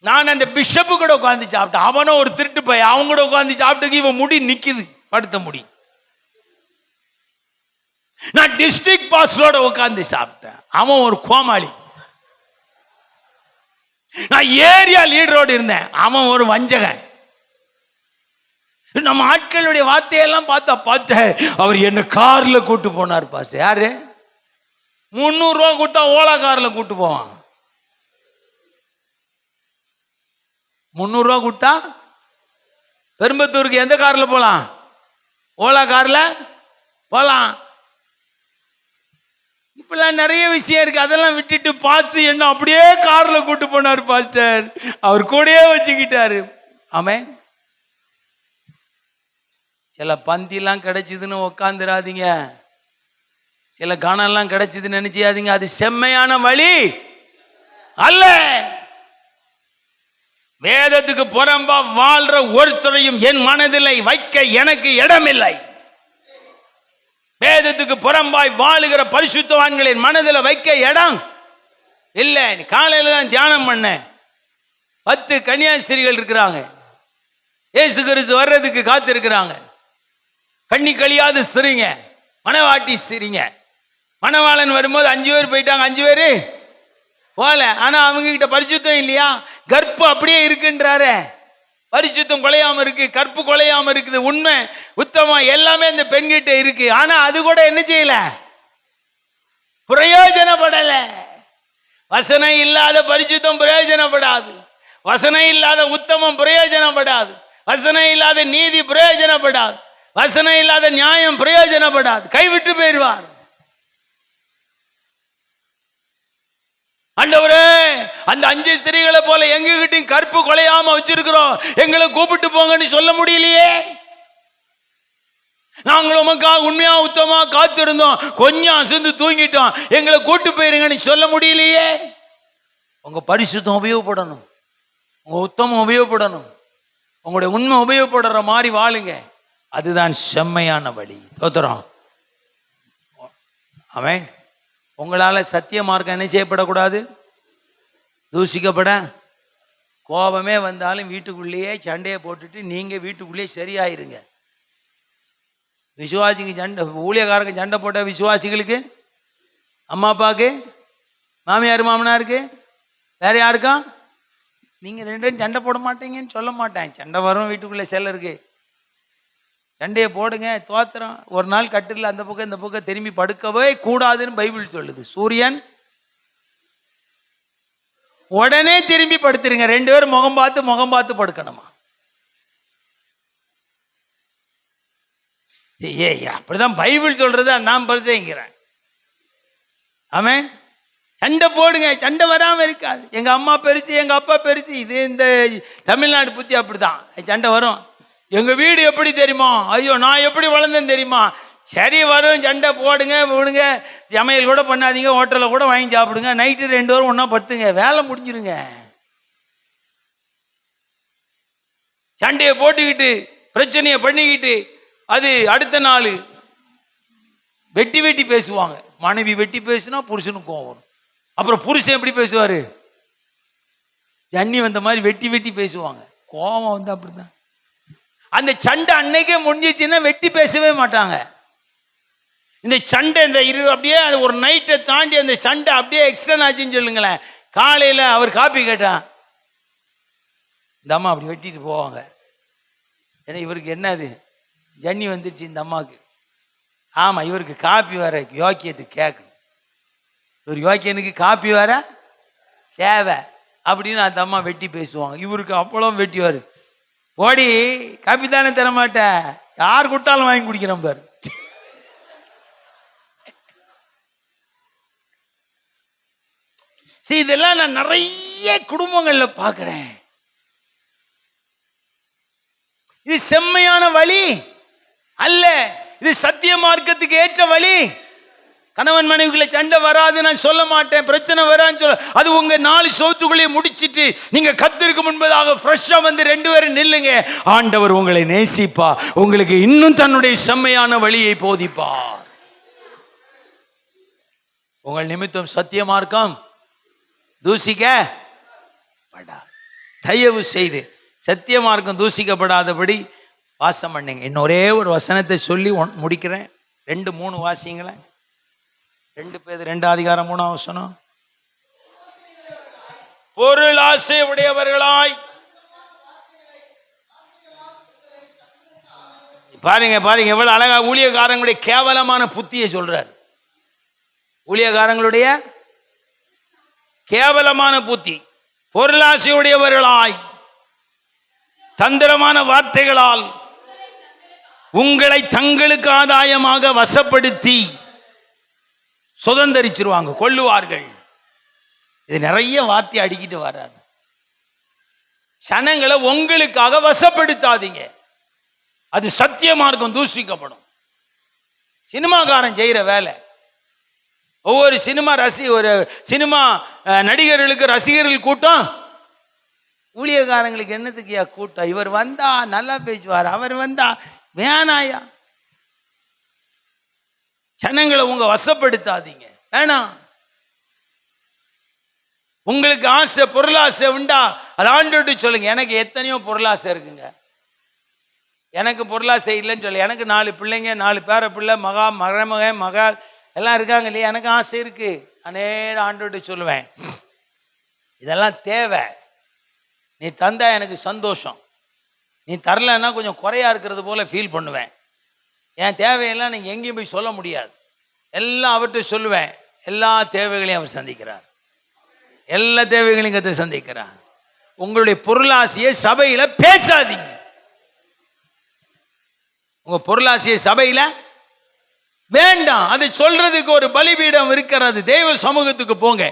நான் அந்த பிஷப்பு கூட உட்கார்ந்து சாப்பிட்டேன். அவனும் ஒரு திருட்டு பையன், அவங்க கூட உட்கார்ந்து சாப்பிட்டு இவன் முடி நிக்குது, படுத்த முடி. நான் டிஸ்ட்ரிக்ட் பாஸ்டரோட உட்கார்ந்து சாப்பிட்டேன், அவன் ஒரு கோமாளி. நான் ஏரியா லீடரோடு இருந்தேன், அவன் ஒரு வஞ்சகன். நம்ம ஆட்களுடைய வார்த்தையெல்லாம் பார்த்த அவர் என்ன கார்ல கூட்டு போனார் பாஸ். யாரு? 300 ரூபா கொடுத்தா ஓலா கார்ல கூட்டு போவான். 300 ரூபா கொடுத்தா பெரும்பத்தூருக்கு எந்த கார்ல போலாம்? ஓலா கார்ல போலாம். இப்பெல்லாம் நிறைய விஷயம் இருக்கு, அதெல்லாம் விட்டுட்டு பாஸ்டர் என்ன அப்படியே கார்ல கூட்டு போனார் பாஸ்டர், அவர் கூடயே வச்சுக்கிட்டாரு. ஆமென். சில பந்திலாம் கிடைச்சதுன்னு உக்காந்துராதீங்க, சில கணம்லாம் கிடைச்சதுன்னு நினைச்சாதீங்க, அது செம்மையான வழி அல்ல. வேதத்துக்கு புறம்பா வாழ்ற ஒருத்தரையும் என் மனதில் வைக்க எனக்கு இடமில்லை. வேதத்துக்கு புறம்பாய் வாழுகிற பரிசுத்தவான்களின் மனதில் வைக்க இடம் இல்லை. காலையில தான் தியானம் பண்ண 10 கன்னியாஸ்திரிகள் இருக்கிறாங்க, இயேசு கிறிஸ்து வர்றதுக்கு காத்து இருக்கிறாங்க. கண்ணி கழியாது சிரிங்க, மனவாட்டி சிரிங்க. மணவாளன் வரும்போது 5 பேர் போயிட்டாங்க, 5 பேர் போல. ஆனா அவங்க கிட்ட பரிசுத்தம் இல்லையா? கற்பு அப்படியே இருக்குன்றாரு. பரிசுத்தம் குலையாம இருக்கு, கற்பு குலையாம இருக்குது, உண்மை உத்தமம் எல்லாமே இந்த பெண்கிட்ட இருக்கு. ஆனா அது கூட என்ன செய்யல? பிரயோஜனப்படல. வசனம் இல்லாத பரிசுத்தம் பிரயோஜனப்படாது, வசனம் இல்லாத உத்தமம் பிரயோஜனப்படாது, வசனம் இல்லாத நீதி பிரயோஜனப்படாது, வசனம் இல்லாத நியாயம் பிரயோஜனப்படாது, கைவிட்டு போயிடுவார். ஆண்டவரே, அந்த 5 ஸ்திரீகளை போல எங்ககிட்டையும் கற்பு கொலையாம வச்சிருக்கிறோம், எங்களை கூப்பிட்டு போங்கன்னு சொல்ல முடியலையே. நாங்களும் உமக்காக உண்மையா உத்தமா காத்திருந்தோம், கொஞ்சம் அசந்து தூங்கிட்டோம், எங்களை கூட்டு போயிருங்கன்னு சொல்ல முடியலையே. உங்க பரிசுத்தம் உபயோகப்படணும், உங்க உத்தமம் உபயோகப்படணும், உங்களுடைய உண்மை உபயோகப்படுற மாதிரி வாழுங்க. அதுதான் செம்மையான வழி. தோத்திரம். ஆமென். உங்களால சத்திய மார்க்கம் என்ன செய்யப்படக்கூடாது? தூசிக்கப்பட. கோபமே வந்தாலும் வீட்டுக்குள்ளேயே சண்டையை போட்டுட்டு நீங்க வீட்டுக்குள்ளேயே சரியாயிருங்க. விசுவாசிக்கு சண்டை, ஊழியக்காரங்க சண்டை போட்ட விசுவாசிகளுக்கு, அம்மா அப்பாவுக்கு, மாமியார் மாமனாருக்கு, வேற யாருக்கும் நீங்க 2 பேரும் சண்டை போட மாட்டீங்கன்னு சொல்ல மாட்டேன். சண்டை வரும் வீட்டுக்குள்ளே சிலருக்கு. சண்டையை போடுங்க, தோத்திரம். ஒரு நாள் கட்டில் அந்த பக்கம் இந்த பக்கம் திரும்பி படுக்கவே கூடாதுன்னு பைபிள் சொல்லுது. சூரியன் உடனே திரும்பி படுத்துருங்க. 2 பேரும் முகம் பார்த்து படுக்கணுமா? அப்படிதான் பைபிள் சொல்றது, நான் பரிசைங்கிறேன். ஆமென். சண்டை போடுங்க, சண்டை வராம இருக்காது. எங்க அம்மா பெருசு, எங்க அப்பா பெருசு, இது இந்த தமிழ்நாடு புத்தி அப்படிதான், சண்டை வரும். எங்க வீடு எப்படி தெரியுமா? ஐயோ, நான் எப்படி வளர்ந்தேன்னு தெரியுமா? சரி, வரும், சண்டை போடுங்க விடுங்க, சமையல் கூட பண்ணாதீங்க, ஹோட்டலில் கூட வாங்கி சாப்பிடுங்க, நைட்டு 2 பேரும் ஒன்றா படுத்துங்க, வேலை முடிஞ்சிருங்க. சண்டையை போட்டுக்கிட்டு பிரச்சனையை பண்ணிக்கிட்டு அது அடுத்த நாள் வெட்டி பேசுவாங்க. மனைவி வெட்டி பேசுனா புருஷனுக்கு கோவம் வரும். அப்புறம் புருஷன் எப்படி பேசுவாரு? ஜன்னி வந்த மாதிரி வெட்டி பேசுவாங்க. கோவம் வந்து அப்படிதான். அந்த சண்டை அன்னைக்கே முடிஞ்சிச்சுன்னா வெட்டி பேசவே மாட்டாங்க. இந்த சண்டை இந்த அப்படியே ஒரு நைட்டை தாண்டி அந்த சண்டை அப்படியே எக்ஸ்டன் ஆச்சுன்னு சொல்லுங்களேன். காலையில் அவர் காப்பி கேட்டான், இந்த அம்மா அப்படி வெட்டிட்டு போவாங்க. ஏன்னா இவருக்கு என்னது, ஜன்னி வந்துருச்சு இந்த அம்மாவுக்கு. ஆமாம், இவருக்கு காப்பி வேற யோக்கியத்துக்கு கேட்கணும். இவர் யோக்கியனுக்கு காப்பி வேற தேவை அப்படின்னு அந்த அம்மா வெட்டி பேசுவாங்க. இவருக்கு அப்பளம் வெட்டிவார். ஓடி காப்பி தானே தரமாட்டேன், யார் கொடுத்தாலும் வாங்கி குடிக்கிறேன் பாரு. சரி, இதெல்லாம் நான் நிறைய குடும்பங்கள்ல பார்க்கிறேன். இது செம்மையான வழி அல்ல, இது சத்திய மார்க்கத்துக்கு ஏற்ற வழி கணவன் மனைவிக்குள்ள சண்டை வராது நான் சொல்ல மாட்டேன், பிரச்சனை வரான்னு சொல்ல. அது உங்க 4 சோத்துக்குள்ளே முடிச்சிட்டு நீங்க கர்த்தருக்கு முன்பதாக ஃப்ரெஷ்ஷா வந்து 2 பேரும் நில்லுங்க. ஆண்டவர் உங்களை நேசிப்பா, உங்களுக்கு இன்னும் தன்னுடைய செம்மையான வழியை போதிப்பார். உங்கள் நிமித்தம் சத்திய மார்க்கம் தூசிக்க படாது. தயவு செய்து சத்திய மார்க்கம் தூசிக்கப்படாதபடி வாசம் பண்ணுங்க. இன்னொரே ஒரு வசனத்தை சொல்லி முடிக்கிறேன். 2-3 வாசிங்களேன். 2 பேதுரு 2:3 வசனம். பொருள் ஆசை உடையவர்களாய், பாருங்க பாருங்க எவ்வளவு அழகா ஊழியக்காரங்களுடைய கேவலமான புத்தியை சொல்றார். ஊழியக்காரங்களுடைய கேவலமான புத்தி. பொருளாசையுடையவர்களாய் தந்திரமான வார்த்தைகளால் உங்களை தங்களுக்கு ஆதாயமாக வசப்படுத்தி சுதந்தரிச்சிருவாங்க, கொள்ளுவார்கள். இது நிறைய வார்த்தை அடிக்கிட்டு வர்றாரு. சனங்களை உங்களுக்காக வசப்படுத்தாதீங்க, அது சத்திய மார்க்கம் தூஷிக்கப்படும். சினிமாக்காரன் செய்யற வேலை. ஒவ்வொரு ஒரு சினிமா நடிகர்களுக்கு ரசிகர்கள் கூட்டம், ஊழியக்காரங்களுக்கு என்னத்துக்கு கூட்டம்? இவர் வந்தா நல்லா பேசுவார், அவர் வந்தா வேணாயா. ஜனங்களை உங்க வசப்படுத்தாதீங்க, வேணாம். உங்களுக்கு ஆசை, பொருளாசை உண்டா, அது ஆண்டோட்டு சொல்லுங்க. எனக்கு எத்தனையோ பொருளாசை இருக்குங்க, எனக்கு பொருளாசை இல்லைன்னு சொல்ல. எனக்கு 4 பிள்ளைங்க, 4 பேர பிள்ளை, மருமகன் மகள் எல்லாம் இருக்காங்க இல்லையா. எனக்கு ஆசை இருக்கு. நேரம் ஆண்டோட்டு சொல்லுவேன், இதெல்லாம் தேவை. நீ தந்தா எனக்கு சந்தோஷம், நீ தரலன்னா கொஞ்சம் குறையா இருக்கிறது போல ஃபீல் பண்ணுவேன். என் தேவையெல்லாம் நீங்கள் எங்கேயும் போய் சொல்ல முடியாது, எல்லாம் அவர்கிட்ட சொல்லுவேன். எல்லா தேவைகளையும் அவர் சந்திக்கிறார், எல்லா தேவைகளையும் கற்று சந்திக்கிறார். உங்களுடைய பொருளாசையை சபையில பேசாதீங்க. உங்க பொருளாசையை சபையில வேண்டாம். அதை சொல்றதுக்கு ஒரு பலிபீடம் இருக்கிறது. தேவ சமூகத்துக்கு போங்க.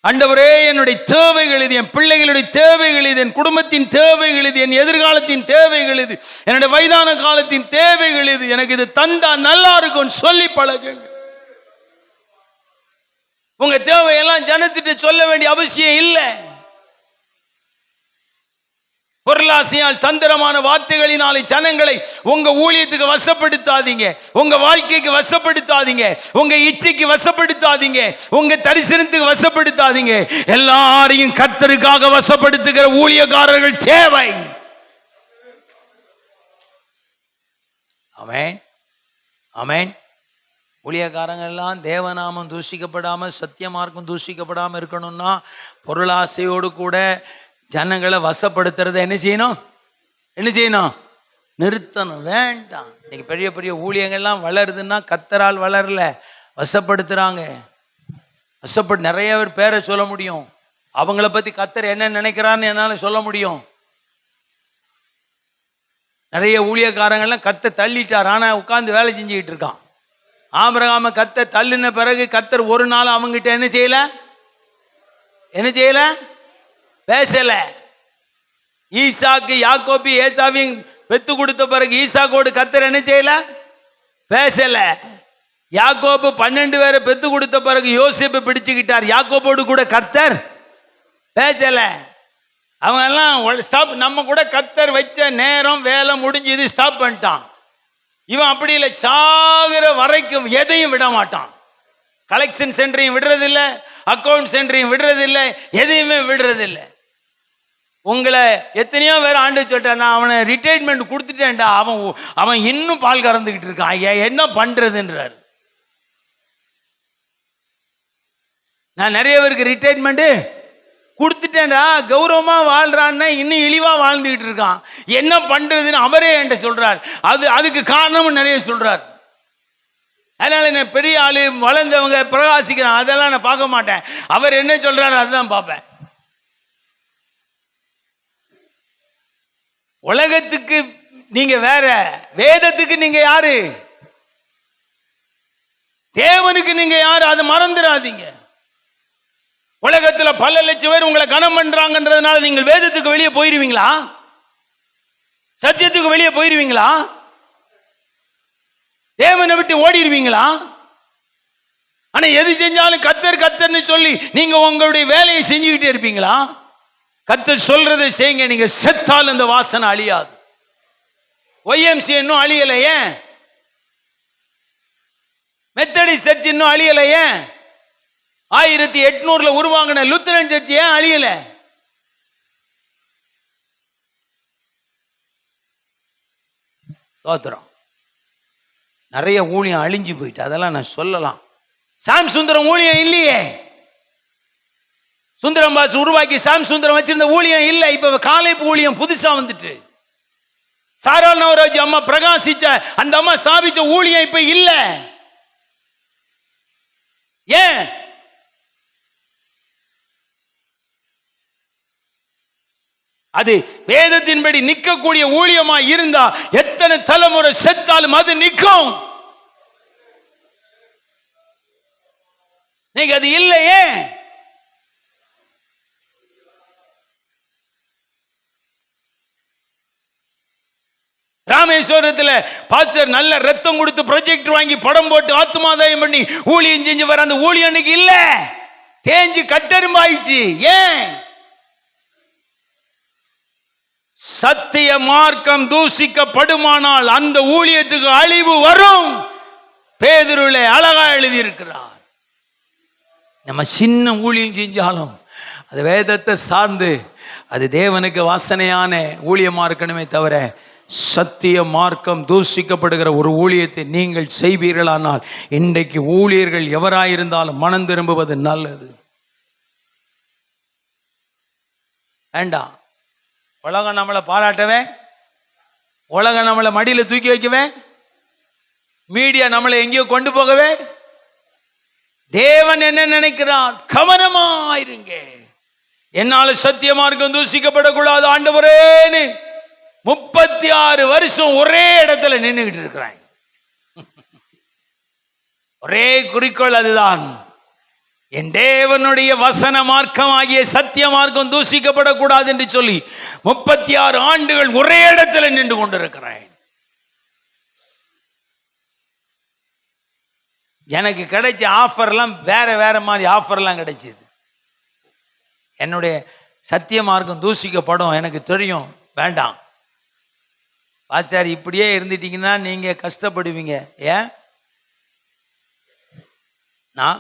ஆண்டவரே, என்னுடைய தேவைகள் இது, என் பிள்ளைகளுடைய தேவைகள் இது, என் குடும்பத்தின் தேவைகள் இது, என் எதிர்காலத்தின் தேவைகள் இது, என்னுடைய வயதான காலத்தின் தேவைகள் இது, எனக்கு இது தந்தா நல்லா இருக்கும் சொல்லி பழகுங்க. உங்க தேவையெல்லாம் ஜனத்திட்ட சொல்ல வேண்டிய அவசியம் இல்லை. பொருளாசையால் தந்திரமான வார்த்தைகளினாலே ஜனங்களை உங்க ஊழியத்துக்கு வசப்படுத்தாதீங்க, உங்க வாழ்க்கைக்கு வசப்படுத்தாதீங்க, உங்க இச்சைக்கு வசப்படுத்தாதீங்க, உங்க தரிசனத்துக்கு வசப்படுத்தாதீங்க. எல்லாரையும் கர்த்தருக்காக வசப்படுத்துகிற ஊழியக்காரர்கள் தேவை. ஆமென், ஆமென். ஊழியக்காரங்கள் எல்லாம் தேவநாமம் தூஷிக்கப்படாம, சத்திய மார்க்கம் தூஷிக்கப்படாம இருக்கணும்னா பொருளாசையோடு கூட ஜனங்களை வசப்படுத்துறத என்ன செய்யணும்? நிறுத்தணும். வேண்டாம். இன்னைக்கு பெரிய பெரிய ஊழியங்கள்லாம் வளருதுன்னா கர்த்தரால் வளரல, வசப்படுத்துறாங்க. நிறைய பேரை சொல்ல முடியும். அவங்கள பத்தி கர்த்தர் என்ன நினைக்கிறான்னு என்னால சொல்ல முடியும். நிறைய ஊழியக்காரங்கள்லாம் கர்த்தர் தள்ளிட்டார், ஆனா உட்கார்ந்து வேலை செஞ்சுக்கிட்டு இருக்கான். ஆபிரகாம கர்த்தர் தள்ளின பிறகு கர்த்தர் ஒரு நாள் அவங்கிட்ட என்ன செய்யல? பேசல. ஈசாக்கு யாக்கோபி ஏசாவையும் பெத்து கொடுத்த பிறகு ஈசாக்கோடு கர்த்தர் என்ன செய்யல? பேசல. யாக்கோபு 12 பேரை பெத்து கொடுத்த பிறகு யோசேப்பை பிடிச்சுக்கிட்டார். யாக்கோபோடு கூட கர்த்தர் பேசல. அவங்க எல்லாம் ஸ்டாப். நம்ம கூட கர்த்தர் வச்ச நேரம் வேலை முடிஞ்சது, ஸ்டாப் பண்ணிட்டான். இவன் அப்படி இல்லை, சாகிற வரைக்கும் எதையும் விட மாட்டான். கலெக்ஷன் சென்டரையும் விடுறதில்லை, அக்கௌண்ட் சென்டரையும் விடுறதில்லை, எதையுமே விடுறதில்லை. உங்களை எத்தனையோ பேர் ஆண்டு சொல்லிட்டான், நான் அவனை ரிட்டைர்மெண்ட் கொடுத்துட்டேன்டா, அவன் இன்னும் பால் கறந்துக்கிட்டு இருக்கான், என்ன பண்றதுன்றார். நான் நிறைய பேருக்கு ரிட்டைர்மெண்ட் கொடுத்துட்டேன்டா, கௌரவமா வாழ்றான்னா இன்னும் இழிவா வாழ்ந்துகிட்டு இருக்கான், என்ன பண்றதுன்னு அவரே என்கிட்ட சொல்றார். அதுக்கு காரணமும் நிறைய சொல்றார். அதனால நான் பெரிய ஆளு, வளர்ந்தவங்க, பிரகாசிக்கிறான், அதெல்லாம் நான் பார்க்க மாட்டேன். அவர் என்ன சொல்றாரு அதுதான் பார்ப்பேன். உலகத்துக்கு நீங்க வேற, வேதத்துக்கு நீங்க யாரு, தேவனுக்கு நீங்க யாரு, அதை மறந்துடாதீங்க. உலகத்துல பல லட்சம் பேர் உங்களை கனம் பண்றாங்கன்றதுனால நீங்கள் வேதத்துக்கு வெளியே போயிருவீங்களா? சத்தியத்துக்கு வெளியே போயிருவீங்களா? தேவனை விட்டு ஓடிடுவீங்களா? ஆனா எது செஞ்சாலும் கர்த்தர் கர்த்தர்னு சொல்லி நீங்க உங்களுடைய வேலையை செஞ்சுக்கிட்டே இருப்பீங்களா? கர்த்தர் சொல்றதை செய்யுங்க. நீங்க செத்தால் இந்த வாசனை அழியாது. YMC இன்னும் அழியலையே, மெத்தடிஸ்ட் சர்ச் இன்னும் அழியலையே, 1800 உருவாங்கின லூத்தரன் சர்ச் ஏன் அழியல? தோத்திரம். நிறைய ஊழியம் அழிஞ்சு போயிட்டு, அதெல்லாம் நான் சொல்லலாம். சாம் சுந்தரம் ஊழியம் இல்லையே. சுந்தரம் பாஸ் உருவாக்கி சாம் சுந்தரம் வச்சிருந்த ஊழியம் இல்லை. இப்ப காலைப்பு ஊழியம் புதுசா வந்துட்டு. சாராள் நவராஜ் அம்மா பிரகாசிச்ச அந்த அம்மா ஸ்தாபிச்ச ஊழியம் இப்ப இல்ல. ஏன்? அது வேதத்தின்படி நிற்கக்கூடிய ஊழியமா இருந்தா எத்தனை தலைமுறை செத்தாலும் அது நிற்கும். நீங்க அது இல்லையே. ராமேஸ்வரத்தில் பாஸ்டர் நல்ல ரத்தம் கொடுத்து ப்ரொஜெக்ட் வாங்கி படம் போட்டு ஆத்மாதாயம் பண்ணி ஊழியம் செஞ்சு வர அந்த ஊழியம் இன்னைக்கு இல்ல, தேஞ்சு கட்டெரும்பாயிடுச்சு. ஏன்? சத்திய மார்க்கம் தூசிக்கப்படுமானால் அந்த ஊழியத்துக்கு அழிவு வரும். பேதுருவிலே அழகா எழுதி இருக்கிறார். நம்ம சின்ன ஊழியம் செஞ்சாலும் அது வேதத்தை சார்ந்து அது தேவனுக்கு வாசனையான ஊழியமா இருக்கணுமே தவிர, சத்திய மார்க்கம் தூசிக்கப்படுகிற ஒரு ஊழியத்தை நீங்கள் செய்வீர்களானால் இன்றைக்கு ஊழியர்கள் எவராயிருந்தாலும் மனம் திரும்புவது நல்லது. வேண்டாம் உலகம் நம்மளை பாராட்டவே, உலகம் நம்மளை மடியில தூக்கி வைக்கவே, மீடியா நம்மளை எங்கேயோ கொண்டு போகவே, தேவன் என்ன நினைக்கிறார்? கவனமாயிருங்க. என்னால சத்திய மார்க்கம் தூசிக்கப்படக்கூடாது ஆண்டவரேன்னு 36 வருஷம் ஒரே இடத்துல நின்றுகிட்டு இருக்கிறாங்க. ஒரே குறிக்கோள் அதுதான், என் தேவனுடைய வசன மார்க்கம் ஆகிய சத்திய மார்க்கம் தூசிக்கப்படக்கூடாது என்று சொல்லி 36 ஆண்டுகள் ஒரே இடத்துல நின்று கொண்டிருக்கிறேன். எனக்கு கிடைச்ச ஆஃபர்லாம் வேற வேற மாதிரி ஆஃபர்லாம் கிடைச்சது. என்னுடைய சத்திய மார்க்கம் தூசிக்கப்படும் எனக்கு தெரியும். வேண்டாம் பாச்சாரி, இப்படியே இருந்துட்டீங்கன்னா நீங்க கஷ்டப்படுவீங்க. ஏன்? நான்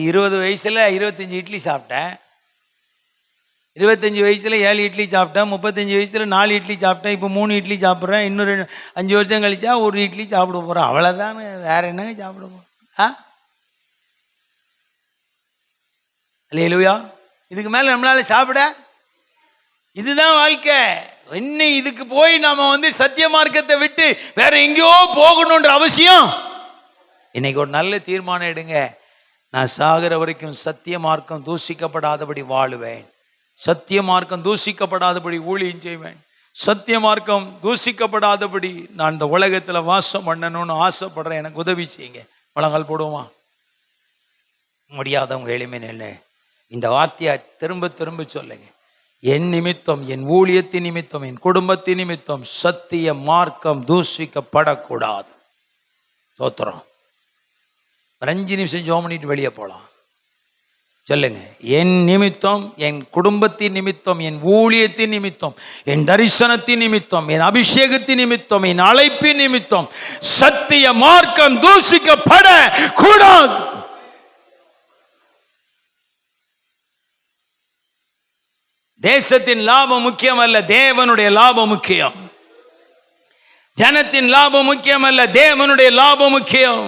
20 வயசுல 25 இட்லி சாப்பிட்டேன், 25 வயசுல 7 இட்லி சாப்பிட்டேன், 35 வயசுல 4 இட்லி சாப்பிட்டேன், இப்போ 3 இட்லி சாப்பிட்றேன். இன்னொரு 5 வருஷம் கழிச்சா 1 இட்லி சாப்பிட போறேன். அவ்வளவுதானே, வேற என்னங்க சாப்பிட போறோம்? அல்லேலூயா. இதுக்கு மேல நம்மளால சாப்பிட, இதுதான் வாழ்க்கை. இன்னும் இதுக்கு போய் நாம சத்திய மார்க்கத்தை விட்டு வேற எங்கேயோ போகணும்ன்ற அவசியம். இன்னைக்கு ஒரு நல்ல தீர்மானம் எடுங்க. நான் சாகிற வரைக்கும் சத்திய மார்க்கம் தூசிக்கப்படாதபடி வாழுவேன், சத்திய மார்க்கம் தூசிக்கப்படாதபடி ஊழியம் செய்வேன், சத்திய மார்க்கம் தூசிக்கப்படாதபடி நான் இந்த உலகத்துல வாசம் பண்ணணும்னு ஆசைப்படுறேன். எனக்கு உதவி செய்யுங்க. முழங்கால் போடுவோமா? முடியாதவங்க எளிமை இல்லை. இந்த வார்த்தையை திரும்ப திரும்ப சொல்லுங்க. என் நிமித்தம், என் ஊழியத்தின் நிமித்தம், என் குடும்பத்தின் நிமித்தம் சத்திய மார்க்கம் தூசிக்கப்படக்கூடாது. தோத்திரம். 5 நிமிஷம் ஜெபம் பண்ணிட்டு வெளியே போலாம். சொல்லுங்க. என் நிமித்தம், என் குடும்பத்தின் நிமித்தம், என் ஊழியத்தின் நிமித்தம், என் தரிசனத்தின் நிமித்தம், என் அபிஷேகத்தின் நிமித்தம், என் அழைப்பின் நிமித்தம் சத்திய மார்க்கம் தூசிக்கப்படக்கூடாது. தேசத்தின் லாபம் முக்கியம் அல்ல, தேவனுடைய லாபம் முக்கியம். ஜனத்தின் லாபம் முக்கியம் அல்ல, தேவனுடைய லாபம் முக்கியம்.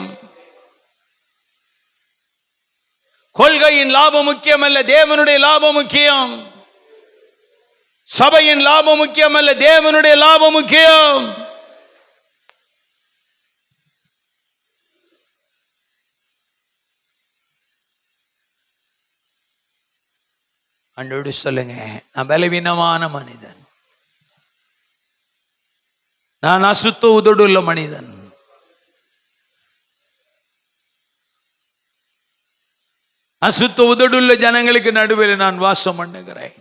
கொள்கையின் லாபம் முக்கியம் அல்ல, தேவனுடைய லாபம் முக்கியம். சபையின் லாபம் முக்கியம் அல்ல, தேவனுடைய லாபம் முக்கியம். அன்றோடு சொல்லுங்க, நான் பலவீனமான மனிதன், நான் அசுத்த உதடுள்ள மனிதன், அசுத்த உதடுள்ள ஜனங்களுக்கு நடுவில் நான் வாசம் பண்ணுகிறேன்.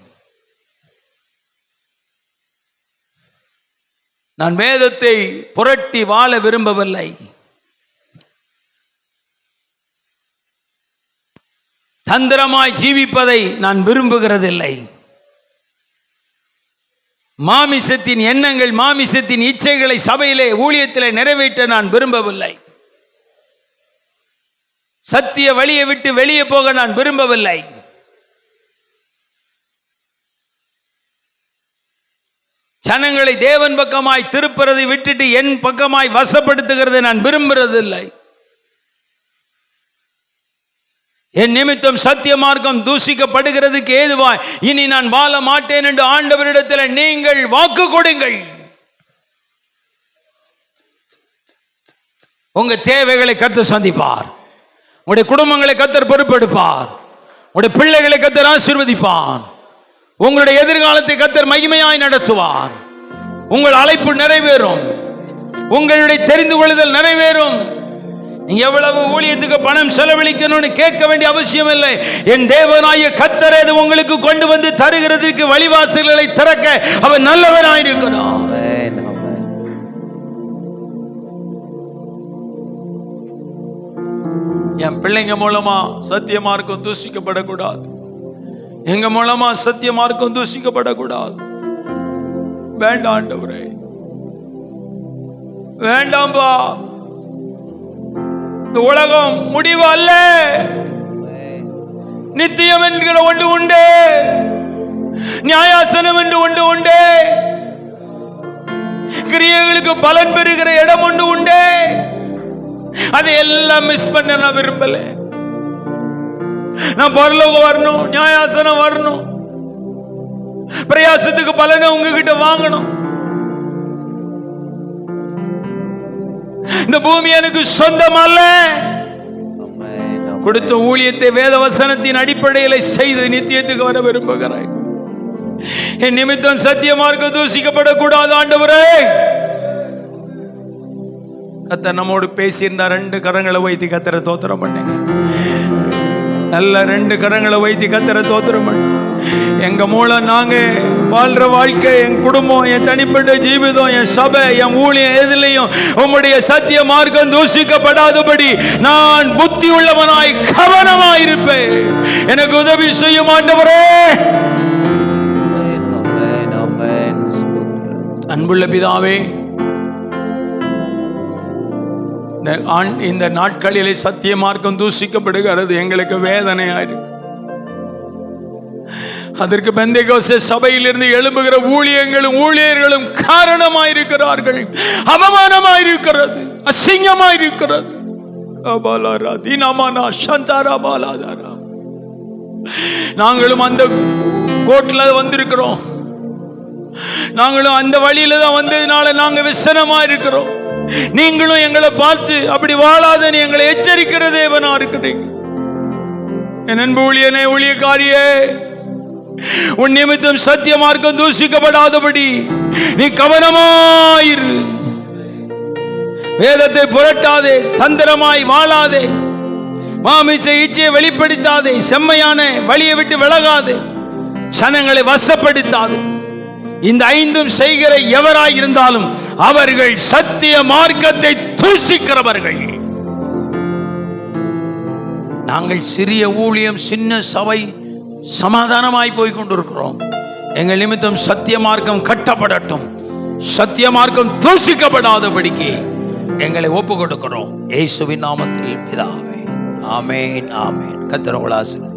நான் வேதத்தை புரட்டி வாழ விரும்பவில்லை. தந்திரமாய் ஜீவிப்பதை நான் விரும்புகிறதில்லை. மாமிசத்தின் எண்ணங்கள், மாமிசத்தின் இச்சைகளை சபையிலே, ஊழியத்திலே நிறைவேற்ற நான் விரும்பவில்லை. சத்திய வழியை விட்டு வெளியே போக நான் விரும்பவில்லை. ஜனங்களை தேவன் பக்கமாய் திருப்புறதை விட்டுட்டு என் பக்கமாய் வசப்படுத்துகிறதை நான் விரும்புறதில்லை. என் நிமித்தம் சத்திய மார்க்கம் தூஷிக்கப்படுகிறதுக்கு ஏதுவாய் இனி நான் வாழ மாட்டேன் என்று ஆண்டவரிடத்தில் நீங்கள் வாக்கு கொடுங்கள். உங்க தேவைகளை கர்த்தர் சந்திப்பார். உங்களுடைய குடும்பங்களை கர்த்தர் பொறுப்பெடுப்பார். உங்களுடைய பிள்ளைகளை கர்த்தர் ஆசீர்வதிப்பார். உங்களுடைய எதிர்காலத்தை கர்த்தர் மகிமையாய் நடத்துவார். உங்கள் அழைப்பு நிறைவேறும். உங்களுடைய தெரிந்து கொள்ளுதல் நிறைவேறும். நீங்க எவ்வளவு ஊழியத்துக்கு பணம் செலவழிக்கணும்னு கேட்க வேண்டிய அவசியம் இல்லை. என் தேவனாகிய கர்த்தர் அது உங்களுக்கு கொண்டு வந்து தருகிறதுக்கு வழிவாசல்களை திறக்க அவர் நல்லவராயிருக்கிறார். என் பிள்ளைங்க மூலமா சத்திய மார்க்கம் தூஷிக்கப்படக்கூடாது. எங்க மூலமா சத்திய மார்க்கம் தூஷிக்கப்படக்கூடாது. வேண்டாம் ஆண்டவரே, வேண்டாம்பா. இந்த உலகம் முடிவு அல்ல. நித்தியம் என்கிற ஒன்று உண்டு. நியாயாசனம் என்று ஒன்று உண்டு. கிரியைகளுக்கு பலன் பெறுகிற இடம் ஒன்று உண்டு. அதை எல்லாம் மிஸ் பண்ண நான் விரும்பல. நான் பரலோகம் வரணும், நியாயாசனம் வரணும், பிரயாசத்துக்கு பலனை உங்ககிட்ட வாங்கணும். இந்த பூமி எனக்கு சொந்தம் அல்ல. கொடுத்த ஊழியத்தை வேத வசனத்தின் அடிப்படையில் செய்து நித்தியத்துக்கு வர விரும்புகிறேன். என் நிமித்தம் சத்திய மார்க்கம் தூஷிக்கப்படக்கூடாது ஆண்டவரே. கர்த்தர் நம்மோடு பேசியிருந்தா 2 கரங்களை வைத்து கர்த்தரை தோத்திரம் பண்ணுங்க. நல்ல 2 கரங்களை வைத்து கர்த்தரை தோத்திரம் பண்ணு. எங்க மூலம் நாங்க வாழ்ற வாழ்க்கை, என் குடும்பம், என் தனிப்பட்ட ஜீவிதம், என் சபை, என் ஊழியம் எதிலையும் உம்முடைய சத்திய மார்க்கம் தூஷிக்கப்படாதபடி நான் புத்தி உள்ளவனாய் கவனமாயிருப்பேன். எனக்கு உதவி செய்யும் ஆண்டவரே. அன்புள்ள பிதாவே, இந்த நாட்களிலே சத்திய மார்க்கம் தூஷிக்கப்படுகிறது. எங்களுக்கு வேதனையாயிருக்கு. அதற்கு பெந்தேகோஸ்தே சபையிலிருந்து எழும்புகிற ஊழியங்களும் ஊழியர்களும் காரணமாயிருக்கிறார்கள். அவமானமாயிருக்கிறது, அசிங்கமாயிருக்கிறது. நாங்களும் அந்த கோட்ல வந்திருக்கிறோம். நாங்களும் அந்த வழியில தான் வந்ததுனால நாங்க விசனமா இருக்கிறோம். நீங்களும் எங்களை பார்த்து அப்படி வாழாத எங்களை எச்சரிக்கிற தேவனா இருக்கிறீங்க. என் அன்பு ஊழியனே, ஊழியக்காரியே, உன் நிமித்தம் சத்திய மார்க்கம் தூஷிக்கப்படாதபடி நீ கவனமாயிரு. வேதத்தை புரட்டாதே, தந்திரமாய் வாழாதே, மாமிச இச்சையை வெளிப்படுத்தாதே, செம்மையான வழியை விட்டு விலகாதே, ஜனங்களை வசப்படுத்தாதே. இந்த 5 செய்கிற எவராய் இருந்தாலும் அவர்கள் சத்திய மார்க்கத்தை தூஷிக்கிறவர்கள். நாங்கள் சிறிய ஊழியம், சின்ன சபை, சமாதானமாய் போய் கொண்டிருக்கிறோம். எங்கள் நிமித்தம் சத்திய மார்க்கம் கட்டப்படட்டும். சத்திய மார்க்கம் தூஷிக்கப்படாதபடிக்கு எங்களை ஒப்பு கொடுக்கிறோம். இயேசுவின் நாமத்தில் பிதாவே, ஆமென், ஆமென். கர்த்தர் உங்களை ஆசீர்வதிப்பார்.